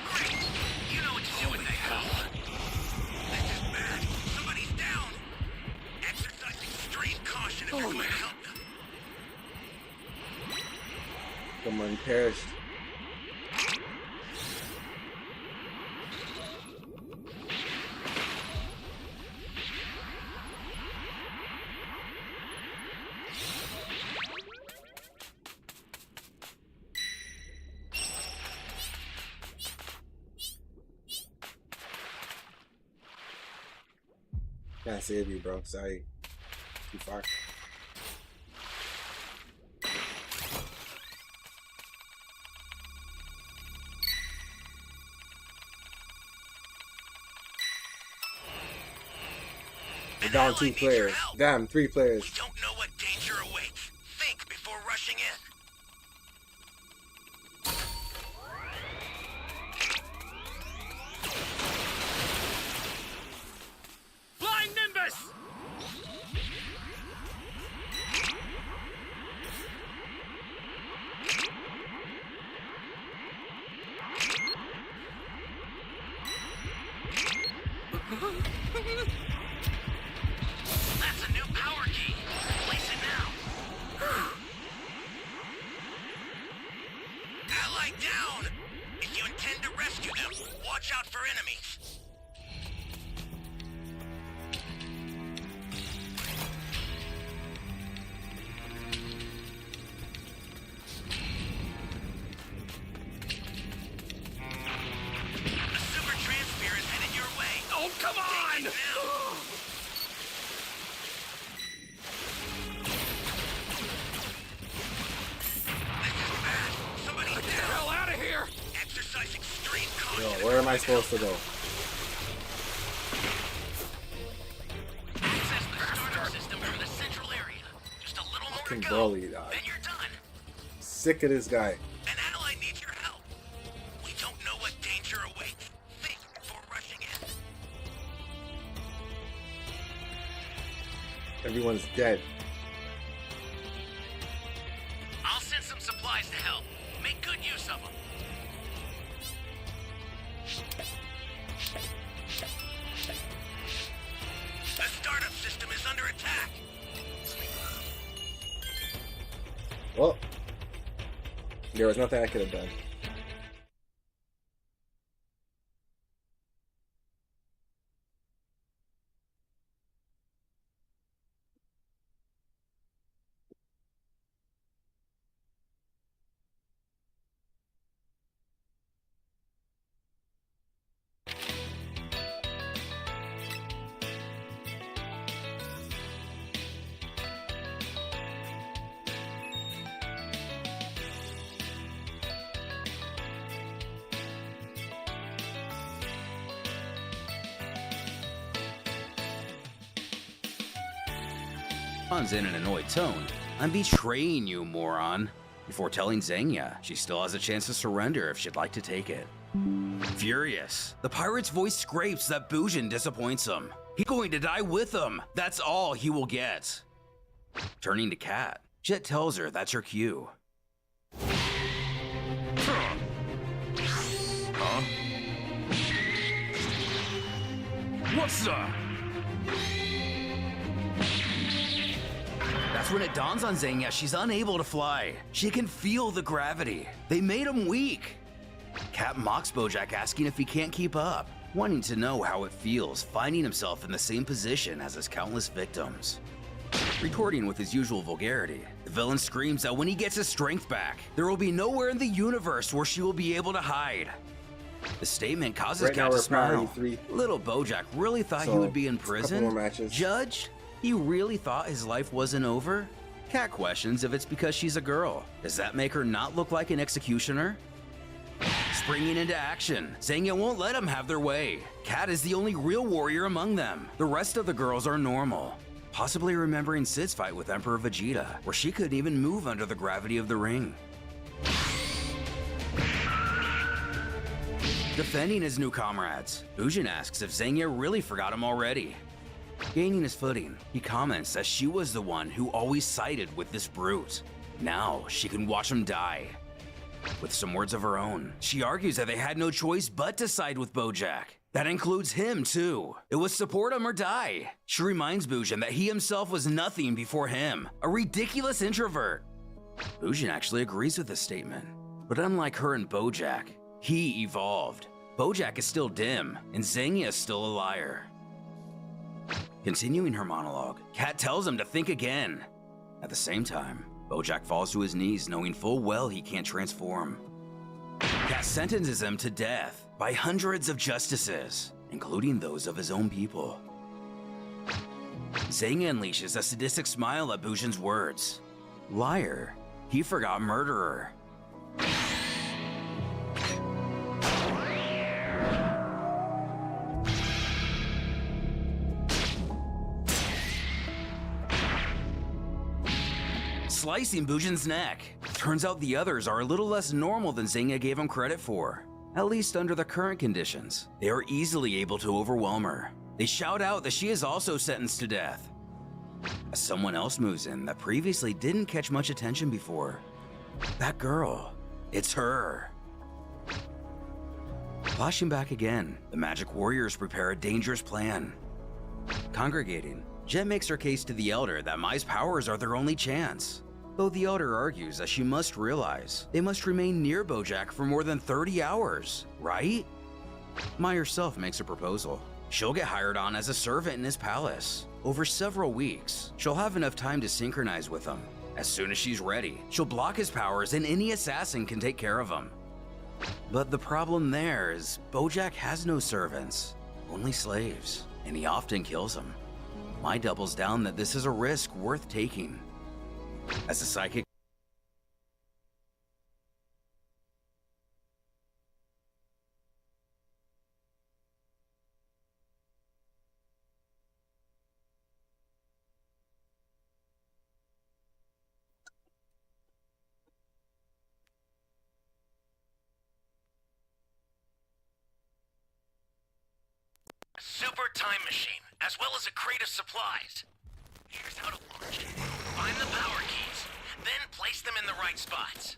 Great. You know what to do with that. This is bad. Somebody's down. Exercise extreme caution if you're going to help them. Someone perished. Can't save you, bro. Sorry. Too far. We're down 2 players. Damn, 3 players. We don't know what danger awaits. Think before rushing in. Flying Nimbus! That's a new power key. Place it now. Ally down! If you intend to rescue them, watch out for enemies. A super transfer is headed your way. Oh, come on! Take it now. This is bad. Somebody's Get the down. hell out of here! Exercise extreme Yo, caution. where am I supposed to go? Access the startup system from the central area. Just a little more to Fucking go. Broly, dog. Then you're done. Sick of this guy. An ally needs your help. We don't know what danger awaits. Think before rushing in. Everyone's dead. I'll send some supplies to help. Make good use of them. The startup system is under attack. Well, there was nothing I could have done. Han's in an annoyed tone. I'm betraying you, moron. Before telling Xenia, she still has a chance to surrender if she'd like to take it. Furious, the pirate's voice scrapes that Bujin disappoints him. He's going to die with him. That's all he will get. Turning to Kat, Jet tells her that's her cue. Huh? What's up? That's when it dawns on Xenia she's unable to fly. She can feel the gravity. They made him weak. Kat mocks Bojack, asking if he can't keep up. wanting to know how it feels finding himself in the same position as his countless victims. Retorting with his usual vulgarity, the villain screams that when he gets his strength back, there will be nowhere in the universe where she will be able to hide. The statement causes Cat to smile. Little Bojack really thought he would be in prison? Judged? He really thought his life wasn't over? Cat questions if it's because she's a girl. Does that make her not look like an executioner? Springing into action, saying it won't let them have their way. Cat is the only real warrior among them. The rest of the girls are normal. Possibly remembering Sid's fight with Emperor Vegeta, where she couldn't even move under the gravity of the ring. Defending his new comrades, Bujin asks if Xenia really forgot him already. Gaining his footing, he comments that she was the one who always sided with this brute. Now she can watch him die. With some words of her own, she argues that they had no choice but to side with Bojack. That includes him too. It was support him or die. She reminds Bujin that he himself was nothing before him, a ridiculous introvert. Bujin actually agrees with this statement, but unlike her and Bojack, he evolved. Bojack is still dim, and Xenia is still a liar. Continuing her monologue, Cat tells him to think again. At the same time, Bojack falls to his knees knowing full well he can't transform. Cat sentences him to death by hundreds of justices, including those of his own people. Xenia unleashes a sadistic smile at Bujin's words. Liar. He forgot murderer. Slicing Bujin's neck. Turns out the others are a little less normal than Xenia gave him credit for. At least under the current conditions, they are easily able to overwhelm her. They shout out that she is also sentenced to death. As someone else moves in that previously didn't catch much attention before. That girl. It's her. Flashing back again, the magic warriors prepare a dangerous plan. Congregating, Jet makes her case to the Elder that Mai's powers are their only chance. Though the Elder argues that she must realize they must remain near Bojack for more than 30 hours, right? Mai herself makes a proposal. She'll get hired on as a servant in his palace. Over several weeks, she'll have enough time to synchronize with him. As soon as she's ready, she'll block his powers and any assassin can take care of him. But the problem there is Bojack has no servants, only slaves, and he often kills them. Mai doubles down that this is a risk worth taking. As a psychic, super time machine, as well as a crate of supplies. Here's how to launch it. Find the power keys, then place them in the right spots.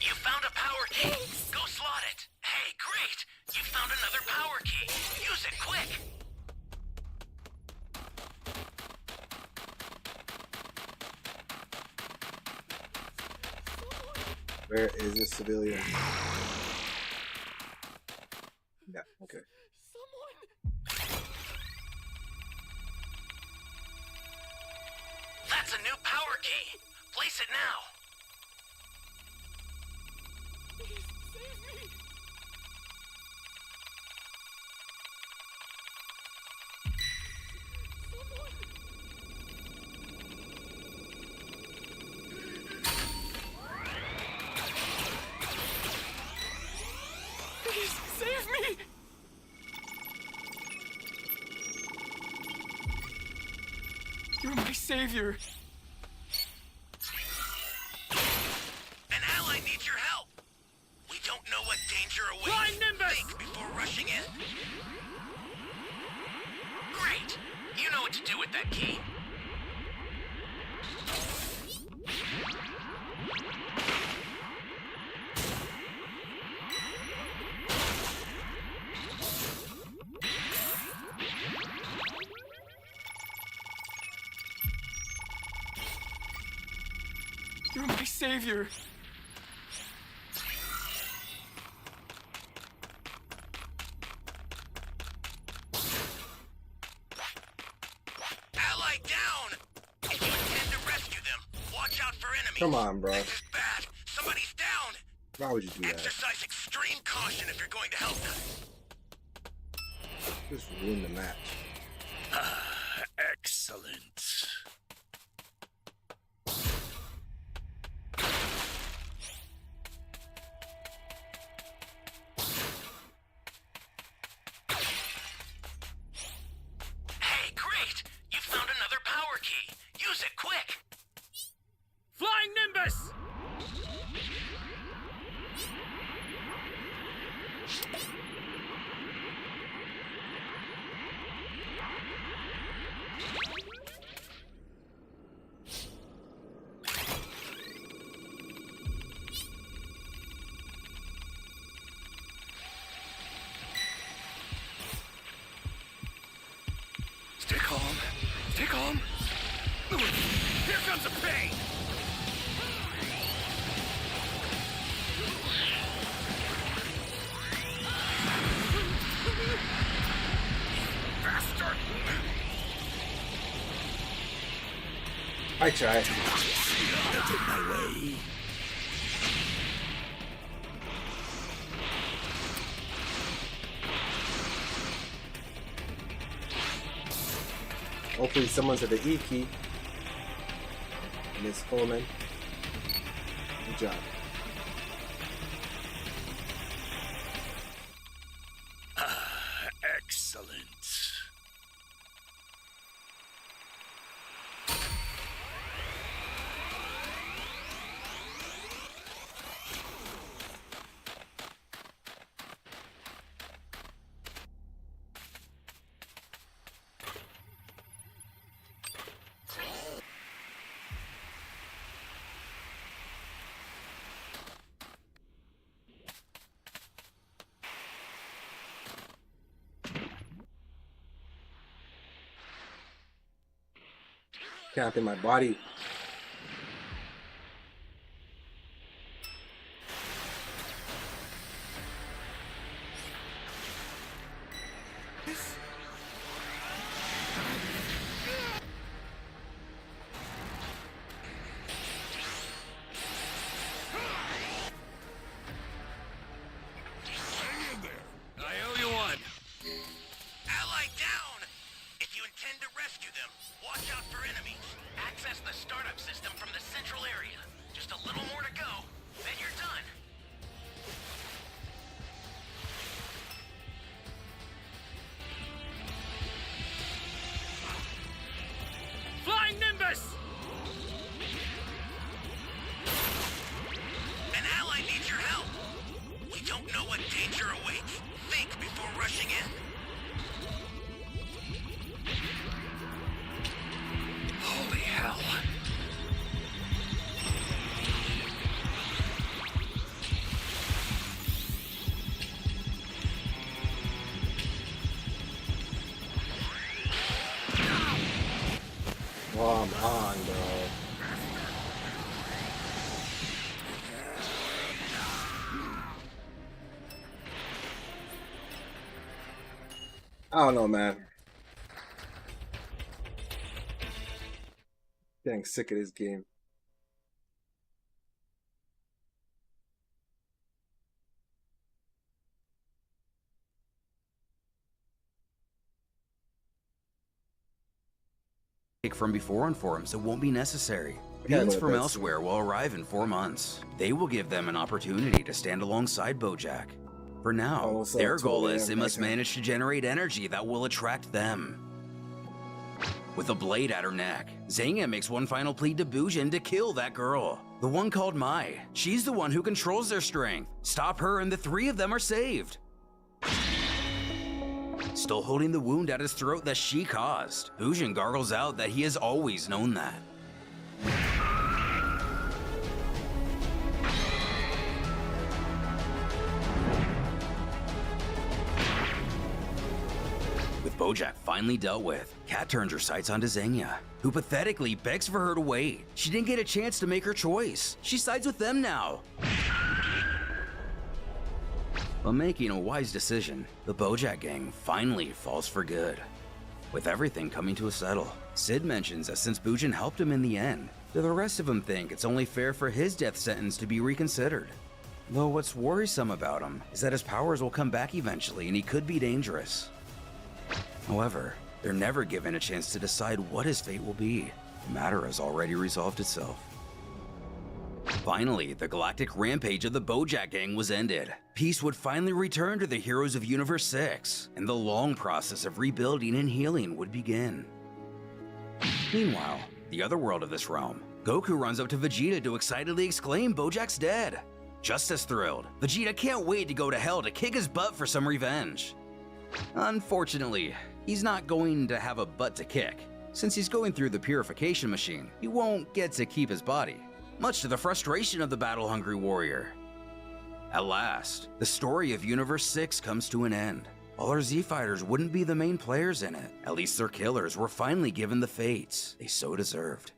You found a power key. Go slot it. Hey, great! You found another power key. Use it quick. Where is this civilian? Yeah, okay. That's a new power key. Place it now. Save me! You're my savior. An ally needs your help. We don't know what danger awaits. Flying Nimbus! Think before rushing in. Great. You know what to do with that key. You're my savior. Ally down! If you intend to rescue them, watch out for enemies. Come on, bro. This is bad. Somebody's down. Why would you do that? Exercise extreme caution if you're going to help them. Just ruin the match. Excellent. Hey, great! You found another power key. Use it quick. Flying Nimbus! Stay calm. Stay calm. Here comes the pain! Bastard! I tried. I'll take my way. Hopefully someone's at the E key. Miss Coleman. Good job. Excellent. Camp in my body. I owe you one. Ally down! If you intend to rescue them, watch out for enemies. Access the startup system from the central area. Just a little more to go, then you're done. Flying Nimbus! An ally needs your help. We don't know what danger awaits. Think before rushing in. Holy hell. Come on, bro. I don't know, man. Getting sick of this game. From before on forums, it won't be necessary. Yeah, Beings but from that's- elsewhere will arrive in 4 months. They will give them an opportunity to stand alongside Bojack. For now, Oh, so their it's goal totally is they must okay. manage to generate energy that will attract them. With a blade at her neck, Saiyan makes one final plea to Bujin to kill that girl. The one called Mai. She's the one who controls their strength. Stop her and the 3 of them are saved. Still holding the wound at his throat that she caused, Bujin gargles out that he has always known that. With Bojack finally dealt with, Kat turns her sights onto Xenia, who pathetically begs for her to wait. She didn't get a chance to make her choice. She sides with them now. But making a wise decision, the Bojack gang finally falls for good. With everything coming to a settle, Sid mentions that since Bujin helped him in the end, do the rest of them think it's only fair for his death sentence to be reconsidered. Though what's worrisome about him is that his powers will come back eventually and he could be dangerous. However, they're never given a chance to decide what his fate will be. The matter has already resolved itself. Finally, the galactic rampage of the Bojack gang was ended. Peace would finally return to the heroes of Universe 6, and the long process of rebuilding and healing would begin. Meanwhile, the other world of this realm, Goku runs up to Vegeta to excitedly exclaim Bojack's dead. Just as thrilled, Vegeta can't wait to go to hell to kick his butt for some revenge. Unfortunately, he's not going to have a butt to kick. Since he's going through the purification machine, he won't get to keep his body, much to the frustration of the battle-hungry warrior. At last, the story of Universe 6 comes to an end. All our Z-Fighters wouldn't be the main players in it. At least their killers were finally given the fates they so deserved.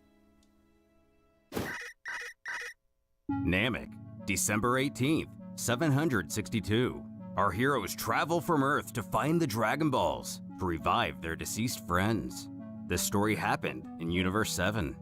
Namek, December 18th, 762. Our heroes travel from Earth to find the Dragon Balls to revive their deceased friends. This story happened in Universe 7.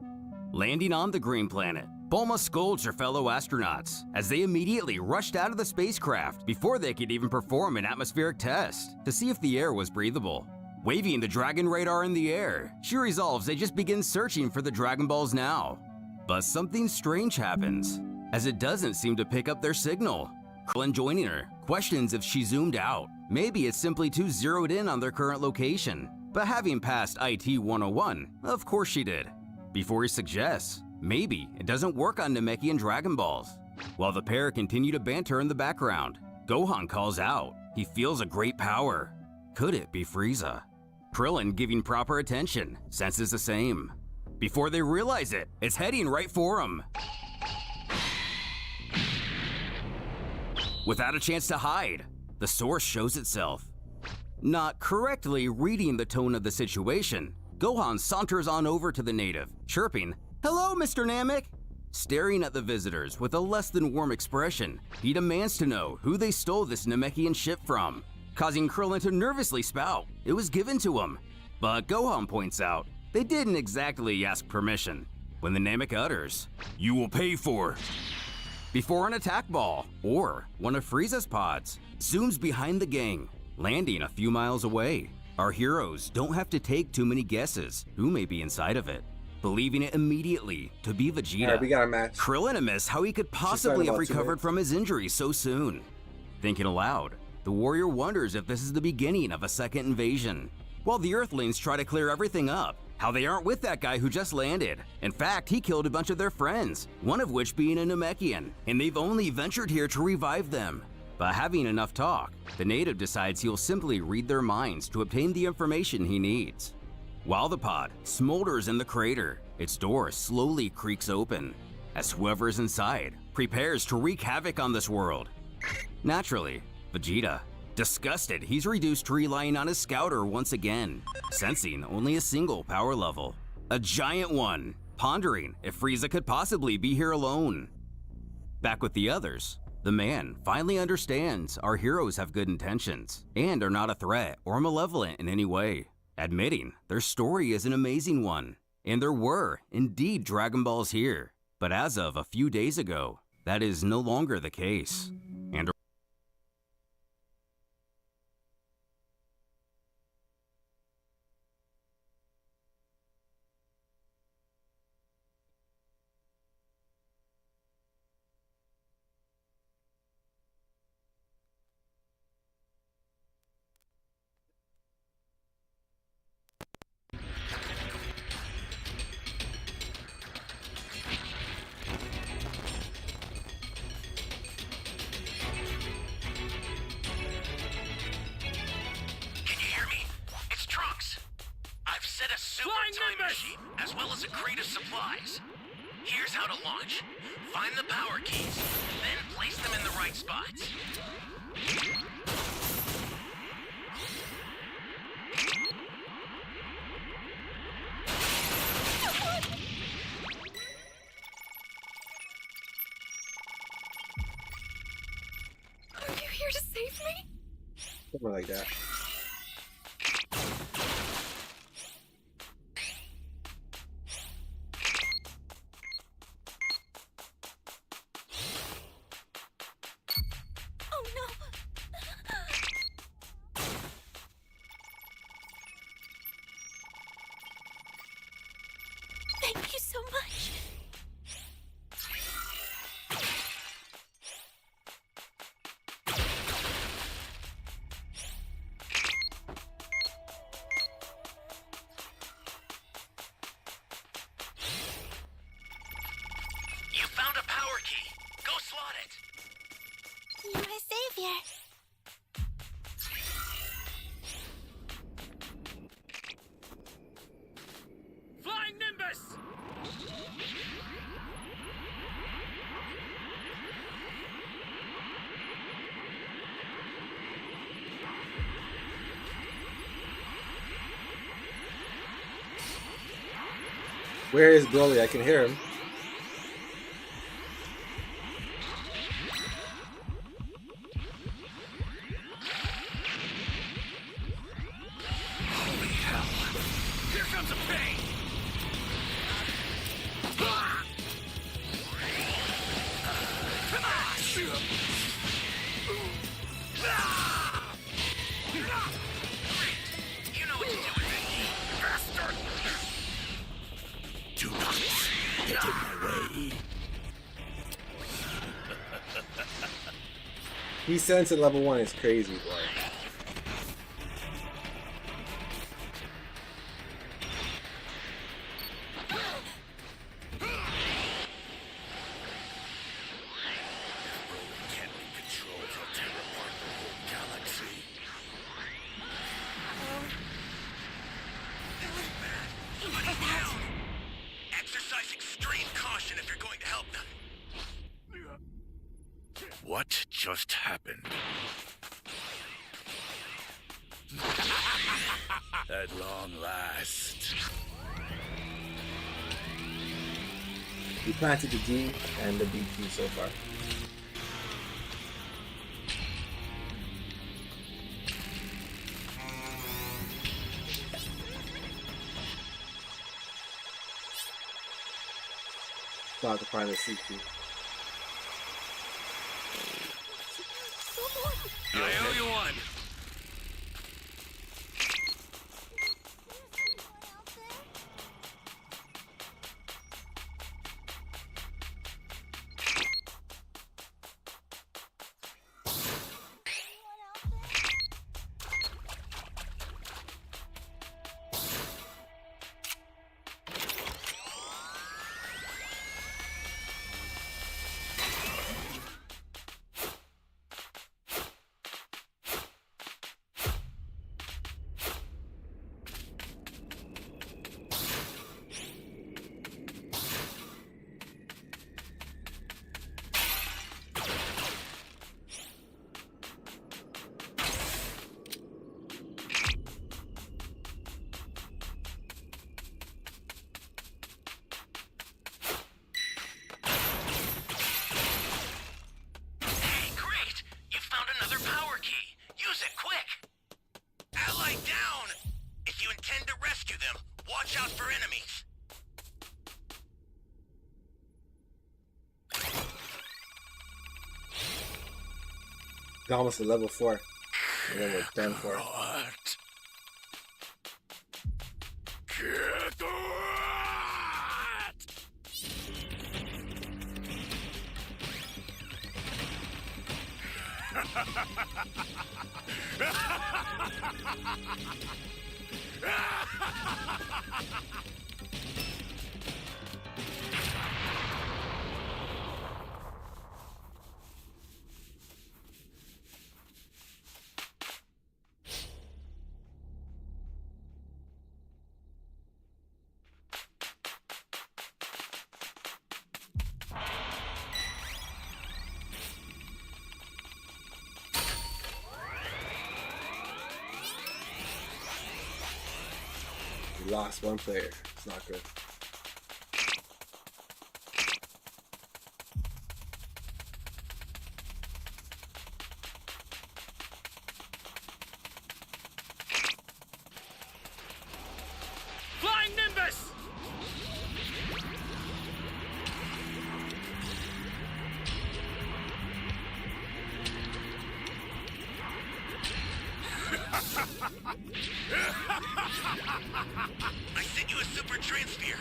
Landing on the green planet, Bulma scolds her fellow astronauts as they immediately rushed out of the spacecraft before they could even perform an atmospheric test to see if the air was breathable. Waving the Dragon Radar in the air, she resolves they just begin searching for the Dragon Balls now. But something strange happens, as it doesn't seem to pick up their signal. Krillin joining her questions if she zoomed out. Maybe it's simply too zeroed in on their current location. But having passed IT 101, of course she did. Before he suggests, maybe it doesn't work on Namekian Dragon Balls. While the pair continue to banter in the background, Gohan calls out. He feels a great power. Could it be Frieza? Krillin, giving proper attention, senses the same. Before they realize it, it's heading right for him. Without a chance to hide, the source shows itself. Not correctly reading the tone of the situation, Gohan saunters on over to the native, chirping, "Hello, Mr. Namek!" Staring at the visitors with a less than warm expression, he demands to know who they stole this Namekian ship from, causing Krillin to nervously spout it was given to him. But Gohan points out they didn't exactly ask permission, when the Namek utters, "You will pay for," before an attack ball, or one of Frieza's pods, zooms behind the gang, landing a few miles away. Our heroes don't have to take too many guesses who may be inside of it, believing it immediately to be Vegeta. Alright, we got a match. Krillin admits how he could possibly have recovered from his injuries so soon. Thinking aloud, the warrior wonders if this is the beginning of a second invasion. While the Earthlings try to clear everything up, how they aren't with that guy who just landed. In fact, he killed a bunch of their friends, one of which being a Namekian, and they've only ventured here to revive them. But having enough talk, the native decides he'll simply read their minds to obtain the information he needs. While the pod smolders in the crater, its door slowly creaks open, as whoever is inside prepares to wreak havoc on this world. Naturally, Vegeta, disgusted, he's reduced to relying on his scouter once again, sensing only a single power level, a giant one, pondering if Frieza could possibly be here alone. Back with the others, the man finally understands our heroes have good intentions and are not a threat or malevolent in any way, admitting their story is an amazing one, and there were indeed Dragon Balls here. But as of a few days ago, that is no longer the case. And as well as a crate of supplies. Here's how to launch. Find the power keys, then place them in the right spots. to save me? Something like that. Oh no! Thank you so much. You found a power key. Go slot it. You're a savior. Flying Nimbus! Where is Broly? I can hear him. Holy hell! Here comes a pain! You know what to do with it. Bastard! Do not get in my way. He sends at level 1 is crazy, boy. Broly can't be controlled. He'll tear apart the whole galaxy. Exercise extreme caution if you're going to help them. What just happened? At long last. We planted the D and the B key so far. About to find the C key. I owe you one! Watch out for enemies. Almost at level 4. And then we're done for. What? We lost one player. It's not good. I sent you a super transfer.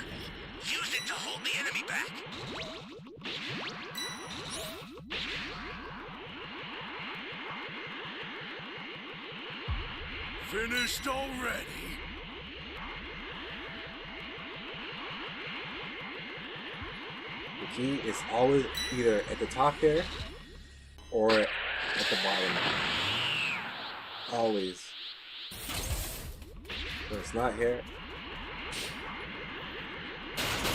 Use it to hold the enemy back. Finished already? The key is always either at the top here or at the bottom. Always. So it's not here.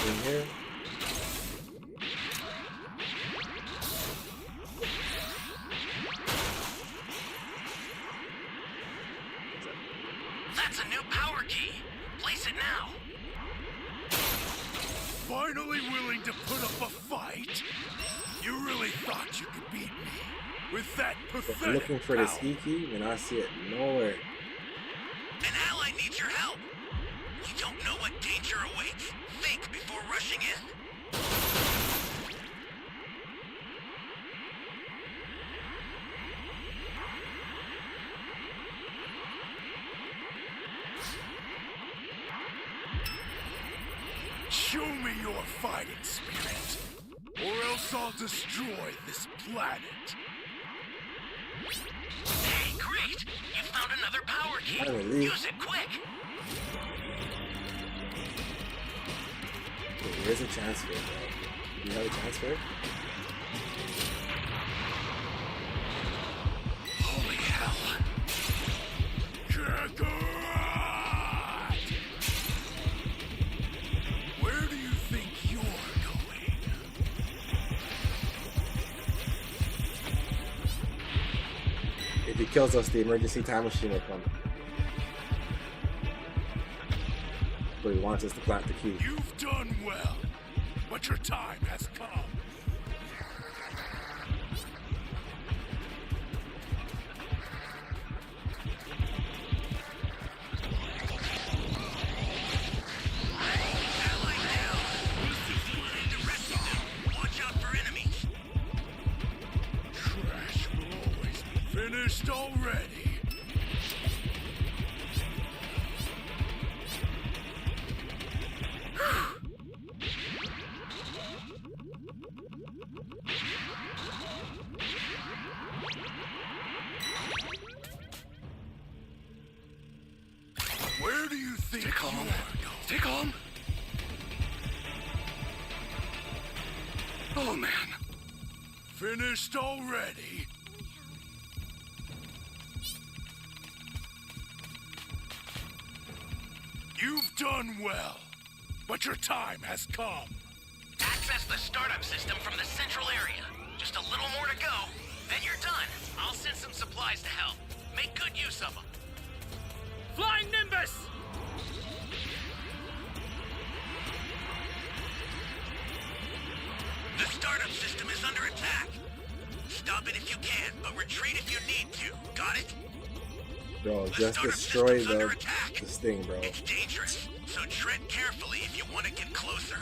In here. That's a new power key. Place it now. Finally willing to put up a fight? You really thought you could beat me with that pathetic If I'm looking for this power. E key and I see it nowhere. An ally needs your help. You don't know what danger awaits. Think before rushing in. Show me your fighting spirit, or else I'll destroy this planet. Hey, great! You found another power key. How do I leave? Use it quick. Wait, where's the transfer, bro? Do you have a transfer? Holy hell. Kakarot! Where do you think you're going? If he kills us, the emergency time machine will come. But he wants us to plant the key. You've done well, but your time has come. Ally down. Need to rescue them. Watch out for enemies. Trash will always be finished already. Where do you think Stay calm. you're going? Stay calm. Oh, man. Finished already? You've done well, but your time has come. Access the startup system from the central area. Just a little more to go. Then you're done. I'll send some supplies to help. Make good use of them. Flying Nimbus! The startup system is under attack. Stop it if you can, but retreat if you need to. Got it? Bro, The just startup destroy system's under the attack. this thing, bro. It's dangerous, so tread carefully if you want to get closer.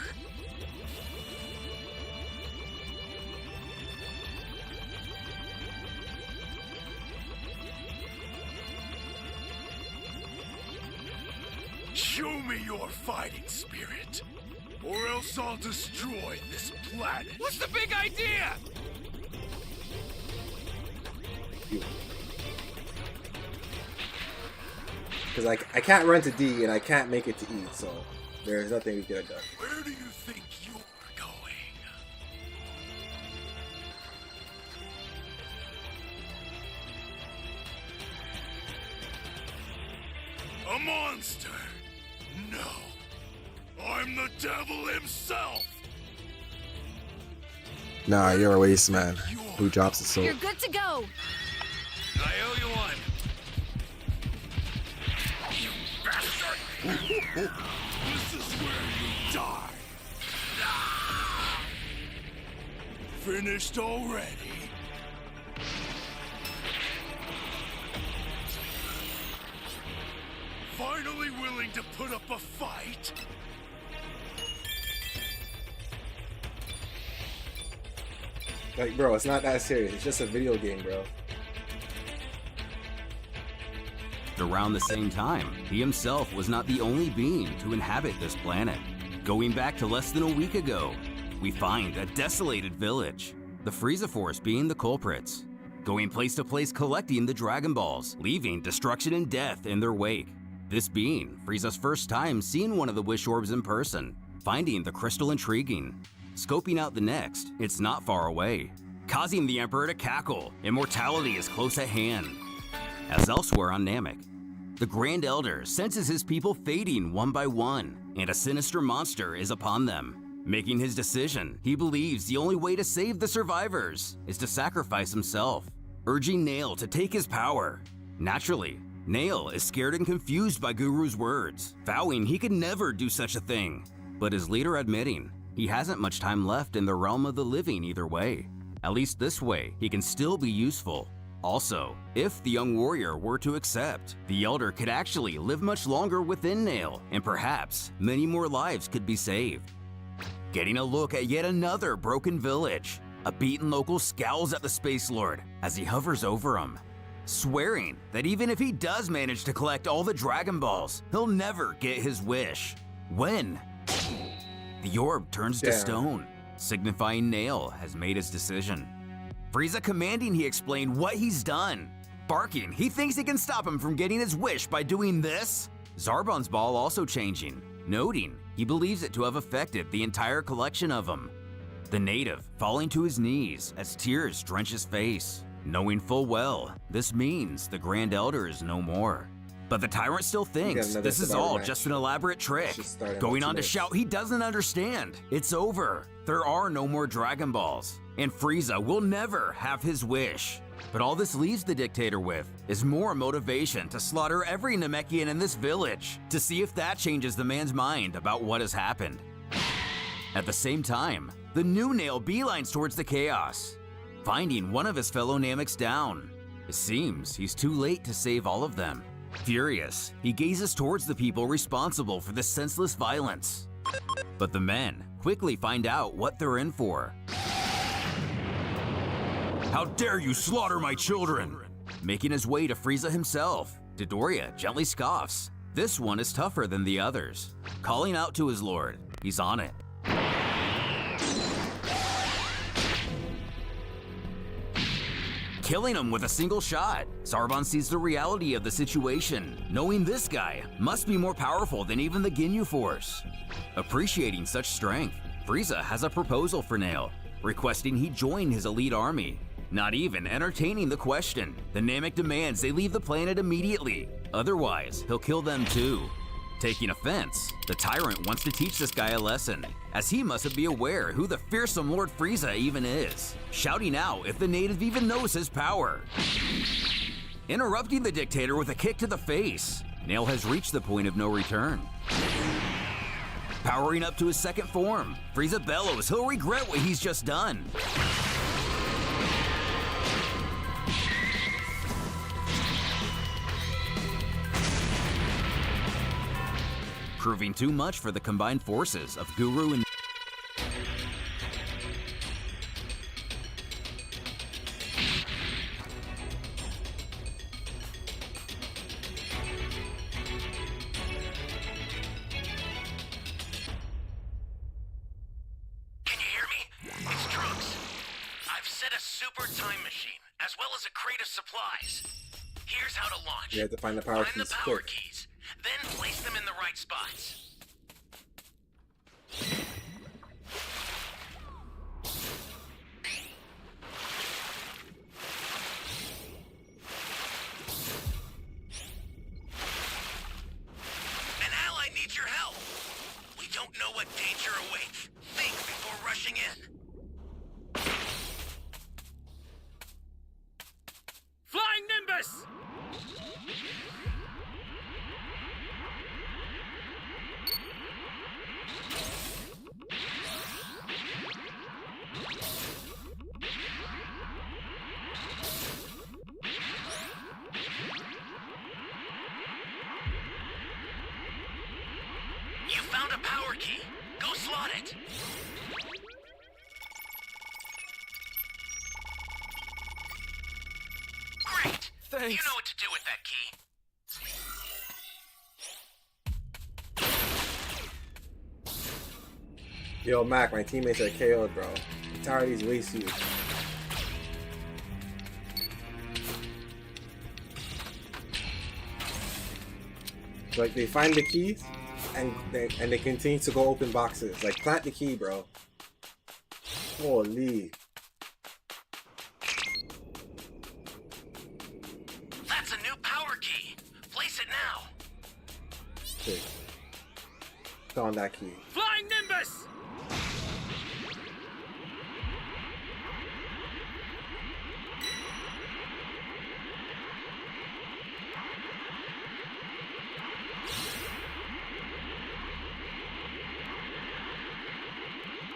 Show me your fighting spirit, or else I'll destroy this planet. What's the big idea? Because I can't run to D and I can't make it to E, so there's nothing we could have done. Where do you think you're going? A monster? No. I'm the devil himself. Nah, you're a waste man. Who drops the soul? You're good to go. I owe you one. You bastard! This is where you die. Finished already? Finally willing to put up a fight? Like, bro, it's not that serious. It's just a video game, bro. Around the same time, he himself was not the only being to inhabit this planet. Going back to less than a week ago, we find a desolated village, the Frieza Force being the culprits, going place to place collecting the Dragon Balls, leaving destruction and death in their wake. This being Frieza's first time seeing one of the Wish Orbs in person, finding the crystal intriguing. Scoping out the next, it's not far away, causing the Emperor to cackle. Immortality is close at hand. As elsewhere on Namek, the Grand Elder senses his people fading one by one, and a sinister monster is upon them. Making his decision, he believes the only way to save the survivors is to sacrifice himself, urging Nail to take his power. Naturally, Nail is scared and confused by Guru's words, vowing he could never do such a thing, but his leader admitting he hasn't much time left in the realm of the living either way. At least this way, he can still be useful. Also, if the young warrior were to accept, the Elder could actually live much longer within Nail, and perhaps many more lives could be saved. Getting a look at yet another broken village, a beaten local scowls at the Space Lord as he hovers over him, swearing that even if he does manage to collect all the Dragon Balls, he'll never get his wish. When the orb turns to stone, signifying Nail has made his decision. Frieza commanding he explain what he's done. Barking, he thinks he can stop him from getting his wish by doing this. Zarbon's ball also changing, noting he believes it to have affected the entire collection of them. The native falling to his knees as tears drench his face, knowing full well this means the Grand Elder is no more. But the tyrant still thinks this is all just an elaborate trick, going on to shout he doesn't understand. It's over. There are no more Dragon Balls, and Frieza will never have his wish. But all this leaves the dictator with is more motivation to slaughter every Namekian in this village, to see if that changes the man's mind about what has happened. At the same time, the new Nail beelines towards the chaos, finding one of his fellow Nameks down. It seems he's too late to save all of them. Furious, he gazes towards the people responsible for this senseless violence. But the men quickly find out what they're in for. How dare you slaughter my children! Making his way to Frieza himself, Dodoria gently scoffs. This one is tougher than the others. Calling out to his lord, he's on it. Killing him with a single shot. Zarbon sees the reality of the situation, knowing this guy must be more powerful than even the Ginyu Force. Appreciating such strength, Frieza has a proposal for Nail, requesting he join his elite army. Not even entertaining the question, the Namek demands they leave the planet immediately, otherwise he'll kill them too. Taking offense, the tyrant wants to teach this guy a lesson, as he mustn't be aware who the fearsome Lord Frieza even is, shouting out if the native even knows his power. Interrupting the dictator with a kick to the face, Nail has reached the point of no return. Powering up to his second form, Frieza bellows he'll regret what he's just done. Proving too much for the combined forces of Guru and Can you hear me? It's Trunks. I've set a super time machine, as well as a crate of supplies. Here's how to launch. You have to find the power Find keys the power quick. keys, then place them in the right spots. An ally needs your help. We don't know what danger awaits. Think before rushing in. Flying Nimbus! You found a power key. Go slot it. Great. Thanks. You know what to do with that key. Yo, Mac, my teammates are KO'd, bro. I'm tired of these waste suits. Like, they find the keys, and they continue to go open boxes. Like, plant the key, bro. Holy. That's a new power key. Place it now. Okay. Found that key. Flying Nimbus!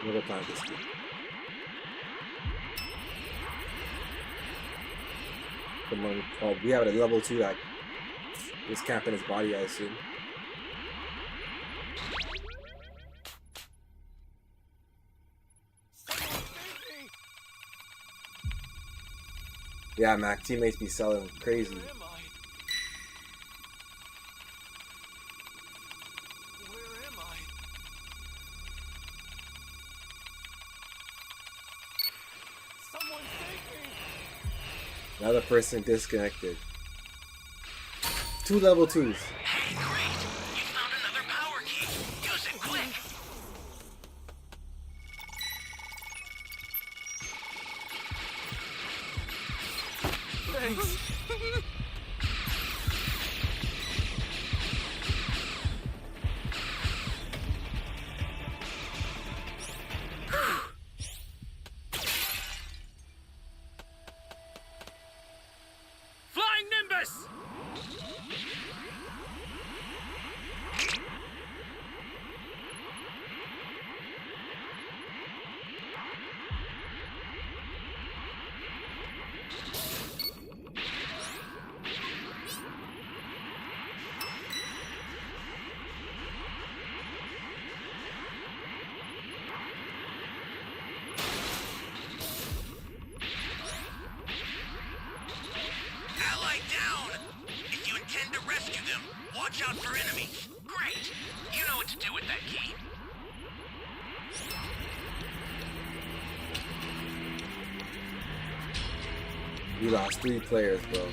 I'm gonna plant this key. Come on. Oh, we have it at level 2 that is camping his body, I assume. Yeah, Mac, teammates be selling crazy. Another person disconnected. 2 level 2s. Hey, great! You found another power key. Use it quick. Thanks. Flying Nimbus! Ally down! If you intend to rescue them, watch out for enemies. Great! You know what to do with that key. We lost 3 players, bro.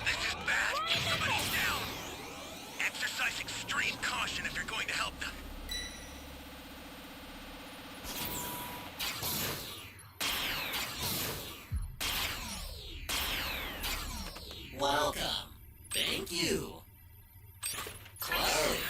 This is bad. Somebody's down. Exercise extreme caution if you're going to help them. Welcome. Thank you. Close.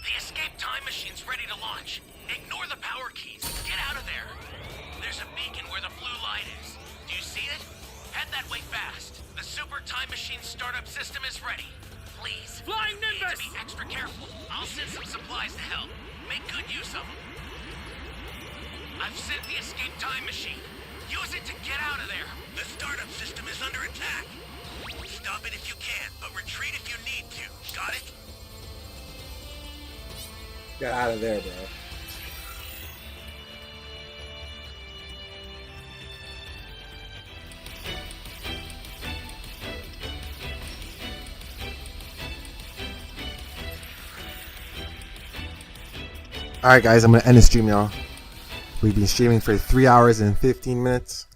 The escape time machine's ready to launch. Ignore the power keys. Get out of there. There's a beacon where the blue light is. Do you see it? Head that way fast. The super time machine startup system is ready. Please. Flying you need Nimbus! to be extra careful. I'll send some supplies to help. Make good use of them. I've sent the escape time machine. Use it to get out of there. The startup system is under attack. Stop it if you can, but retreat if you need to. Got it? Get out of there, bro. Alright guys, I'm going to end the stream, y'all. We've been streaming for 3 hours and 15 minutes.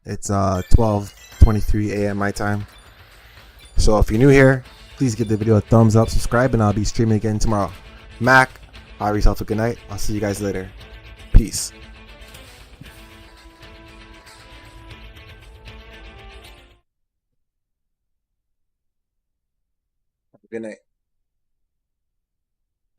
It's 12:23 a.m. my time. So if you're new here, please give the video a thumbs up, subscribe, and I'll be streaming again tomorrow. Mac, have yourself a good night. I'll see you guys later. Peace. Good night.